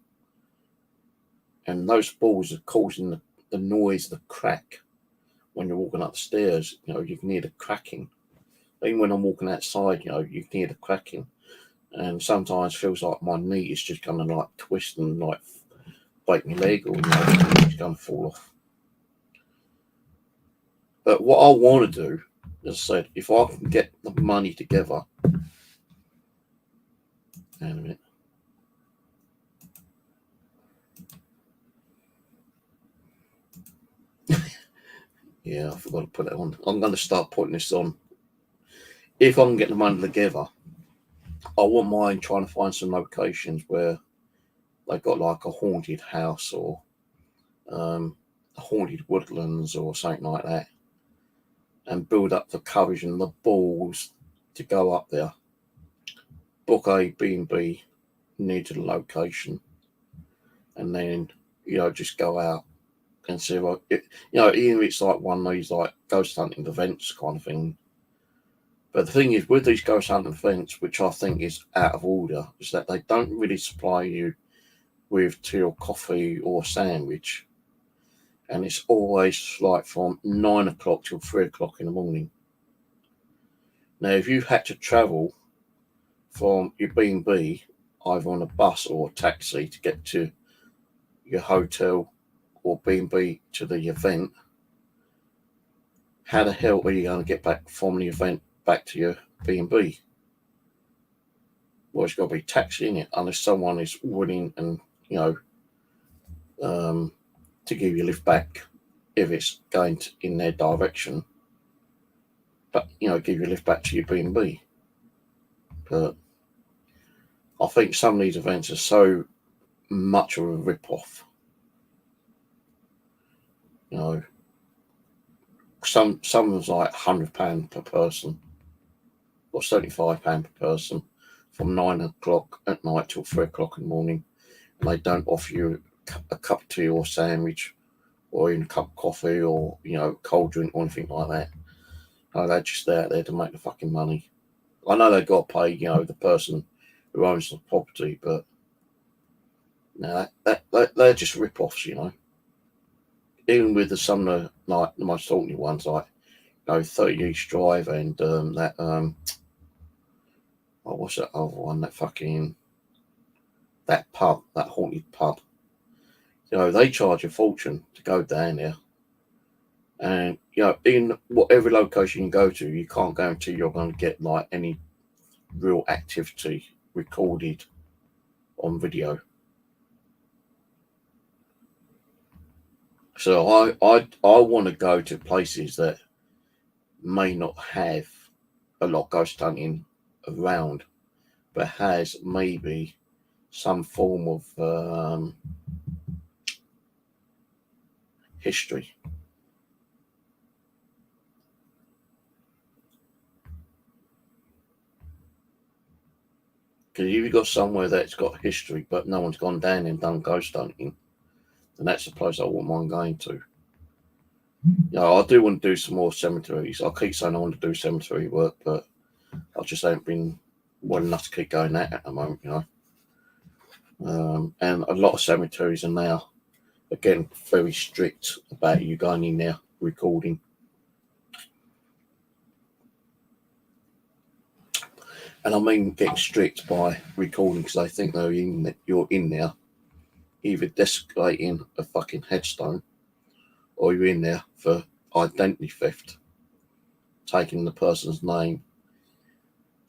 And those spores are causing the noise, the crack when you're walking up the stairs. You know, you can hear the cracking. Even when I'm walking outside, you know, you can hear the cracking. And sometimes it feels like my knee is just going to like twist and like break my leg, or, you know, it's going to fall off. But what I want to do, as I said, if I can get the money together, hang on a minute. Yeah, I forgot to put it on. I'm going to start putting this on. If I can get the money together, I wouldn't mind trying to find some locations where they've got like a haunted house, or haunted woodlands or something like that, and build up the courage and the balls to go up there, book a B&B near to the location, and then, you know, just go out and see what it, you know, even if it's like one of these like ghost hunting events kind of thing. But the thing is, with these ghost hunting events, which I think is out of order, is that they don't really supply you with tea or coffee or sandwich, and it's always like from 9 o'clock till 3 o'clock in the morning. Now, if you've had to travel from your B&B either on a bus or a taxi to get to your hotel or B&B to the event, how the hell are you going to get back from the event back to your B&B? Well, it's got to be taxi, in it, unless someone is willing and, you know, to give you a lift back if it's going in their direction, but, you know, give you a lift back to your B&B. But I think some of these events are so much of a rip-off. You know, some was like £100 per person, or £75 per person, from 9 o'clock at night till 3 o'clock in the morning, and they don't offer you a cup of tea or sandwich, or even a cup of coffee, or, you know, cold drink or anything like that. No, they're just out there to make the fucking money. I know they've got to pay, you know, the person who owns the property, but no, they're just rip-offs, you know. Even with some of the, like, the most haunted ones, like, you know, 30 East Drive and what's that other one? That fucking, that pub, that haunted pub. You know, they charge a fortune to go down there. And, you know, in whatever location you go to, you can't guarantee you're going to get like any real activity recorded on video. So I want to go to places that may not have a lot of ghost hunting around, but has maybe some form of history. Because if you've got somewhere that's got history, but no one's gone down and done ghost hunting, then that's the place I wouldn't mind going to. You know, I do want to do some more cemeteries. I keep saying I want to do cemetery work, but I just haven't been well enough to keep going at the moment, you know. And a lot of cemeteries are now, again, very strict about you going in there recording. And I mean getting strict by recording because they think you're in there either desecrating a fucking headstone or you're in there for identity theft, taking the person's name,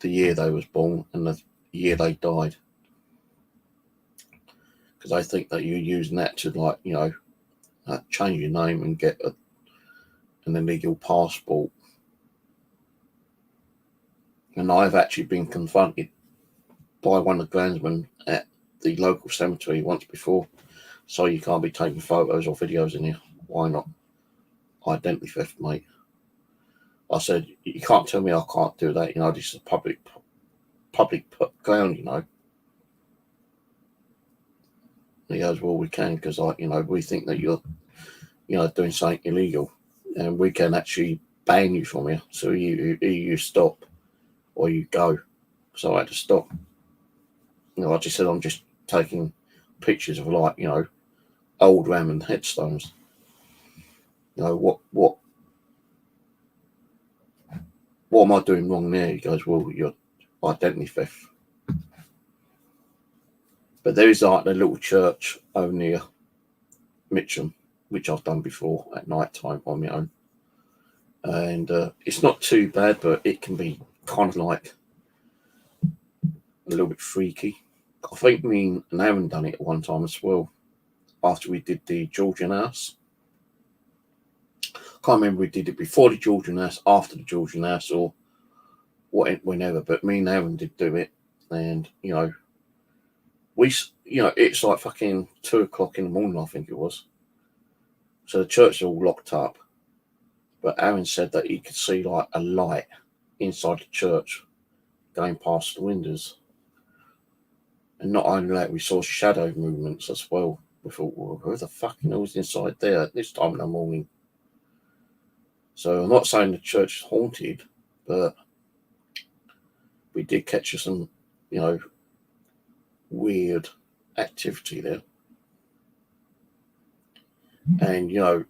the year they was born and the year they died. Because I think that you're using that to, like, you know, change your name and get an illegal passport. And I've actually been confronted by one of the groundsmen at the local cemetery once before. So you can't be taking photos or videos in here. Why not? Identity theft, mate. I said, you can't tell me I can't do that. You know, this is a public ground, you know. And he goes, well, we can because, you know, we think that you're, you know, doing something illegal, and we can actually ban you from here. So you stop or you go. So I had to stop. You know, I just said I'm just taking pictures of, like, you know, old Roman headstones. You know, what am I doing wrong there? He goes, well, you're identity theft. But there is, like, a little church over near Mitcham, which I've done before at night time on my own. And it's not too bad, but it can be kind of like a little bit freaky. I think me and Aaron done it at one time as well, after we did the Georgian house. Can't remember if we did it before the Georgian house, after the Georgian house, or whenever. But me and Aaron did do it, and you know, it's like fucking 2 o'clock in the morning, I think it was. So the church is all locked up, but Aaron said that he could see, like, a light inside the church going past the windows. And not only that, we saw shadow movements as well. We thought, well, who the fucking hell is inside there at this time in the morning? So I'm not saying the church is haunted, but we did catch some, you know, weird activity there. And, you know,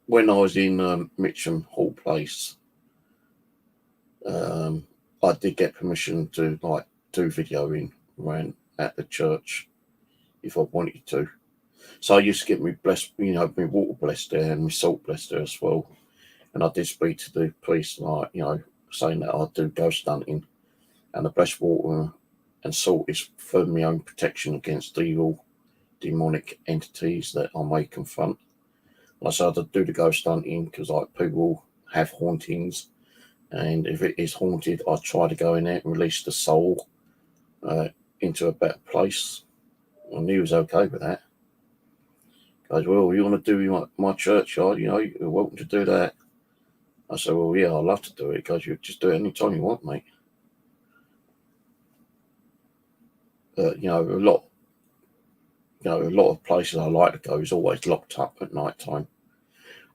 when I was in Mitcham Hall Place, I did get permission to, like, do videoing around at the church if I wanted to. So I used to get me blessed, you know, my water blessed there and my salt blessed there as well. And I did speak to the priest, like, you know, saying that I do ghost hunting, and the blessed water and salt is for my own protection against evil, demonic entities that I may confront. And I said I'd do the ghost hunting because, like, people have hauntings, and if it is haunted, I try to go in there and release the soul into a better place. And he was okay with that. He goes, well, you want to do my churchyard, you know, you're welcome to do that. I said, well, yeah, I'd love to do it. He goes, you just do it anytime you want, mate. You know, a lot of places I like to go is always locked up at night time.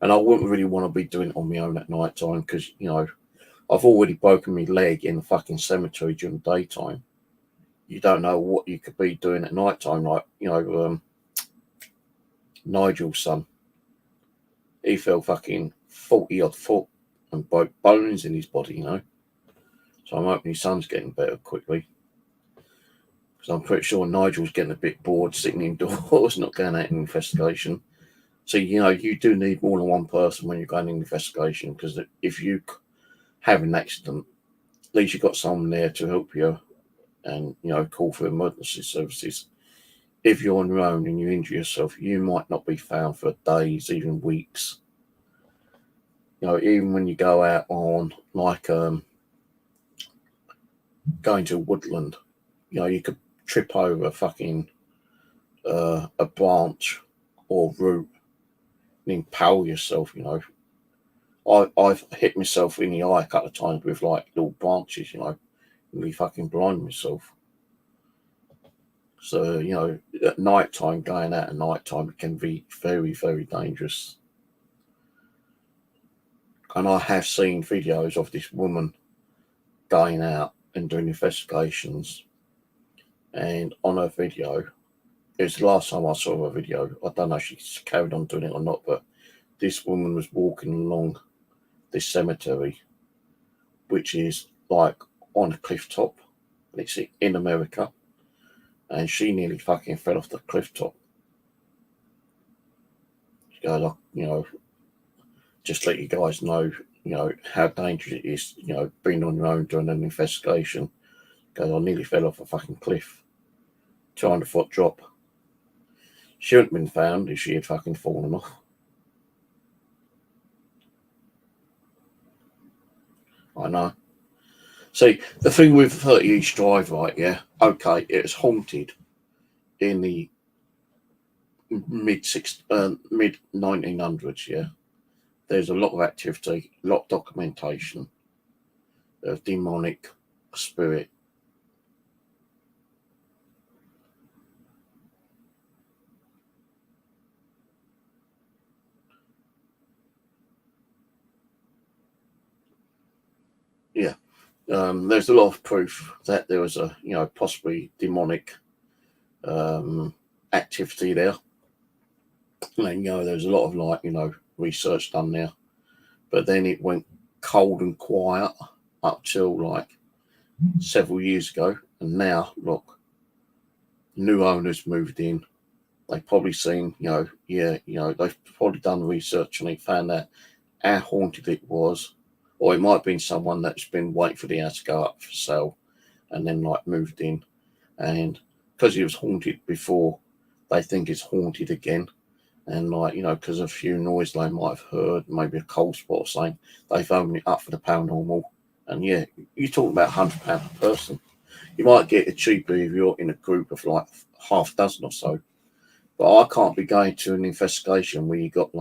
And I wouldn't really want to be doing it on my own at night time because, you know, I've already broken my leg in the fucking cemetery during the daytime. You don't know what you could be doing at night time. Like, you know, Nigel's son, he fell fucking 40 odd foot and broke bones in his body, you know. So I'm hoping his son's getting better quickly. Because I'm pretty sure Nigel's getting a bit bored sitting indoors, not going out in investigation. So, you know, you do need more than one person when you're going in investigation, because if you have an accident, at least you've got someone there to help you and, you know, call for emergency services if you're on your own and you injure yourself, you might not be found for days, even weeks. Even when you go out on going to a woodland, you could trip over a branch or root and impale yourself. I've hit myself in the eye a couple of times with little branches, really fucking blind myself. So, at night time, going out at night time, it can be very, very dangerous. And I have seen videos of this woman going out and doing investigations. And on her video, it was the last time I saw her video. I don't know if she's carried on doing it or not, but this woman was walking along this cemetery, which is on a cliff top. It's in America. And she nearly fucking fell off the cliff top. She goes, just let you guys know, how dangerous it is, being on your own doing an investigation. Goes, I nearly fell off a fucking cliff. 200-foot drop. She wouldn't have been found if she had fucking fallen off. I know. See, the thing with 30 East Drive, yeah, okay, it was haunted in the mid 1900s, yeah. There's a lot of activity, a lot of documentation of demonic spirit. Yeah. There's a lot of proof that there was a, possibly demonic activity there. And, there's a lot of research done there. But then it went cold and quiet up till several years ago. And now, look, new owners moved in. They've probably seen, they've probably done research and they found out how haunted it was. Or it might have been someone that's been waiting for the house to go up for sale and then moved in. And because it was haunted before, they think it's haunted again. And because of a few noises they might have heard, maybe a cold spot or something, they've opened it up for the paranormal. And yeah, you're talking about £100 per person. You might get it cheaper if you're in a group of half a dozen or so. But I can't be going to an investigation where you got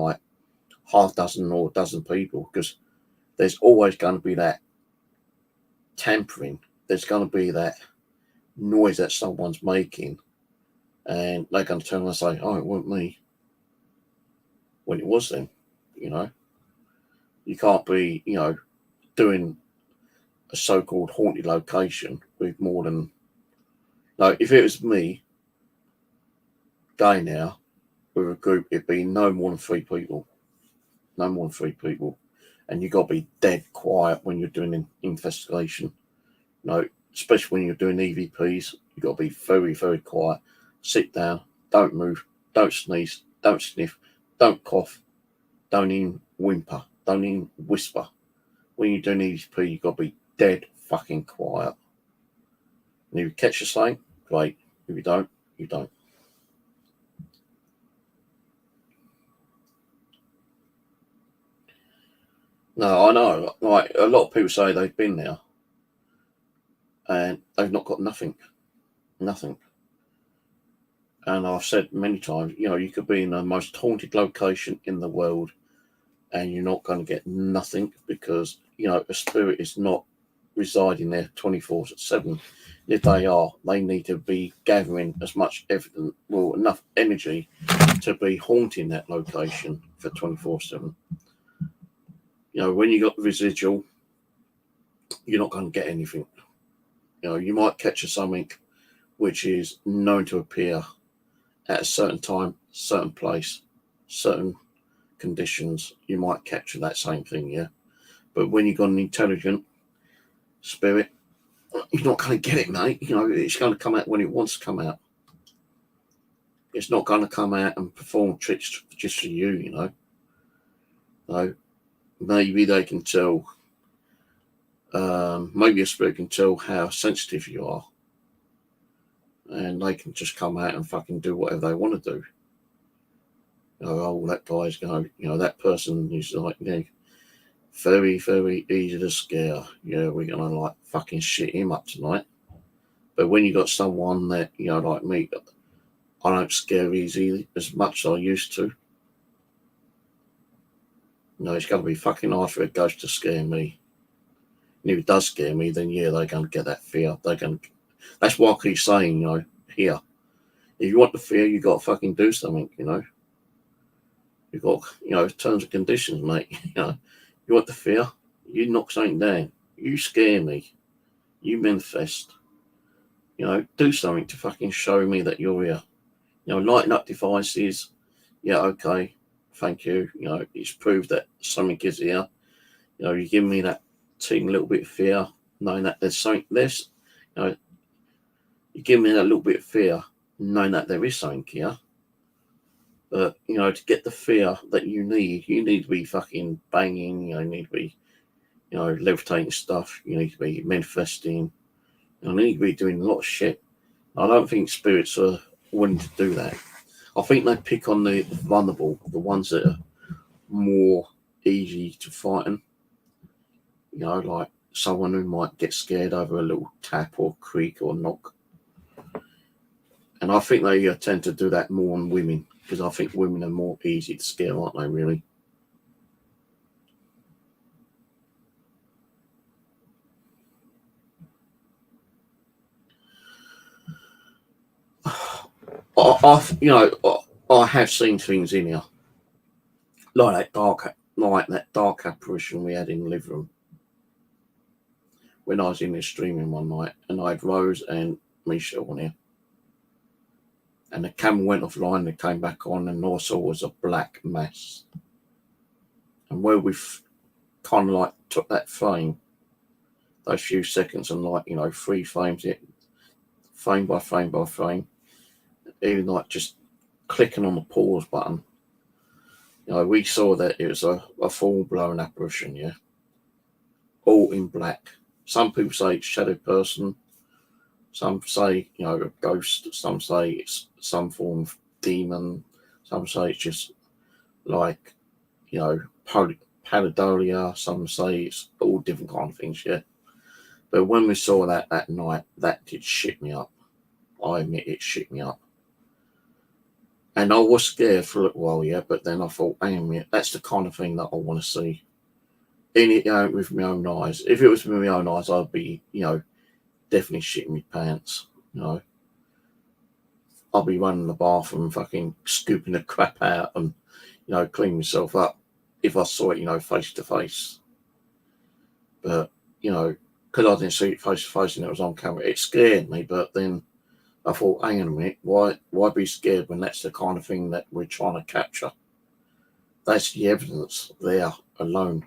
half a dozen or a dozen people, because there's always going to be that tampering. There's going to be that noise that someone's making. And they're going to turn around and say, oh, it wasn't me. When it was them, You can't be, doing a so-called haunted location with more than... if it was me going now with a group, it'd be no more than 3 people. No more than 3 people. And you've got to be dead quiet when you're doing an investigation. Especially when you're doing EVPs, you've got to be very, very quiet. Sit down, don't move, don't sneeze, don't sniff, don't cough, don't even whimper, don't even whisper. When you're doing EVP, you've got to be dead fucking quiet. And if you catch something, great. If you don't, you don't. No, I know. A lot of people say they've been there and they've not got nothing. Nothing. And I've said many times, you could be in the most haunted location in the world and you're not going to get nothing, because, a spirit is not residing there 24/7. If they are, they need to be gathering as much evidence, enough energy to be haunting that location for 24/7. When you got the residual, you're not going to get anything. You might catch something which is known to appear at a certain time, certain place, certain conditions. You might capture that same thing, yeah. But when you've got an intelligent spirit, you're not going to get it, mate. It's going to come out when it wants to come out. It's not going to come out and perform tricks just for you, So maybe they can tell, maybe a spirit can tell how sensitive you are. and they can just come out and fucking do whatever they want to do. Oh, that guy's going, that person is like, very, very easy to scare. Yeah, we're going to like fucking shit him up tonight. But when you got someone that, like me, I don't scare easy as much as I used to. It's going to be fucking hard for a ghost to scare me. And if it does scare me, then yeah, they're going to get that fear. That's why I keep saying, here, if you want the fear, you got to fucking do something, You've got, terms and conditions, mate. You want the fear, you knock something down. You scare me. You manifest. Do something to fucking show me that you're here. Lighting up devices. Yeah, okay. Thank you. It's proved that something is here. You give me that teeny little bit of fear, knowing that there's something this. You give me that little bit of fear, knowing that there is something here. But, to get the fear that you need to be fucking banging, you need to be, levitating stuff, you need to be manifesting, you need to be doing a lot of shit. I don't think spirits are willing to do that. I think they pick on the vulnerable, the ones that are more easy to frighten. Like someone who might get scared over a little tap or creak or knock. And I think they tend to do that more on women, because I think women are more easy to scare, aren't they, really? I have seen things in here, like that dark apparition we had in the living room when I was in there streaming one night, and I had Rose and Michelle on here. And the camera went offline and it came back on, and all I saw was a black mass. And where we've kind of like took that frame, those few seconds, and like, 3 frames it, frame by frame by frame, even like just clicking on the pause button, we saw that it was a full-blown apparition, yeah? All in black. Some people say it's shadow person. Some say, a ghost. Some say it's some form of demon. Some say it's just like, pareidolia. Some say it's all different kind of things, yeah. But when we saw that night, that did shit me up. I admit it shit me up. And I was scared for a little while, yeah, but then I thought, hang on a minute, that's the kind of thing that I want to see. In it, with my own eyes. If it was with my own eyes, I'd be, definitely shitting my pants, I'll be running the bathroom, fucking scooping the crap out and, cleaning myself up if I saw it, face to face. But, because I didn't see it face to face and it was on camera, it scared me. But then I thought, hang on a minute, why be scared when that's the kind of thing that we're trying to capture? That's the evidence there alone.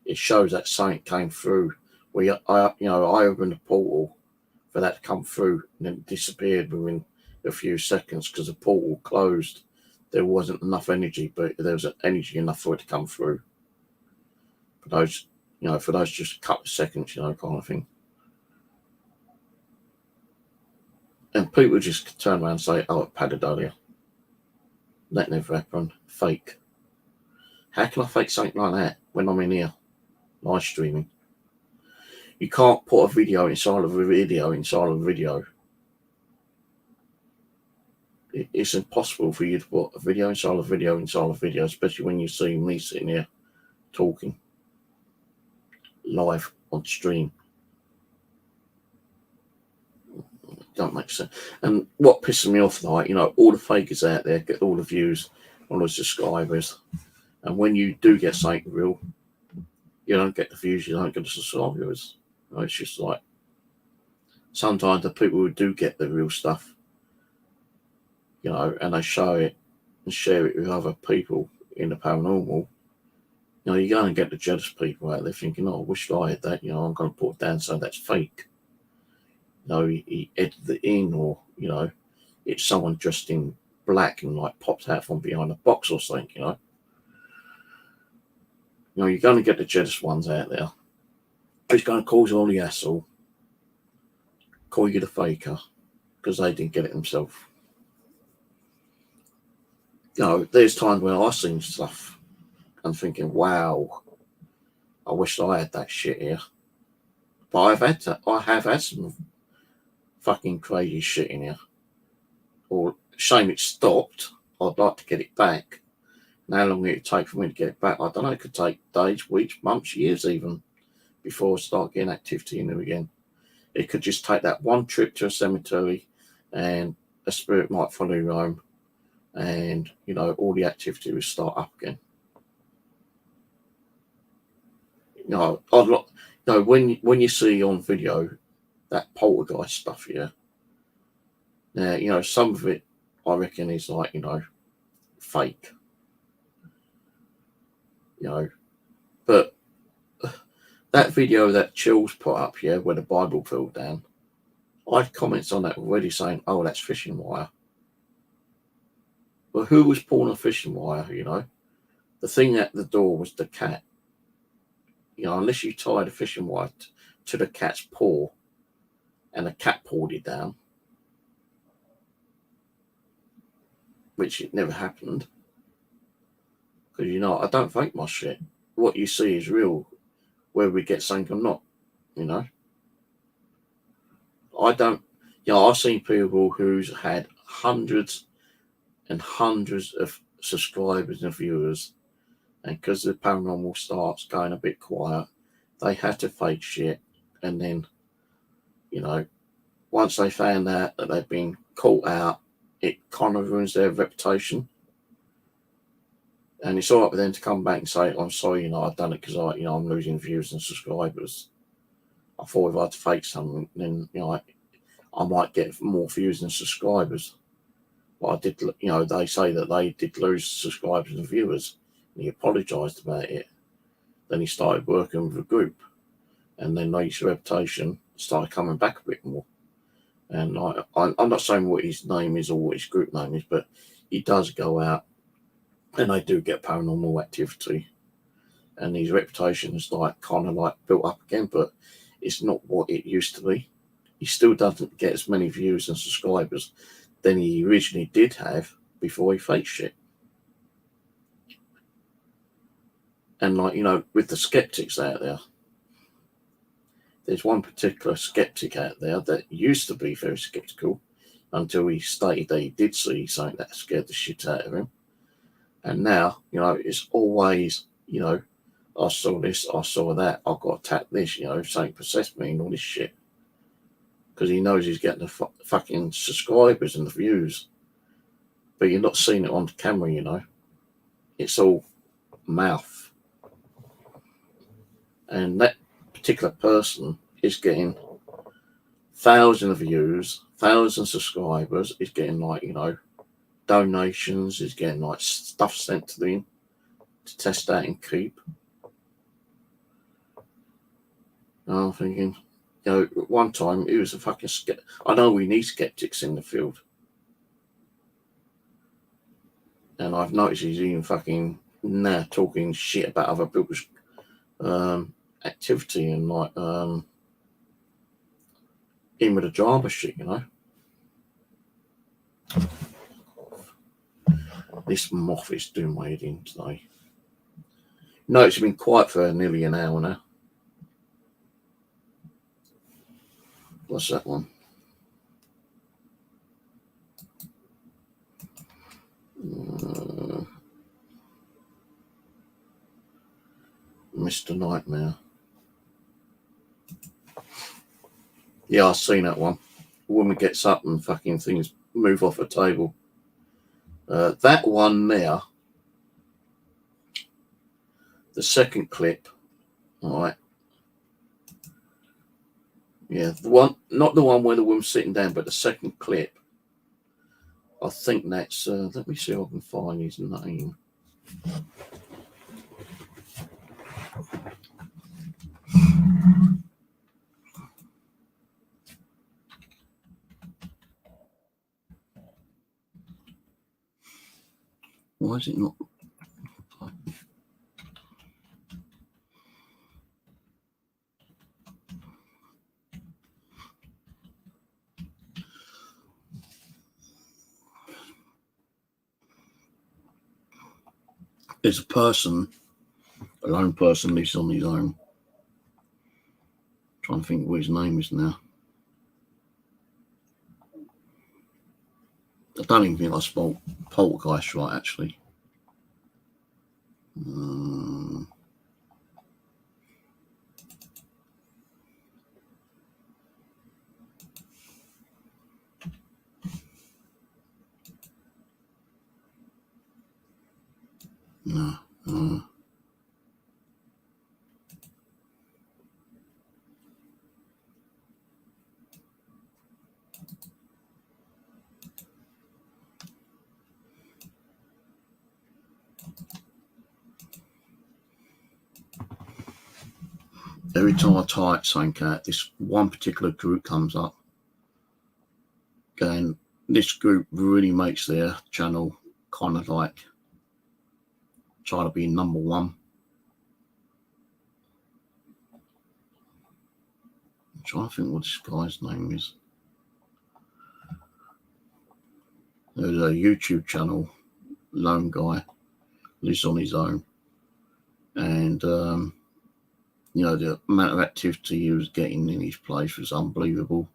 It shows that something came through. I opened a portal for that to come through, and then it disappeared within a few seconds because the portal closed. There wasn't enough energy, but there was energy enough for it to come through. For those, just a couple of seconds, kind of thing. And people just turn around and say, oh, pareidolia. That never happened. Fake. How can I fake something like that when I'm in here live streaming? You can't put a video inside of a video inside of a video. It's impossible for you to put a video inside of a video inside of a video, especially when you see me sitting here talking live on stream. Don't make sense. And what pisses me off, like, all the fakers out there get all the views, all the subscribers, and when you do get something real, you don't get the views, you don't get the subscribers. It's just like, sometimes the people who do get the real stuff, and they show it and share it with other people in the paranormal, you're going to get the jealous people out there thinking, oh, I wish I had that, I'm going to put it down so that's fake. He edited it in, or, it's someone dressed in black and like pops out from behind a box or something, you're going to get the jealous ones out there. It's going to cause all the hassle, call you the faker, because they didn't get it themselves. You know, there's times when I've seen stuff and thinking, wow, I wish I had that shit here. But I have had some fucking crazy shit in here. Or shame it stopped. I'd like to get it back. And how long it take for me to get it back? I don't know. It could take days, weeks, months, years even before I start getting activity in there again. It could just take that one trip to a cemetery and a spirit might follow you home and, you know, all the activity will start up again. You know, when you see on video that poltergeist stuff here, now, you know, some of it I reckon is like, you know, fake. You know, but that video that Chills put up here where the Bible fell down, I had comments on that already saying, oh, that's fishing wire. Well, who was pulling a fishing wire, you know? The thing at the door was the cat. You know, unless you tied a fishing wire to the cat's paw and the cat pulled it down, which it never happened. Because, you know, I don't fake my shit. What you see is real, whether we get something or not, you know. I don't, you know, I've seen people who's had hundreds and hundreds of subscribers and viewers, and because the paranormal starts going a bit quiet, they have to fake shit, and then, you know, once they found out that they've been caught out, it kind of ruins their reputation. And it's all right for them to come back and say, I'm sorry, you know, I've done it because I'm losing views and subscribers. I thought if I had to fake something, then, you know, I might get more views and subscribers. But I did, you know, they say that they did lose subscribers and viewers. And he apologised about it. Then he started working with a group. And then his reputation started coming back a bit more. And I'm not saying what his name is or what his group name is, but he does go out and they do get paranormal activity. And his reputation is like kind of like built up again, but it's not what it used to be. He still doesn't get as many views and subscribers than he originally did have before he faked shit. And like, you know, with the skeptics out there, there's one particular skeptic out there that used to be very skeptical until he stated that he did see something that scared the shit out of him. And now, you know, it's always, you know, I saw this, I saw that, I got attacked this, you know, something possessed me and all this shit. Because he knows he's getting the fucking subscribers and the views. But you're not seeing it on the camera, you know. It's all mouth. And that particular person is getting thousands of views, thousands of subscribers, is getting like, you know, donations, is getting like stuff sent to them to test out and keep. And I'm thinking, you know, one time he was a fucking I know we need skeptics in the field. And I've noticed he's even fucking now talking shit about other people's activity and like in with the drama shit, you know. This moth is doing my head in today. No, it's been quiet for nearly an hour now. What's that one? Mr. Nightmare. Yeah, I've seen that one. A woman gets up and fucking things move off a table. That one there, the second clip, all right. Yeah, the one, not the one where the woman's sitting down, but the second clip. I think that's, let me see if I can find his name. Why is it not? there's a lone person lives on his own. I'm trying to think what his name is now. I don't even think I spelled poltergeist right, actually. No. Every time I type something out, this one particular group comes up. And this group really makes their channel kind of like try to be number one. I'm trying to think what this guy's name is. There's a YouTube channel, lone guy, lives on his own. And, you know, the amount of activity he was getting in his place was unbelievable.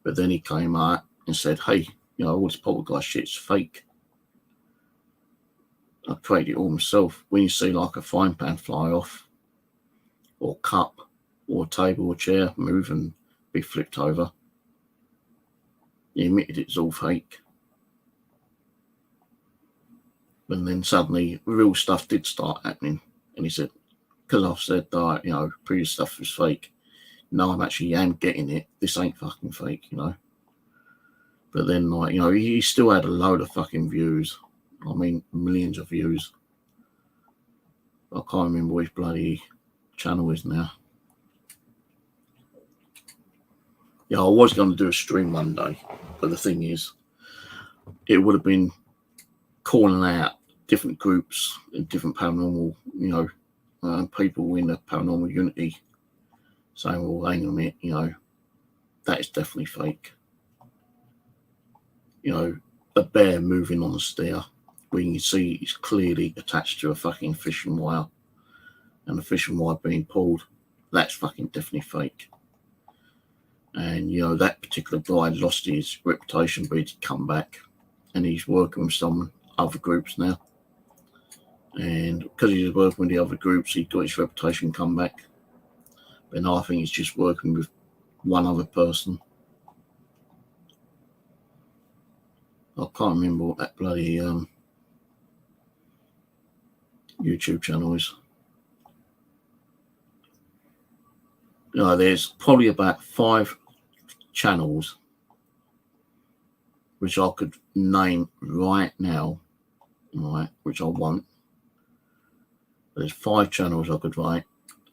But then he came out and said, hey, you know, all this poltergeist shit's fake. I created it all myself. When you see like a frying pan fly off, or cup, or table or chair move and be flipped over, he admitted it's all fake. And then suddenly real stuff did start happening. And he said, because I've said that, you know, previous stuff was fake. No, I'm actually getting it. This ain't fucking fake, you know. But then, like, you know, he still had a load of fucking views. I mean, millions of views. I can't remember which bloody channel is now. Yeah, I was going to do a stream one day, but the thing is, it would have been calling out different groups and different paranormal, you know, people in the paranormal unity saying, well, hang on a minute, you know, that is definitely fake. You know, a bear moving on the stair, when you see it's clearly attached to a fucking fishing wire, and the fishing wire being pulled, that's fucking definitely fake. And, you know, that particular guy lost his reputation, but he's come back, and he's working with some other groups now. And because he's working with the other groups, he got his reputation come back. But now I think he's just working with one other person. I can't remember what that bloody YouTube channel is. You know, there's probably about 5 channels which I could name right now, right, which I want. There's 5 channels I could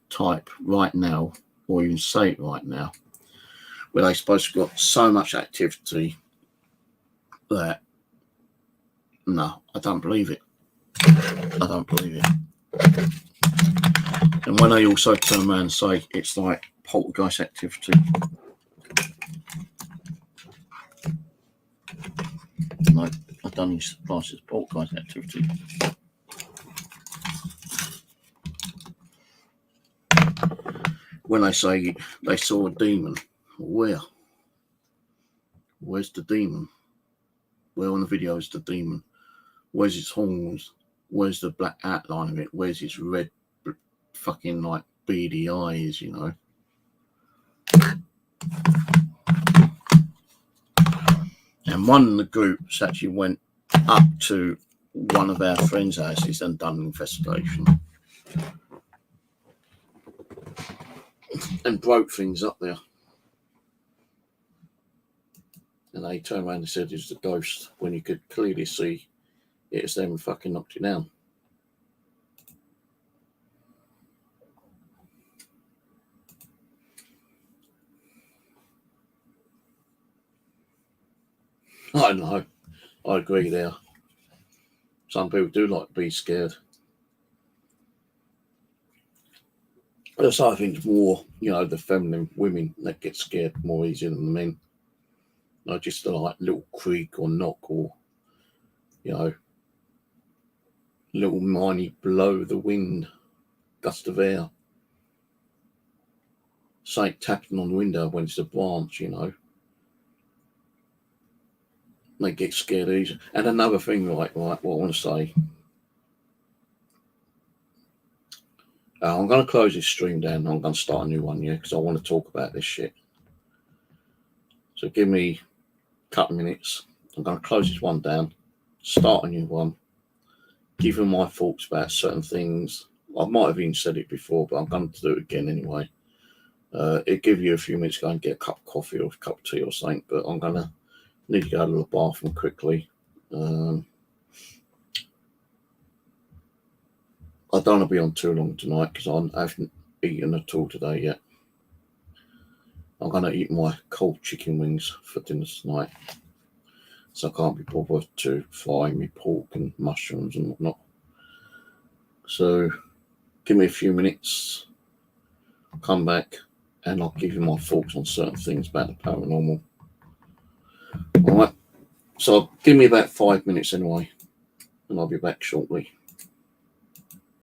type right now, or even say it right now, where they're supposed to have got so much activity that, no, I don't believe it. I don't believe it. And when they also turn around and say it's like poltergeist activity, no, I don't use class as poltergeist activity. When they say they saw a demon, where? Where's the demon? Where on the video is the demon? Where's its horns? Where's the black outline of it? Where's its red fucking like beady eyes, you know? And one of the groups actually went up to one of our friends' houses and done an investigation. And broke things up there. And they turned around and said it's a ghost, when you could clearly see it's them fucking knocked it down. I know. I agree there. Some people do like to be scared. But I think it's more, you know, the feminine women that get scared more easier than the men. Not just a like little creak or knock, or, you know, little miney blow the wind, gust of air. Something tapping on the window when it's a branch, you know. They get scared easy. And another thing, right, what I want to say. I'm going to close this stream down and I'm going to start a new one, yeah, because I want to talk about this shit. So give me a couple of minutes. I'm going to close this one down, start a new one, give you my thoughts about certain things. I might have even said it before, but I'm going to do it again anyway. It'll give you a few minutes to go and get a cup of coffee or a cup of tea or something, but I'm going to need to go to the bathroom quickly. I don't want to be on too long tonight because I haven't eaten at all today yet. I'm going to eat my cold chicken wings for dinner tonight. So I can't be bothered to fry me pork and mushrooms and whatnot. So give me a few minutes. I'll come back and I'll give you my thoughts on certain things about the paranormal. All right. So give me about 5 minutes anyway, and I'll be back shortly.